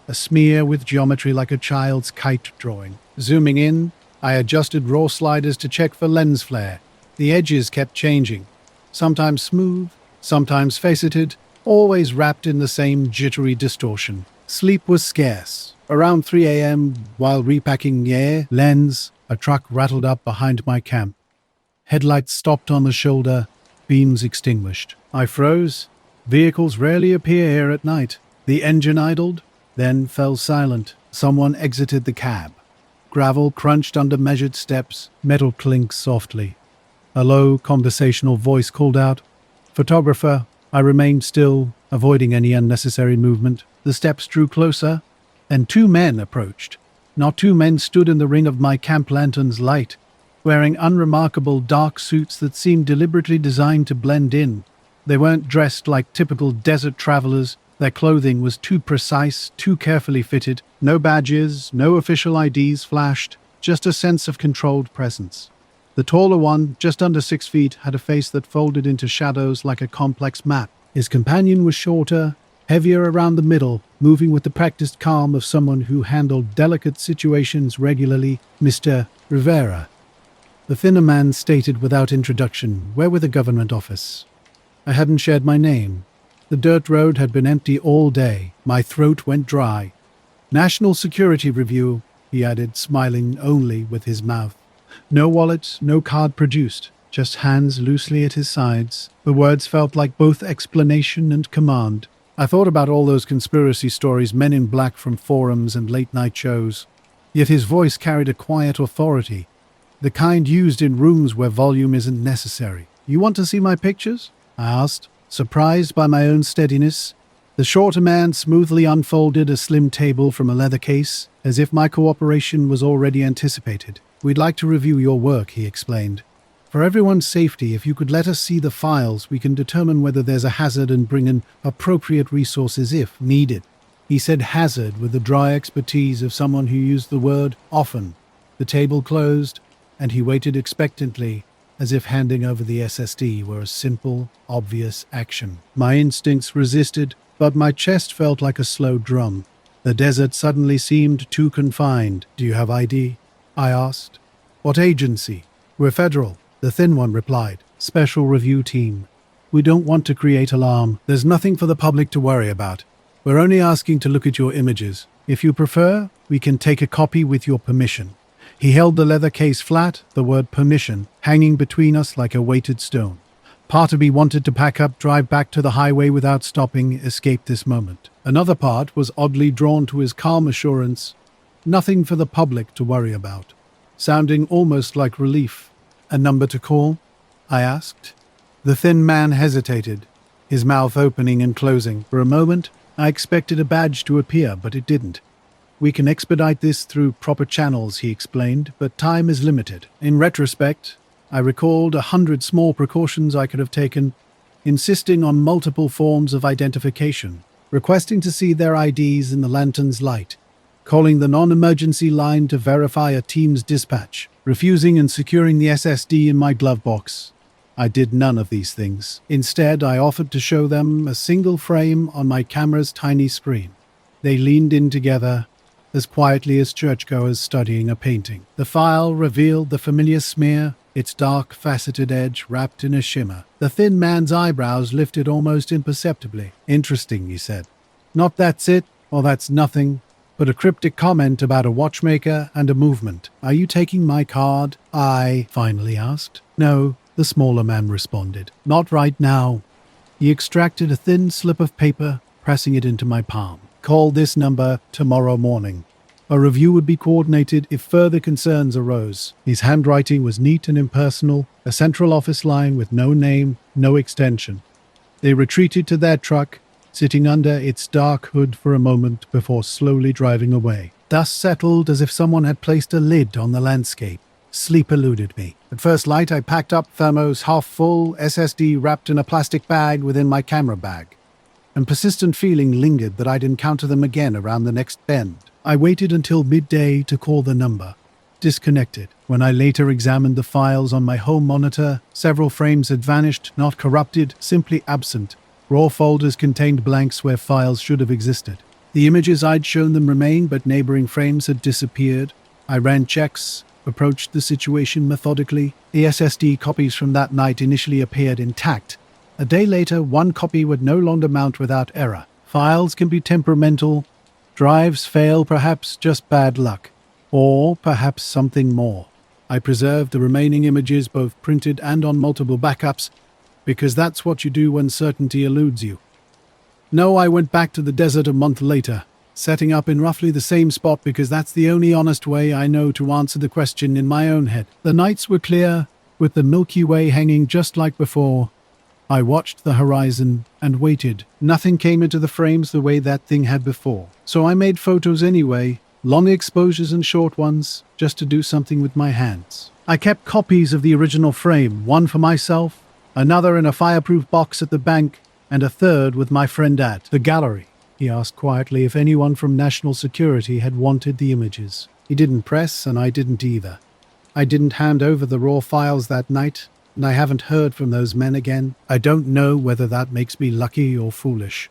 A smear with geometry like a child's kite drawing. Zooming in, I adjusted raw sliders to check for lens flare. The edges kept changing, sometimes smooth, sometimes faceted, always wrapped in the same jittery distortion. Sleep was scarce. Around 3 a.m., while repacking the lens, a truck rattled up behind my camp. Headlights stopped on the shoulder, beams extinguished. I froze. Vehicles rarely appear here at night. The engine idled, then fell silent. Someone exited the cab. Gravel crunched under measured steps, metal clinked softly. A low, conversational voice called out, "Photographer." I remained still, avoiding any unnecessary movement. The steps drew closer, and 2 men approached. Not 2 men stood in the ring of my camp lantern's light, wearing unremarkable dark suits that seemed deliberately designed to blend in. They weren't dressed like typical desert travelers. Their clothing was too precise, too carefully fitted. No badges, no official IDs flashed, just a sense of controlled presence. The taller one, just under 6 feet, had a face that folded into shadows like a complex map. His companion was shorter, heavier around the middle, moving with the practiced calm of someone who handled delicate situations regularly. "Mr. Rivera." The thinner man stated without introduction, "Where were the government office?" I hadn't shared my name. The dirt road had been empty all day. My throat went dry. "National Security Review," he added, smiling only with his mouth. No wallet, no card produced, just hands loosely at his sides. The words felt like both explanation and command. I thought about all those conspiracy stories, men in black from forums and late-night shows. Yet his voice carried a quiet authority, the kind used in rooms where volume isn't necessary. "You want to see my pictures?" I asked, surprised by my own steadiness. The shorter man smoothly unfolded a slim table from a leather case, as if my cooperation was already anticipated. "We'd like to review your work," he explained. "For everyone's safety, if you could let us see the files, we can determine whether there's a hazard and bring in appropriate resources if needed." He said hazard with the dry expertise of someone who used the word often. The table closed, and he waited expectantly, as if handing over the SSD were a simple, obvious action. My instincts resisted, but my chest felt like a slow drum. The desert suddenly seemed too confined. "Do you have ID?" I asked. "What agency?" "We're federal," the thin one replied. "Special Review Team. We don't want to create alarm. There's nothing for the public to worry about. We're only asking to look at your images. If you prefer, we can take a copy with your permission." He held the leather case flat, the word permission, hanging between us like a weighted stone. Part of me wanted to pack up, drive back to the highway without stopping, escape this moment. Another part was oddly drawn to his calm assurance. Nothing for the public to worry about. Sounding almost like relief. "A number to call?" I asked. The thin man hesitated, his mouth opening and closing. For a moment, I expected a badge to appear, but it didn't. "We can expedite this through proper channels," he explained, "but time is limited." In retrospect, I recalled 100 small precautions I could have taken, insisting on multiple forms of identification, requesting to see their IDs in the lantern's light, calling the non-emergency line to verify a team's dispatch, refusing and securing the SSD in my glove box. I did none of these things. Instead, I offered to show them a single frame on my camera's tiny screen. They leaned in together, as quietly as churchgoers studying a painting. The file revealed the familiar smear, its dark, faceted edge wrapped in a shimmer. The thin man's eyebrows lifted almost imperceptibly. "Interesting," he said. "Not that's it, or that's nothing, but a cryptic comment about a watchmaker and a movement. Are you taking my card?" I finally asked. "No," the smaller man responded. "Not right now." He extracted a thin slip of paper, pressing it into my palm. "Call this number tomorrow morning." A review would be coordinated if further concerns arose. His handwriting was neat and impersonal, a central office line with no name, no extension. They retreated to their truck, sitting under its dark hood for a moment before slowly driving away. Thus settled as if someone had placed a lid on the landscape. Sleep eluded me. At first light, I packed up thermos half full, SSD wrapped in a plastic bag within my camera bag. And persistent feeling lingered that I'd encounter them again around the next bend. I waited until midday to call the number. Disconnected. When I later examined the files on my home monitor, several frames had vanished, not corrupted, simply absent. Raw folders contained blanks where files should have existed. The images I'd shown them remained, but neighboring frames had disappeared. I ran checks, approached the situation methodically. The SSD copies from that night initially appeared intact. A day later, one copy would no longer mount without error. Files can be temperamental. Drives fail, perhaps just bad luck. Or perhaps something more. I preserved the remaining images, both printed and on multiple backups, because that's what you do when certainty eludes you. No, I went back to the desert a month later, setting up in roughly the same spot because that's the only honest way I know to answer the question in my own head. The nights were clear, with the Milky Way hanging just like before. I watched the horizon and waited. Nothing came into the frames the way that thing had before. So I made photos anyway, long exposures and short ones, just to do something with my hands. I kept copies of the original frame, one for myself, another in a fireproof box at the bank, and a third with my friend at the gallery. He asked quietly if anyone from National Security had wanted the images. He didn't press, and I didn't either. I didn't hand over the raw files that night, and I haven't heard from those men again. I don't know whether that makes me lucky or foolish.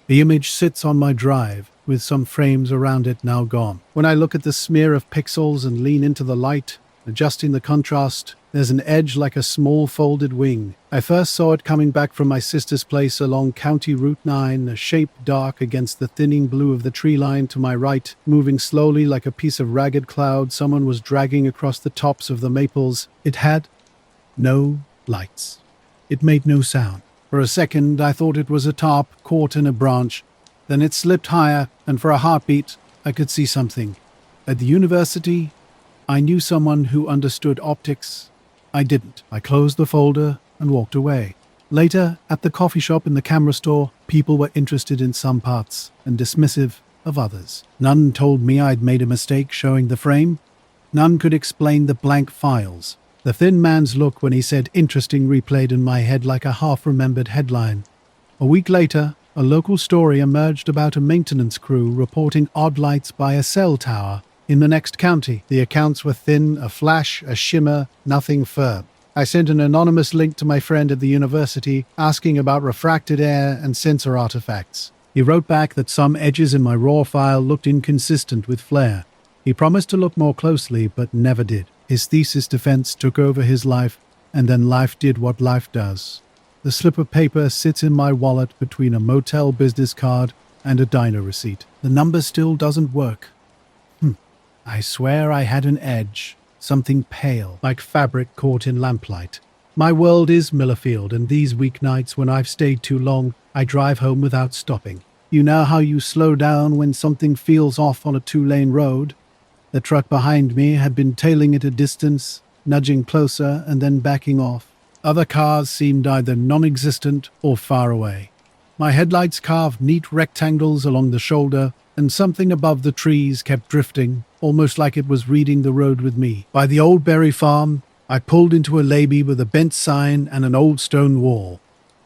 The image sits on my drive, with some frames around it now gone. When I look at the smear of pixels and lean into the light, adjusting the contrast, there's an edge like a small folded wing. I first saw it coming back from my sister's place along County Route 9, a shape dark against the thinning blue of the tree line to my right, moving slowly like a piece of ragged cloud someone was dragging across the tops of the maples. It had no lights. It made no sound. For a second, I thought it was a tarp caught in a branch. Then it slipped higher, and for a heartbeat, I could see something. At the university, I knew someone who understood optics. I didn't. I closed the folder and walked away. Later, at the coffee shop in the camera store, people were interested in some parts and dismissive of others. None told me I'd made a mistake showing the frame. None could explain the blank files. The thin man's look when he said interesting replayed in my head like a half-remembered headline. A week later, a local story emerged about a maintenance crew reporting odd lights by a cell tower in the next county. The accounts were thin, a flash, a shimmer, nothing firm. I sent an anonymous link to my friend at the university asking about refracted air and sensor artifacts. He wrote back that some edges in my raw file looked inconsistent with flare. He promised to look more closely, but never did. His thesis defense took over his life, and then life did what life does. The slip of paper sits in my wallet between a motel business card and a diner receipt. The number still doesn't work. I swear I had an edge, something pale, like fabric caught in lamplight. My world is Millerfield, and these weeknights when I've stayed too long, I drive home without stopping. You know how you slow down when something feels off on a two-lane road? The truck behind me had been tailing at a distance, nudging closer and then backing off. Other cars seemed either non-existent or far away. My headlights carved neat rectangles along the shoulder, and something above the trees kept drifting, almost like it was reading the road with me. By the old berry farm, I pulled into a lay-by with a bent sign and an old stone wall.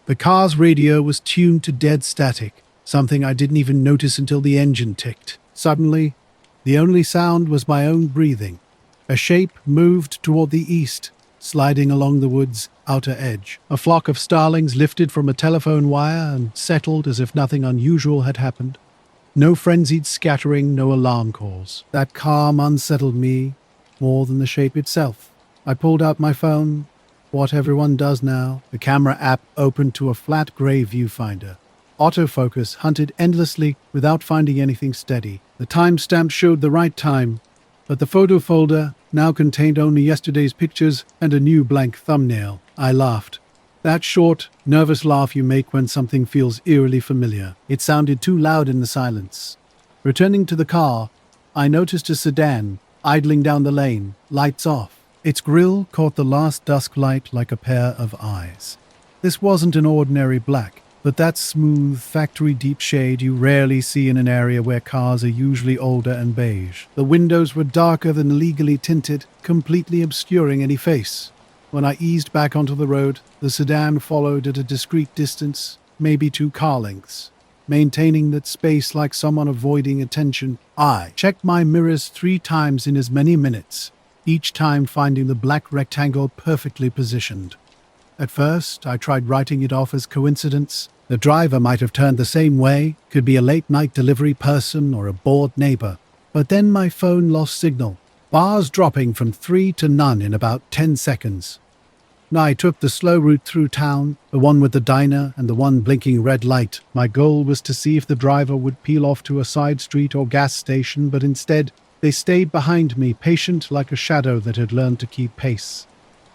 The car's radio was tuned to dead static, something I didn't even notice until the engine ticked. Suddenly, the only sound was my own breathing. A shape moved toward the east, sliding along the wood's outer edge. A flock of starlings lifted from a telephone wire and settled as if nothing unusual had happened. No frenzied scattering, no alarm calls. That calm unsettled me more than the shape itself. I pulled out my phone, what everyone does now. The camera app opened to a flat gray viewfinder. Autofocus hunted endlessly without finding anything steady. The timestamp showed the right time, but the photo folder now contained only yesterday's pictures and a new blank thumbnail. I laughed. That short, nervous laugh you make when something feels eerily familiar. It sounded too loud in the silence. Returning to the car, I noticed a sedan, idling down the lane, lights off. Its grille caught the last dusk light like a pair of eyes. This wasn't an ordinary black, but that smooth, factory-deep shade you rarely see in an area where cars are usually older and beige. The windows were darker than legally tinted, completely obscuring any face. When I eased back onto the road, the sedan followed at a discreet distance, maybe 2 car lengths. Maintaining that space like someone avoiding attention, I checked my mirrors 3 times in as many minutes, each time finding the black rectangle perfectly positioned. At first, I tried writing it off as coincidence. The driver might have turned the same way, could be a late-night delivery person or a bored neighbor. But then my phone lost signal, bars dropping from 3 to none in about 10 seconds. I took the slow route through town, the one with the diner and the one blinking red light. My goal was to see if the driver would peel off to a side street or gas station, but instead, they stayed behind me, patient like a shadow that had learned to keep pace.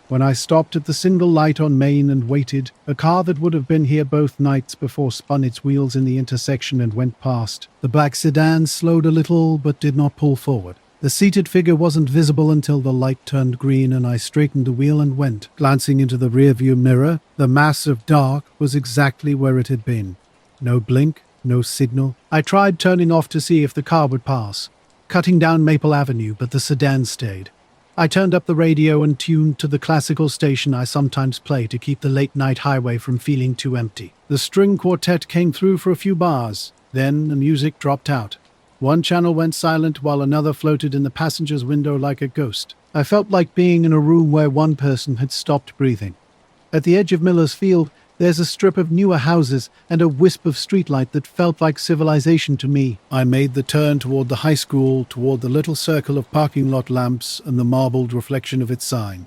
When I stopped at the single light on Main and waited, a car that would have been here both nights before spun its wheels in the intersection and went past. The black sedan slowed a little but did not pull forward. The seated figure wasn't visible until the light turned green and I straightened the wheel and went. Glancing into the rearview mirror, the mass of dark was exactly where it had been. No blink, no signal. I tried turning off to see if the car would pass, cutting down Maple Avenue, but the sedan stayed. I turned up the radio and tuned to the classical station I sometimes play to keep the late-night highway from feeling too empty. The string quartet came through for a few bars, then the music dropped out. One channel went silent while another floated in the passenger's window like a ghost. I felt like being in a room where one person had stopped breathing. At the edge of Miller's Field, there's a strip of newer houses and a wisp of streetlight that felt like civilization to me. I made the turn toward the high school, toward the little circle of parking lot lamps and the marbled reflection of its sign.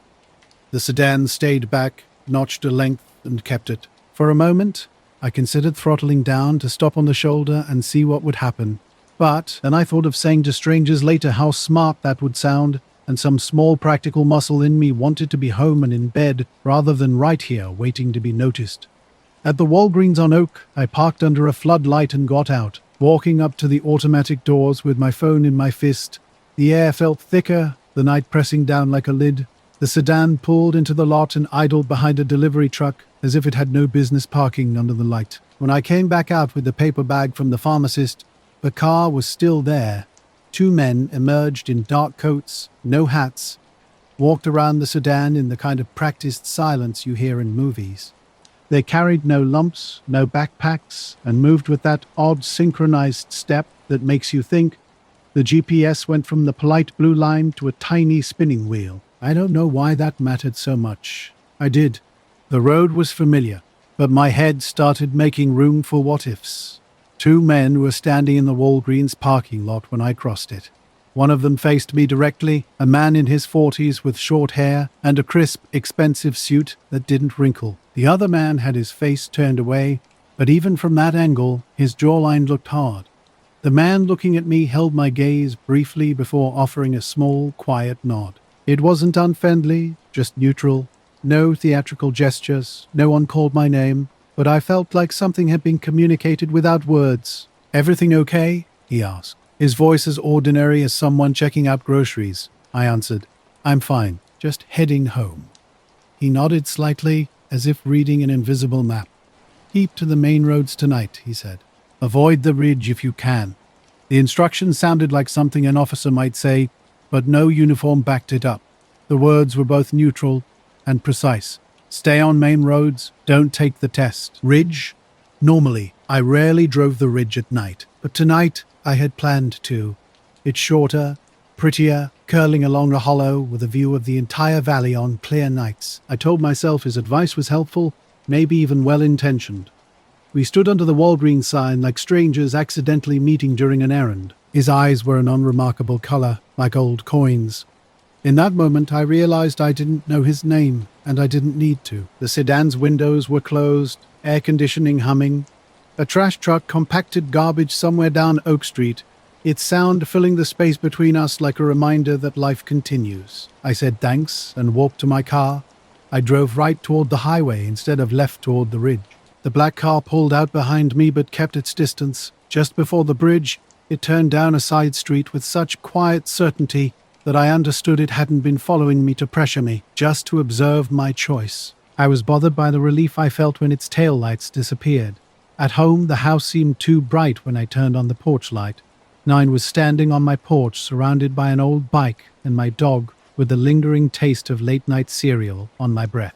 The sedan stayed back, notched a length, and kept it. For a moment, I considered throttling down to stop on the shoulder and see what would happen. But then I thought of saying to strangers later how smart that would sound, and some small practical muscle in me wanted to be home and in bed rather than right here waiting to be noticed. At the Walgreens on Oak, I parked under a floodlight and got out, walking up to the automatic doors with my phone in my fist. The air felt thicker, the night pressing down like a lid. The sedan pulled into the lot and idled behind a delivery truck as if it had no business parking under the light. When I came back out with the paper bag from the pharmacist, the car was still there. 2 men emerged in dark coats, no hats, walked around the sedan in the kind of practiced silence you hear in movies. They carried no lumps, no backpacks, and moved with that odd synchronized step that makes you think. The GPS went from the polite blue line to a tiny spinning wheel. I don't know why that mattered so much. I did. The road was familiar, but my head started making room for what-ifs. 2 men were standing in the Walgreens parking lot when I crossed it. One of them faced me directly, a man in his 40s with short hair and a crisp, expensive suit that didn't wrinkle. The other man had his face turned away, but even from that angle, his jawline looked hard. The man looking at me held my gaze briefly before offering a small, quiet nod. It wasn't unfriendly, just neutral. No theatrical gestures, no one called my name. But I felt like something had been communicated without words. "Everything okay?" he asked. His voice as ordinary as someone checking out groceries. I answered, "I'm fine, just heading home." He nodded slightly, as if reading an invisible map. "Keep to the main roads tonight," he said. "Avoid the ridge if you can." The instructions sounded like something an officer might say, but no uniform backed it up. The words were both neutral and precise. Stay on main roads, don't take the test. Ridge? Normally, I rarely drove the ridge at night, but tonight I had planned to. It's shorter, prettier, curling along a hollow with a view of the entire valley on clear nights. I told myself his advice was helpful, maybe even well-intentioned. We stood under the Walgreens sign like strangers accidentally meeting during an errand. His eyes were an unremarkable color, like old coins. In that moment, I realized I didn't know his name, and I didn't need to. The sedan's windows were closed, air conditioning humming. A trash truck compacted garbage somewhere down Oak Street, its sound filling the space between us like a reminder that life continues. I said thanks and walked to my car. I drove right toward the highway instead of left toward the ridge. The black car pulled out behind me but kept its distance. Just before the bridge, It turned down a side street with such quiet certainty that I understood it hadn't been following me to pressure me, just to observe my choice. I was bothered by the relief I felt when its taillights disappeared. At home, the house seemed too bright when I turned on the porch light. Nine was standing on my porch, surrounded by an old bike and my dog, with the lingering taste of late-night cereal on my breath.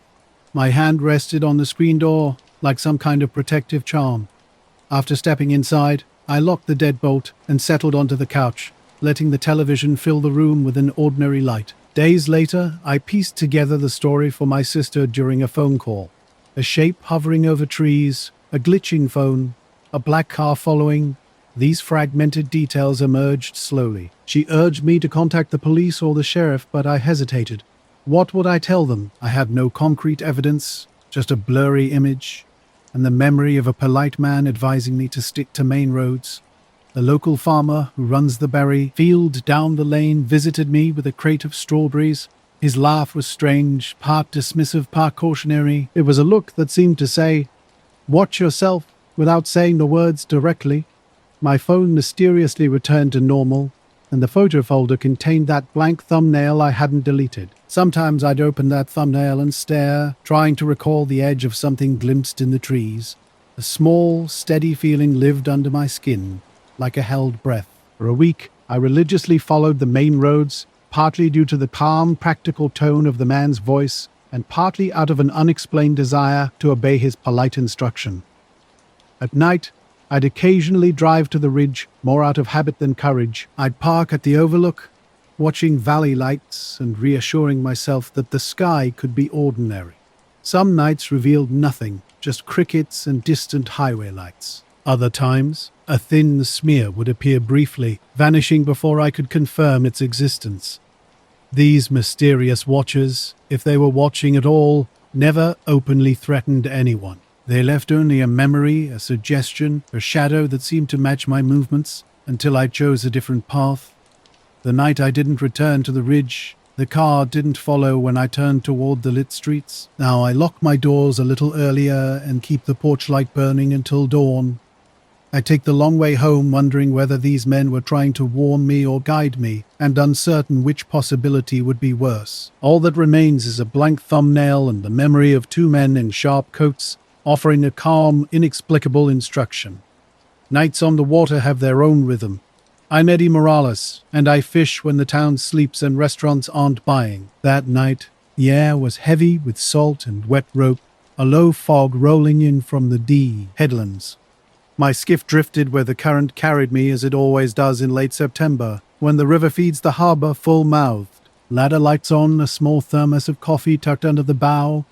My hand rested on the screen door like some kind of protective charm. After stepping inside, I locked the deadbolt and settled onto the couch, letting the television fill the room with an ordinary light. Days later, I pieced together the story for my sister during a phone call. A shape hovering over trees, a glitching phone, a black car following. These fragmented details emerged slowly. She urged me to contact the police or the sheriff, but I hesitated. What would I tell them? I had no concrete evidence, just a blurry image, and the memory of a polite man advising me to stick to main roads. The local farmer who runs the berry field down the lane visited me with a crate of strawberries. His laugh was strange, part dismissive, part cautionary. It was a look that seemed to say, "Watch yourself," without saying the words directly. My phone mysteriously returned to normal, and the photo folder contained that blank thumbnail I hadn't deleted. Sometimes I'd open that thumbnail and stare, trying to recall the edge of something glimpsed in the trees. A small, steady feeling lived under my skin, like a held breath. For a week, I religiously followed the main roads, partly due to the calm, practical tone of the man's voice, and partly out of an unexplained desire to obey his polite instruction. At night, I'd occasionally drive to the ridge, more out of habit than courage. I'd park at the overlook, watching valley lights and reassuring myself that the sky could be ordinary. Some nights revealed nothing, just crickets and distant highway lights. Other times, a thin smear would appear briefly, vanishing before I could confirm its existence. These mysterious watchers, if they were watching at all, never openly threatened anyone. They left only a memory, a suggestion, a shadow that seemed to match my movements until I chose a different path. The night I didn't return to the ridge, the car didn't follow when I turned toward the lit streets. Now I lock my doors a little earlier and keep the porch light burning until dawn. I take the long way home wondering whether these men were trying to warn me or guide me, and uncertain which possibility would be worse. All that remains is a blank thumbnail and the memory of two men in sharp coats offering a calm, inexplicable instruction. Nights on the water have their own rhythm. I'm Eddie Morales, and I fish when the town sleeps and restaurants aren't buying. That night, the air was heavy with salt and wet rope, a low fog rolling in from the D headlands. My skiff drifted where the current carried me as it always does in late September, when the river feeds the harbor full-mouthed. Ladder lights on, a small thermos of coffee tucked under the bow,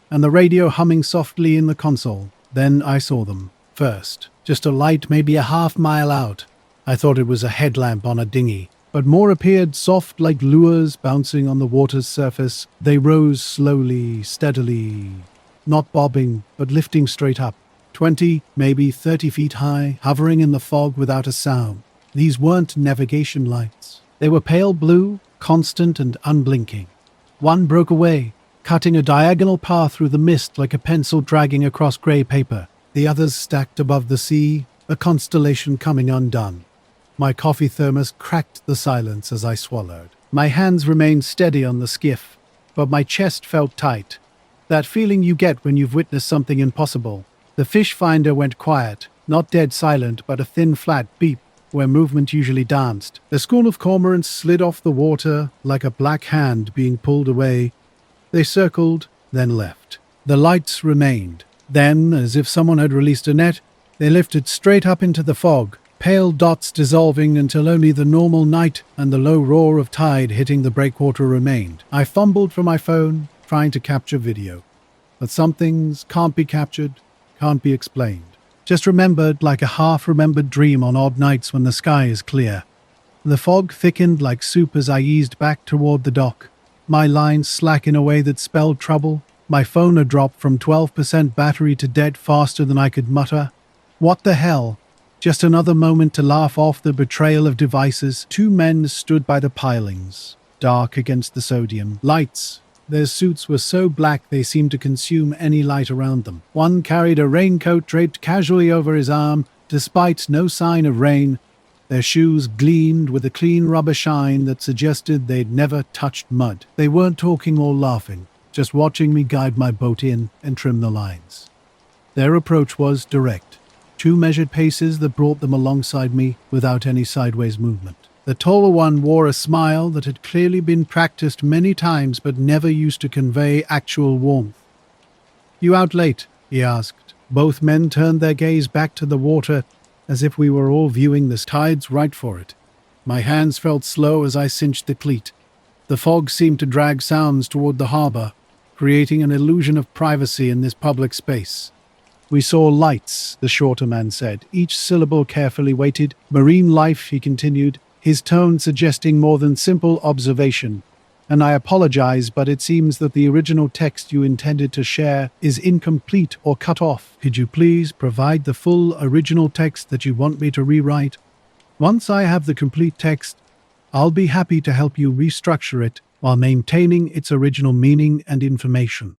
and the radio humming softly in the console. Then I saw them. First, just a light maybe a half-mile out. I thought it was a headlamp on a dinghy, but more appeared soft like lures bouncing on the water's surface. They rose slowly, steadily, not bobbing, but lifting straight up. 20, maybe 30 feet high, hovering in the fog without a sound. These weren't navigation lights. They were pale blue, constant and unblinking. One broke away, cutting a diagonal path through the mist like a pencil dragging across grey paper. The others stacked above the sea, a constellation coming undone. My coffee thermos cracked the silence as I swallowed. My hands remained steady on the skiff, but my chest felt tight. That feeling you get when you've witnessed something impossible. The fish finder went quiet, not dead silent, but a thin flat beep where movement usually danced. The school of cormorants slid off the water like a black hand being pulled away. They circled, then left. The lights remained. Then, as if someone had released a net, they lifted straight up into the fog, pale dots dissolving until only the normal night and the low roar of tide hitting the breakwater remained. I fumbled for my phone, trying to capture video. But some things can't be captured, can't be explained. Just remembered like a half-remembered dream on odd nights when the sky is clear. The fog thickened like soup as I eased back toward the dock. My lines slack in a way that spelled trouble. My phone had dropped from 12% battery to dead faster than I could mutter. What the hell? Just another moment to laugh off the betrayal of devices. Two men stood by the pilings, dark against the sodium. Lights. Their suits were so black they seemed to consume any light around them. One carried a raincoat draped casually over his arm, despite no sign of rain. Their shoes gleamed with a clean rubber shine that suggested they'd never touched mud. They weren't talking or laughing, just watching me guide my boat in and trim the lines. Their approach was direct. 2 measured paces that brought them alongside me without any sideways movement. The taller one wore a smile that had clearly been practiced many times but never used to convey actual warmth. "You out late?" he asked. Both men turned their gaze back to the water as if we were all viewing the tides right for it. My hands felt slow as I cinched the cleat. The fog seemed to drag sounds toward the harbor, creating an illusion of privacy in this public space. "We saw lights," the shorter man said, each syllable carefully weighted. "Marine life," he continued, his tone suggesting more than simple observation. "And I apologize, but it seems that the original text you intended to share is incomplete or cut off. Could you please provide the full original text that you want me to rewrite? Once I have the complete text, I'll be happy to help you restructure it while maintaining its original meaning and information."